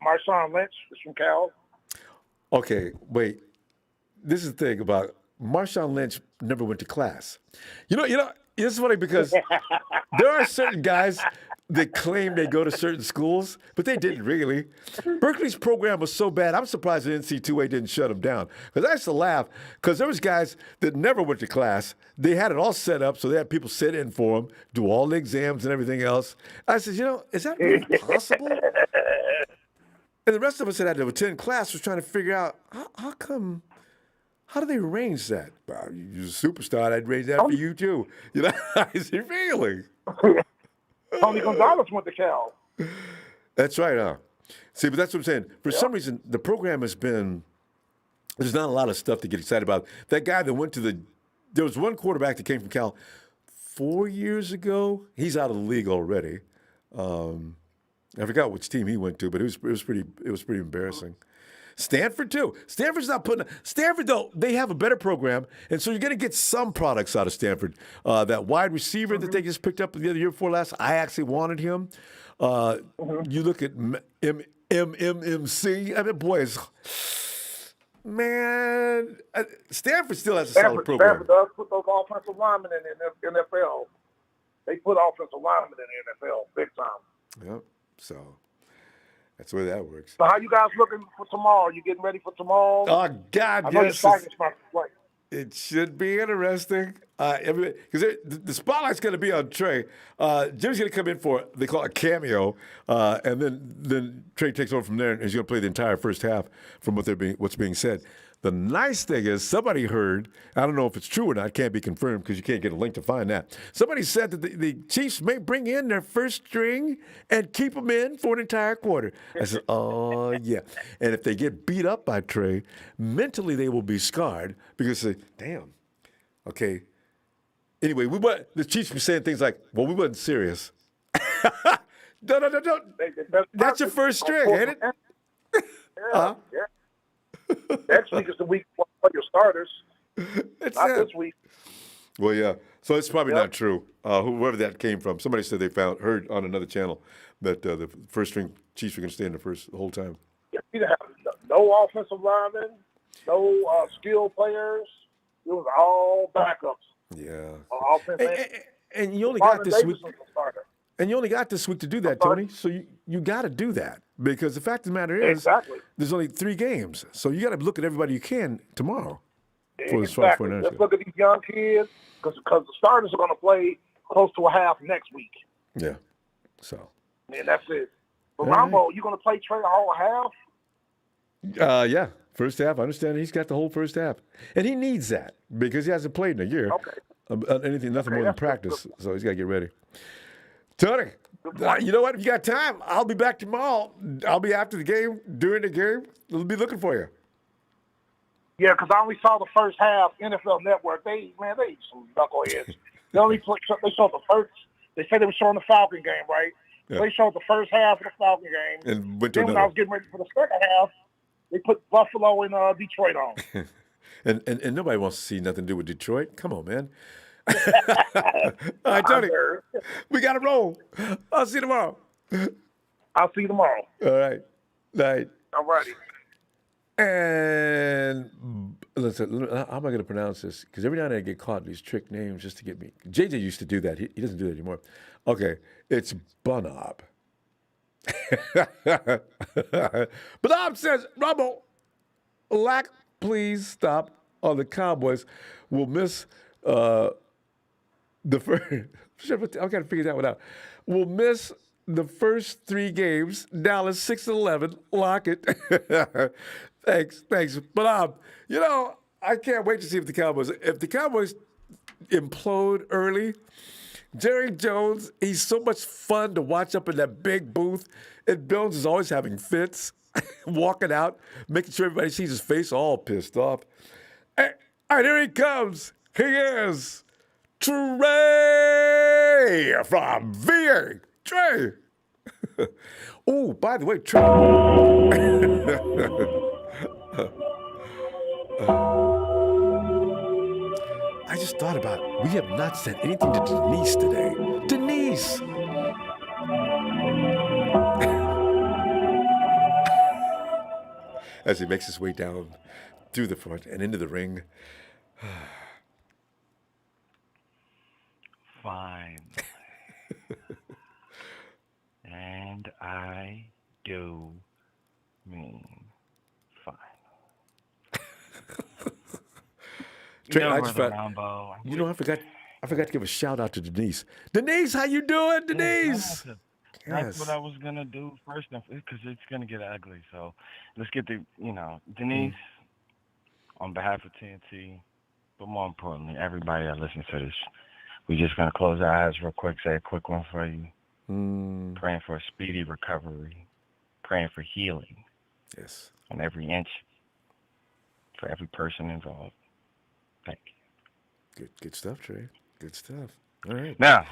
Marshawn Lynch is from Cal. Okay, wait. This is the thing about Marshawn Lynch never went to class. It's funny because there are certain guys that claim they go to certain schools, but they didn't really. Berkeley's program was so bad, I'm surprised the NC2A didn't shut them down. Because I used to laugh, because there was guys that never went to class. They had it all set up, so they had people sit in for them, do all the exams and everything else. I said, is that really possible? And the rest of us that had to attend class was trying to figure out, how do they arrange that? Well, you're a superstar. I'd arrange that for you, too. I said, really? Tony Gonzalez went to Cal. That's right, huh? See, but that's what I'm saying. For some reason, the program has been, there's not a lot of stuff to get excited about. That guy that went to there was one quarterback that came from Cal 4 years ago. He's out of the league already. I forgot which team he went to, but it was pretty embarrassing. Stanford, too. Stanford's not putting – Stanford, though, they have a better program, and so you're going to get some products out of Stanford. That wide receiver that they just picked up the other year before last, I actually wanted him. You look at MMMC. I mean, boys, man, Stanford still has a solid program. Stanford does put those offensive linemen in the NFL. They put offensive linemen in the NFL big time. Yep, so – that's the way that works. So how you guys looking for tomorrow? You getting ready for tomorrow? Oh, God, I know yes. your about to play. It should be interesting. Because the spotlight's going to be on Trey. Jim's going to come in for, they call it a cameo, and then Trey takes over from there, and he's going to play the entire first half from what's being said. The nice thing is somebody heard, I don't know if it's true or not, can't be confirmed because you can't get a link to find that. Somebody said that the Chiefs may bring in their first string and keep them in for an entire quarter. I said, oh, yeah. And if they get beat up by Trey, mentally they will be scarred because they say, damn, okay. Anyway, the Chiefs were saying things like, well, we wasn't serious. No. That's your first string, ain't it? Yeah. Next week is the week for your starters. Not this week. Well, yeah. So it's probably not true. Whoever that came from, somebody said they heard on another channel that the first string Chiefs were going to stay in the whole time. Yeah, you have no offensive linemen. no skilled players. It was all backups. Yeah. On offense. And you only got this week. Was the starter. And you only got this week to do that, Tony. So you got to do that because the fact of the matter is, there's only 3 games. So you got to look at everybody you can tomorrow. Exactly. Let's look at these young kids because the starters are going to play close to a half next week. Yeah. So. And that's it. But Ronbo, you going to play Trey a whole half? Yeah. First half. I understand he's got the whole first half, and he needs that because he hasn't played in a year. Okay. Nothing more than practice. So he's got to get ready. Tony, you know what? If you got time, I'll be back tomorrow. I'll be after the game, during the game. We'll be looking for you. Yeah, because I only saw the first half. NFL Network, they some knuckleheads. They showed the first. They said they were showing the Falcon game, right? Yeah. They showed the first half of the Falcon game. And went to then when I was getting ready for the second half, they put Buffalo and Detroit on. and nobody wants to see nothing to do with Detroit. Come on, man. All right, Tony, we got to roll. I'll see you tomorrow. I'll see you tomorrow. All right. Night. All righty. And listen, how am I going to pronounce this? Because every now and then I get caught in these trick names just to get me. JJ used to do that. He doesn't do that anymore. Okay, it's Bunob. Bunob says, Ronbo, lack, please stop on the Cowboys. Will miss the first. I've got to figure that one out. We'll miss the first 3 games. Dallas 6-11. Lock it. Thanks. But I can't wait to see if the Cowboys implode early. Jerry Jones, he's so much fun to watch up in that big booth. And Jones is always having fits, walking out, making sure everybody sees his face all pissed off. All right, here he comes. He is Trey from VA. Trey. Oh, by the way, Trey. I just thought about it. We have not said anything to Denise today. Denise. As he makes his way down through the front and into the ring. Fine. And I do mean fine. Trey, I forgot to give a shout out to Denise. Denise, how you doing, Denise? That's what I was gonna do first, because it's gonna get ugly. So let's get Denise, on behalf of TNT, but more importantly, everybody that listens to this, we just gonna close our eyes real quick, say a quick one for you. Praying for a speedy recovery, praying for healing. Yes. On every inch, for every person involved. Thank you. Good stuff, Trey. Good stuff. All right. Now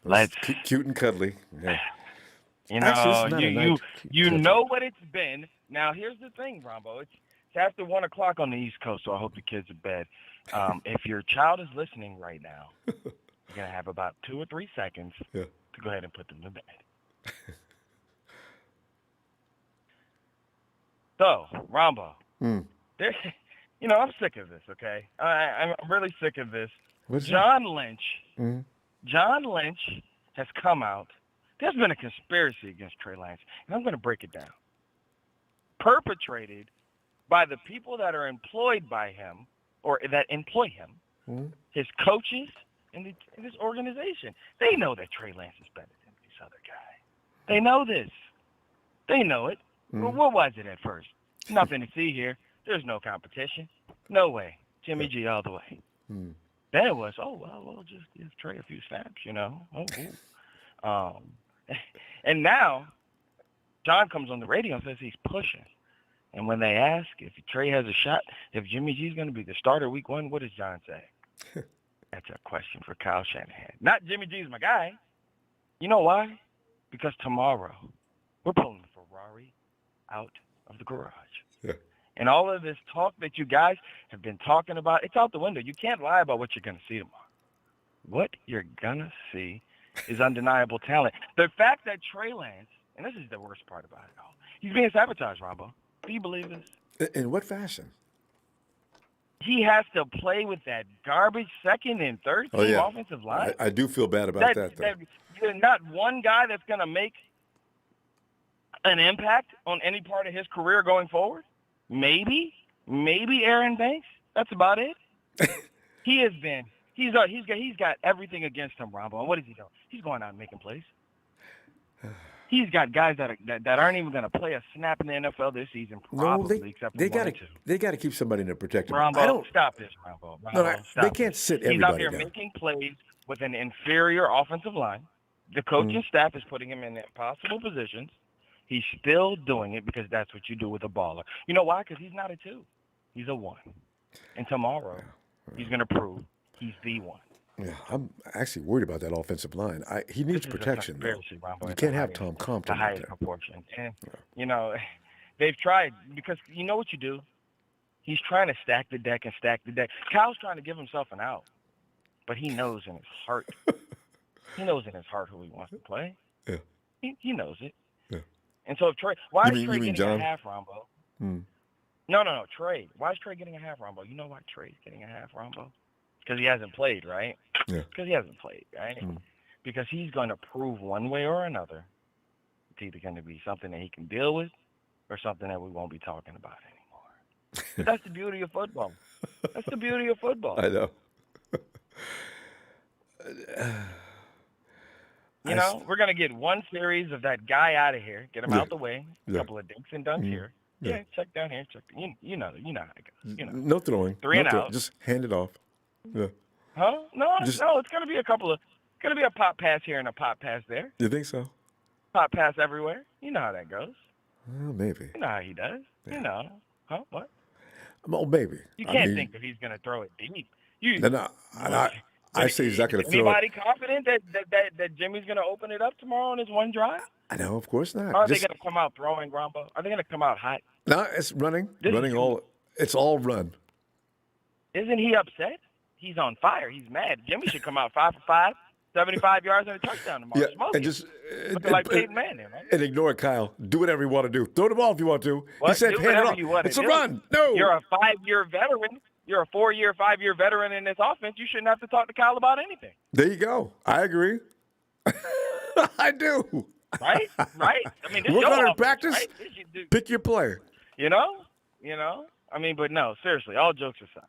let's cute and cuddly. Yeah. Actually, you know what it's been. Now here's the thing, Ronbo. It's after 1 o'clock on the East Coast, so I hope the kids are bed. If your child is listening right now, you're gonna have about 2 or 3 seconds to go ahead and put them to bed. So, Ronbo, I'm sick of this. Okay, I'm really sick of this. John Lynch has come out. There's been a conspiracy against Trey Lance, and I'm going to break it down. Perpetrated by the people that are employed by him or that employ him, his coaches in this organization. They know that Trey Lance is better than this other guy. They know this. They know it. Well, what was it at first? Nothing to see here. There's no competition. No way. Jimmy G all the way. Then it was, we'll just give Trey a few snaps, and now John comes on the radio and says he's pushing. And when they ask if Trey has a shot, if Jimmy G's going to be the starter week 1, what does John say? That's a question for Kyle Shanahan. Not Jimmy G's my guy. You know why? Because tomorrow we're pulling the Ferrari out of the garage. Yeah. And all of this talk that you guys have been talking about, it's out the window. You can't lie about what you're going to see tomorrow. What you're going to see is undeniable talent. The fact that Trey Lance, and this is the worst part about it all, he's being sabotaged, Ronbo. Do you believe this? In what fashion? he has to play with that garbage second and third team offensive line. I do feel bad about that though. There's not one guy that's going to make an impact on any part of his career going forward. Maybe Aaron Banks. That's about it. He's got everything against him, Ronbo. And what is he doing? He's going out and making plays. He's got guys that aren't even going to play a snap in the NFL this season, probably, except for they got to keep somebody in there protecting. Ronbo, stop this, Ronbo. They can't sit everybody He's out here down. making plays with an inferior offensive line. The coaching staff is putting him in impossible positions. He's still doing it because that's what you do with a baller. You know why? Because he's not a 2. He's a 1. And tomorrow, he's going to prove he's the 1. Yeah, I'm actually worried about that offensive line. He needs protection, though. You can't have Tom Compton. The highest proportion. And, you know, they've tried because you know what you do? He's trying to stack the deck. Kyle's trying to give himself an out, but he knows in his heart. He knows in his heart who he wants to play. Yeah. He knows it. Yeah. And so if Trey, why is Trey getting John? a half, Ronbo? No, Trey. Why is Trey getting a half, Ronbo? You know why Trey's getting a half, Ronbo? Because he hasn't played, right? Yeah. Because he hasn't played, right? Because he's going to prove one way or another it's either going to be something that he can deal with or something that we won't be talking about anymore. But that's the beauty of football. That's the beauty of football. I know. You know, we're going to get one series of that guy out of here, get him out the way, a couple of dinks and dunks here. Yeah, check down here. Check. You know how it goes. You know. No throwing. 3 and out. Just hand it off. Yeah. Huh? No, it's going to be a pop pass here and a pop pass there. You think so? Pop pass everywhere. You know how that goes. Well, maybe. You know how he does. Yeah. You know. Huh? What? Well, maybe. You can't think that he's going to throw it deep. I say he's not going to throw it. Anybody confident that Jimmy's going to open it up tomorrow on his one drive? I know, of course not. Or are they going to come out throwing, Ronbo? Are they going to come out hot? No, it's running. It's all run. Isn't he upset? He's on fire. He's mad. Jimmy should come out 5 for 5, 75 yards and a touchdown tomorrow. Yeah, Smoke and it. just like Peyton Manning, right? And ignore Kyle. Do whatever you want to do. Throw the ball if you want to. What? He said, Do hand it whatever off. you want to It's a do. run. No. You're a 5-year veteran. You're a 4-year, 5-year veteran in this offense. You shouldn't have to talk to Kyle about anything. There you go. I agree. I do. Right? I mean, this Work your on it in offense, practice. right? This you do. Pick your player. You know. I mean, but no, seriously. All jokes aside.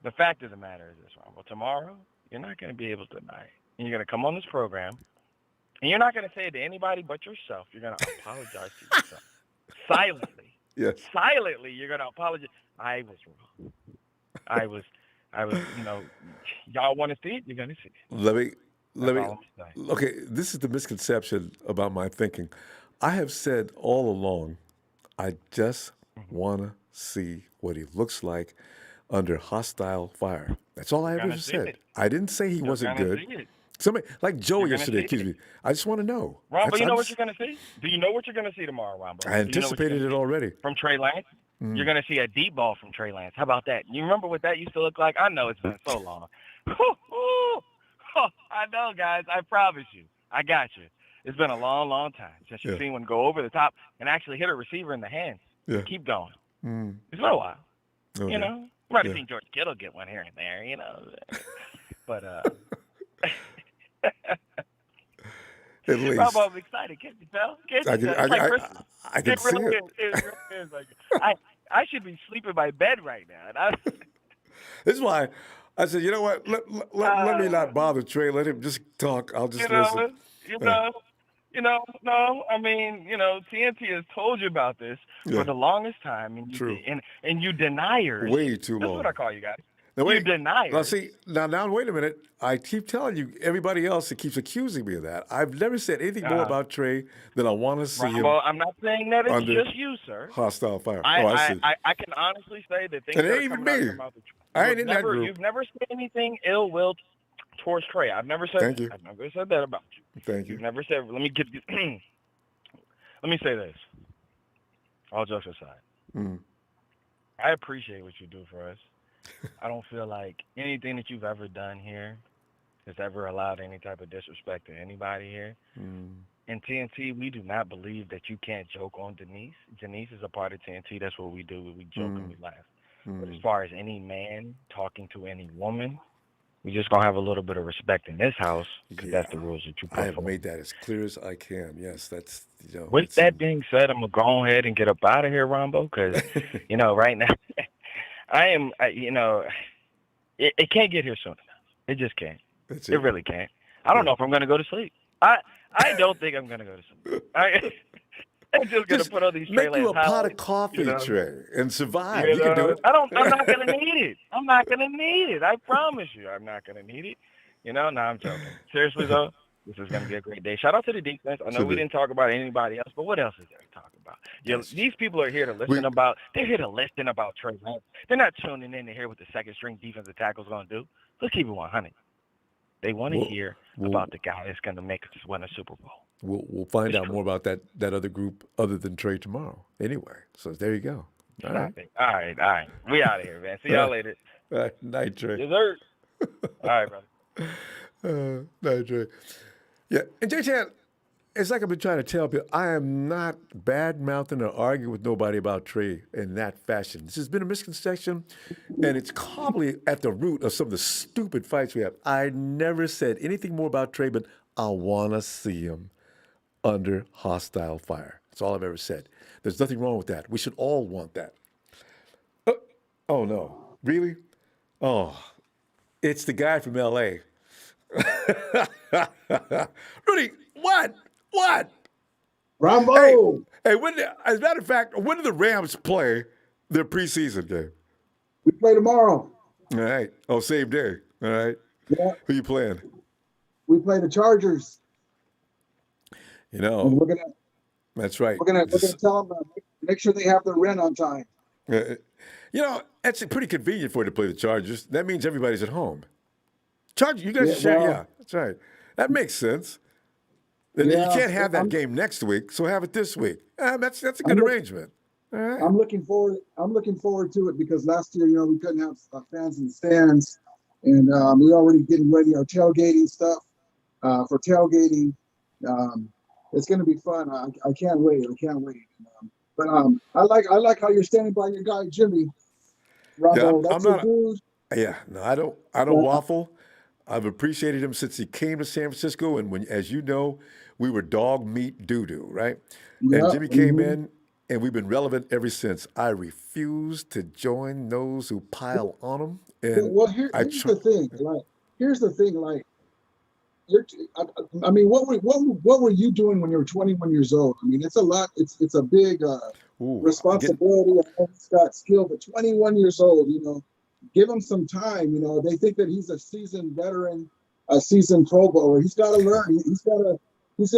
The fact of the matter is this, Ronbo. Tomorrow, you're not going to be able to deny it. And you're going to come on this program, and you're not going to say it to anybody but yourself. You're going to apologize to yourself. Silently. Yes. Silently, you're going to apologize. I was wrong. I was, y'all want to see it? You're going to see it. Let me. all I'm saying. Okay, this is the misconception about my thinking. I have said all along, I just want to see what he looks like under hostile fire. That's all I ever said. I didn't say he wasn't good. Somebody like Joey yesterday accused me. I just want to know. Ronbo, you know what you're going to see? Do you know what you're going to see tomorrow, Ronbo? I anticipated it already. From Trey Lance? You're going to see a deep ball from Trey Lance. How about that? You remember what that used to look like? I know it's been so long. I know, guys. I promise you. I got you. It's been a long, long time since you've seen one go over the top and actually hit a receiver in the hands. Yeah. Keep going. Mm. It's been a while. Okay. You know? You might have seen George Kittle get one here and there, you know. But, at least. I'm excited. Can't you tell? I can see it. It really is. Like, I should be sleeping in my bed right now. This is why I said, you know what? Let me not bother Trey. Let him just talk. I'll just listen. No. I mean, TNT has told you about this for the longest time, and True. And you deniers. Way too long. That's what I call you guys. Now, You deniers. Now, see, now, wait a minute. I keep telling you, everybody else that keeps accusing me of that. I've never said anything more about Trey than I want to see him. Well, I'm not saying that it's under just you, sir. Hostile fire. I see. I can honestly say that things And it that ain't are even coming out of me. your mouth. I ain't in that group. You've never said anything ill will towards Trey. I've never said Thank that. you. I've never said that about you. Thank you. You've never said. Let me say this. All jokes aside, Mm. I appreciate what you do for us. I don't feel like anything that you've ever done here has ever allowed any type of disrespect to anybody here. Mm. in TNT, we do not believe that you can't joke on Denise. Denise is a part of TNT. That's what we do. We joke and we laugh. But as far as any man talking to any woman, we just gonna have a little bit of respect in this house because that's the rules that you put I have forward. made that as clear as I can. Yes, that's With that being said, I'm gonna go ahead and get up out of here, Ronbo, because right now I am. It can't get here soon enough. It just can't. It really can't. I don't know if I'm gonna go to sleep. I don't think I'm gonna go to sleep. I'm just gonna put on these Trey make you a Lance pot of highlights, coffee, Trey, and survive. You can do it. I'm not gonna need it. I'm not gonna need it. I promise you, I'm not gonna need it. No, I'm joking. Seriously though, this is gonna be a great day. Shout out to the defense. I know we didn't talk about anybody else, but what else is there to talk about? These people are here to listen about. They're here to listen about Trey Lance. They're not tuning in to hear what the second string defensive tackle is gonna do. Let's keep it 100. They want to hear about the guy that's going to make us win a Super Bowl. We'll find out more about that other group other than Trey tomorrow. Anyway, so there you go. All right. We out of here, man. See y'all later. All right. Night, Trey. Dessert. All right, Night, brother. Trey. Yeah, and J-Chan, it's like I've been trying to tell people, I am not bad-mouthing or arguing with nobody about Trey in that fashion. This has been a misconception, and it's probably at the root of some of the stupid fights we have. I never said anything more about Trey, but I want to see him under hostile fire. That's all I've ever said. There's nothing wrong with that. We should all want that. Oh, no. Really? Oh, it's the guy from L.A. Rudy, what? Ronbo! Hey, as a matter of fact, when do the Rams play their preseason game? We play tomorrow. All right. Oh, same day. All right. Yeah. Who you playing? We play the Chargers. And we're gonna. That's right. We're gonna tell them make sure they have their rent on time. That's pretty convenient for you to play the Chargers. That means everybody's at home. Chargers, you guys are sharing. Yeah, that's right. That makes sense. You can't have that game next week, so have it this week. That's a good arrangement. All right. I'm looking forward to it because last year, we couldn't have fans in the stands, and we're already getting ready our tailgating stuff for tailgating. It's going to be fun. I can't wait. But I like how you're standing by your guy Jimmy. Ronbo, that's a dude. Yeah, no, I don't waffle. I've appreciated him since he came to San Francisco, and as you know, we were dog meat doo-doo, right? Yeah, and Jimmy came in, and we've been relevant ever since. I refuse to join those who pile on him. And here's the thing. What were you doing when you were 21 years old? I mean, it's a lot. It's a big responsibility. He's got skill, but 21 years old, give him some time. They think that he's a seasoned veteran, a seasoned Pro Bowler. He's got to learn. He's going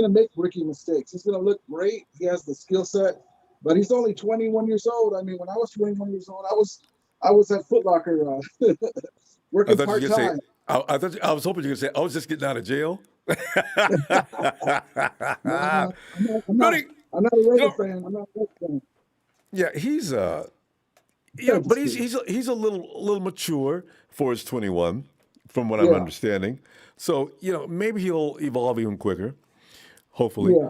to make rookie mistakes. He's going to look great. He has the skill set, but he's only 21 years old. I mean, when I was 21 years old, I was at Foot Locker working part-time. I was hoping you were going to say, I was just getting out of jail. I'm not a Raider fan. I'm not a Raider fan. Yeah, he's but he's a little mature for his 21, from what I'm understanding. So maybe he'll evolve even quicker. Hopefully. Yeah.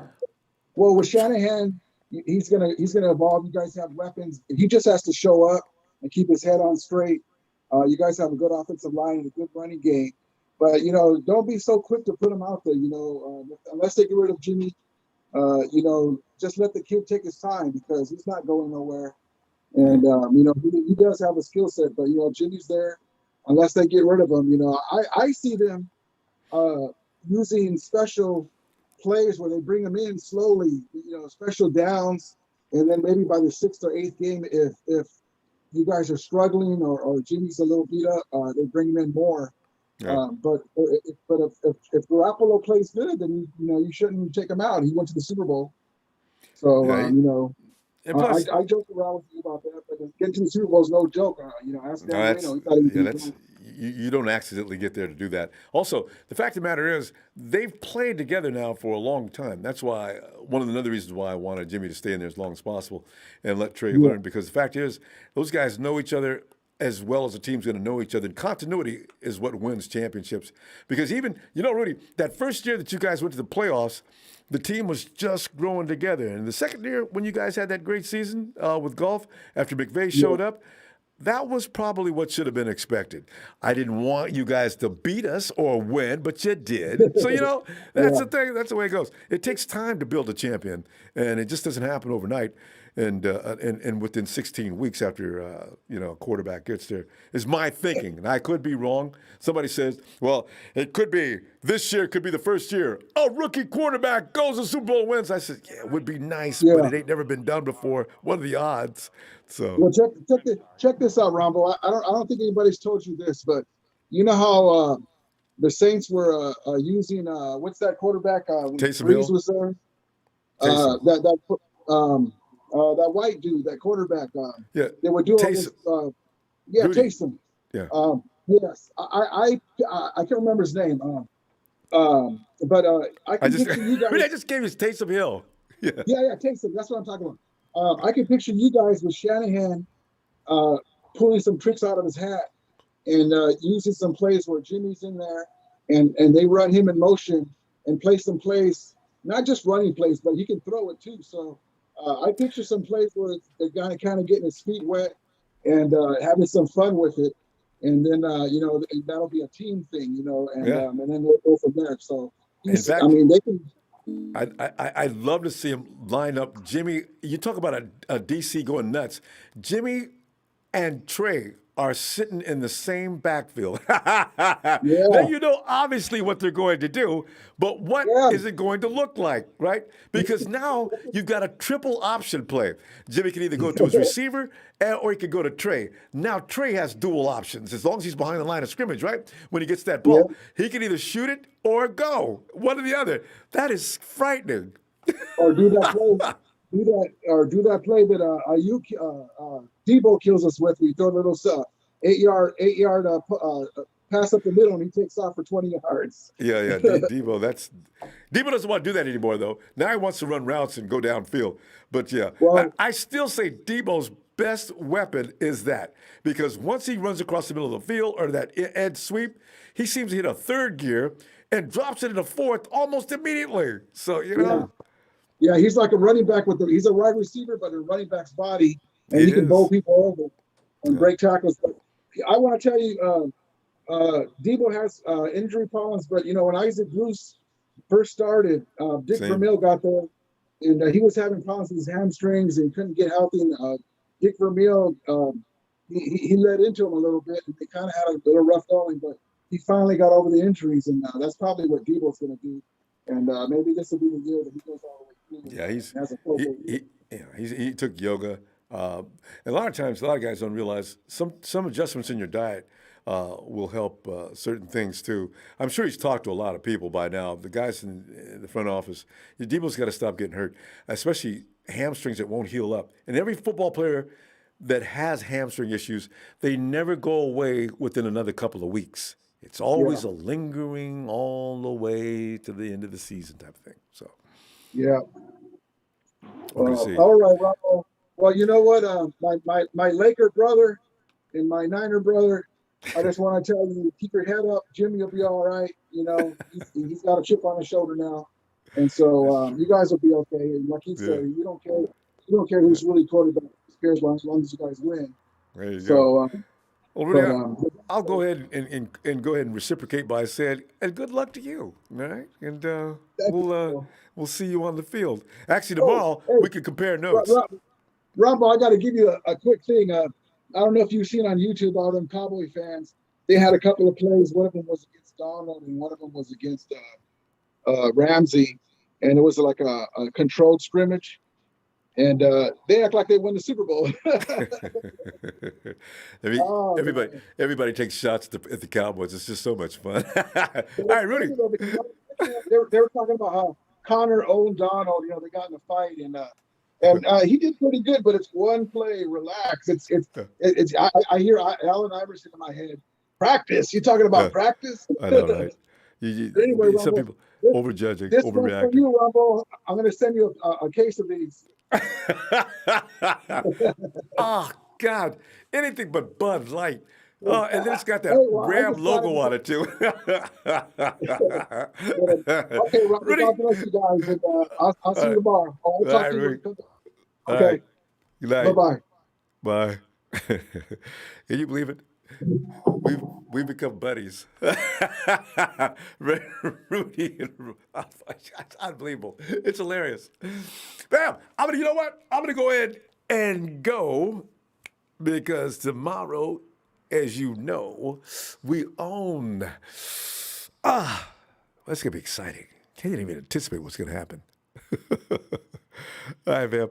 Well, with Shanahan, he's gonna evolve. You guys have weapons. He just has to show up and keep his head on straight. You guys have a good offensive line and a good running game. But don't be so quick to put him out there. Unless they get rid of Jimmy, just let the kid take his time because he's not going nowhere. And he does have a skill set, but Jimmy's there. Unless they get rid of him, I see them using special plays where they bring him in slowly, special downs, and then maybe by the 6th or 8th game, if you guys are struggling or Jimmy's a little beat up, they bring him in more. Yeah. But if Garoppolo plays good, then you shouldn't take him out. He went to the Super Bowl, so and plus, I joke around with you about that, but getting to the Super Bowl is no joke. Ask Dan you don't accidentally get there to do that. Also, the fact of the matter is, they've played together now for a long time. That's why one of the other reasons why I wanted Jimmy to stay in there as long as possible and let Trey learn. Because the fact is, those guys know each other as well as the team's going to know each other. And continuity is what wins championships. Because even, Rudy, that first year that you guys went to the playoffs, the team was just growing together. And the second year, when you guys had that great season with golf, after McVay showed up, that was probably what should have been expected. I didn't want you guys to beat us or win, but you did. So, that's the thing. That's the way it goes. It takes time to build a champion, and it just doesn't happen overnight. And within 16 weeks after, a quarterback gets there, is my thinking. And I could be wrong. Somebody says, well, it could be this year, could be the first year. A rookie quarterback goes to Super Bowl and wins. I said, yeah, it would be nice, but it ain't never been done before. What are the odds? So well, check this out, Ronbo. I don't think anybody's told you this, but you know how the Saints were using what's that quarterback? Taysom Breeze Hill? was there. That white dude, that quarterback. They were doing Taysom. Taysom. Yeah. Yes, I can't remember his name. But I can picture you guys. I just gave you Taysom Hill. Yeah, Taysom. That's what I'm talking about. I can picture you guys with Shanahan pulling some tricks out of his hat and using some plays where Jimmy's in there, and they run him in motion and play some plays, not just running plays, but he can throw it too. So I picture some plays where the guy kind of getting his feet wet and having some fun with it, and then that'll be a team thing, and then we'll go from there. So in fact, they can. I'd love to see him line up. Jimmy, you talk about a DC going nuts. Jimmy and Trey are sitting in the same backfield. Now obviously what they're going to do, but what is it going to look like, right? Because now you've got a triple option play. Jimmy can either go to his receiver or he can go to Trey. Now Trey has dual options as long as he's behind the line of scrimmage, right? When he gets that ball, he can either shoot it or go, one or the other. That is frightening. Or do that play. Do that play that Debo kills us with. We throw a little 8-yard pass up the middle, and he takes off for 20 yards. Yeah. Debo doesn't want to do that anymore, though. Now he wants to run routes and go downfield. But I still say Debo's best weapon is that, because once he runs across the middle of the field or that edge sweep, he seems to hit a third gear and drops it in a fourth almost immediately. So Yeah, he's like a running back he's a wide receiver, but a running back's body, and he can bowl people over and break tackles. But I want to tell you, Debo has injury problems, but when Isaac Bruce first started, Dick Vermeil got there, and he was having problems with his hamstrings and couldn't get healthy. And Dick Vermeil, he led into him a little bit, and they kind of had a little rough going, but he finally got over the injuries, and that's probably what Debo's going to do. And maybe this will be the year that he goes all the way. Yeah, he took yoga. And a lot of times, a lot of guys don't realize some adjustments in your diet will help certain things too. I'm sure he's talked to a lot of people by now. The guys in the front office, Debo's got to stop getting hurt, especially hamstrings that won't heal up. And every football player that has hamstring issues, they never go away within another couple of weeks. It's always a lingering all the way to the end of the season type of thing. So. Yeah. All right, Ronbo. Well, you know what? My Laker brother and my Niner brother, I just want to tell you, keep your head up. Jimmy will be all right. He's got a chip on his shoulder now, and so you guys will be okay. And like he said, you don't care. You don't care who's really quarterback. Who cares as long as you guys win. There you go. Well, Rudy, I'll go ahead and go ahead and reciprocate by saying, and good luck to you, all right? And we'll see you on the field. Actually, tomorrow we can compare notes. Ronbo, I got to give you a quick thing. I don't know if you've seen on YouTube all them Cowboy fans. They had a couple of plays. One of them was against Donald, and one of them was against Ramsey, and it was like a controlled scrimmage. And they act like they won the Super Bowl. Everybody takes shots at the Cowboys. It's just so much fun. All right, Rudy. They were talking about how Connor owned Donald. They got in a fight, and he did pretty good. But it's one play. Relax. I hear Allen Iverson in my head. Practice. You talking about practice? I know, right? Anyway, some Ronbo, people overjudging, this overreacting. For you, Ronbo. I'm going to send you a case of these. Oh, God, anything but Bud Light. And then it's got that Hey, well, I Ram just got logo it. on it, too. Okay, Rob, Rudy. God bless you guys, and I'll see you tomorrow. I'll talk to you. Rudy. All Okay. right. Good night. Bye-bye. Bye. Can you believe it? We've become buddies. Rudy and it's unbelievable. It's hilarious. Bam! You know what? I'm gonna go ahead and go because tomorrow, as you know, we own. That's gonna be exciting. Can't even anticipate what's gonna happen. All right, fam.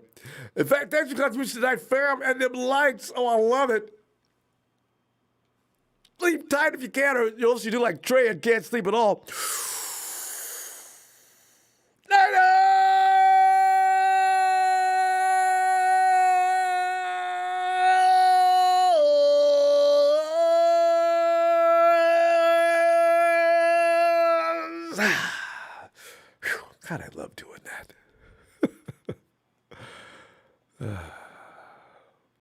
In fact, thanks for contribution tonight, fam, and them lights. Oh, I love it. Sleep tight if you can, or else you do like Trey and can't sleep at all. God, I love doing that.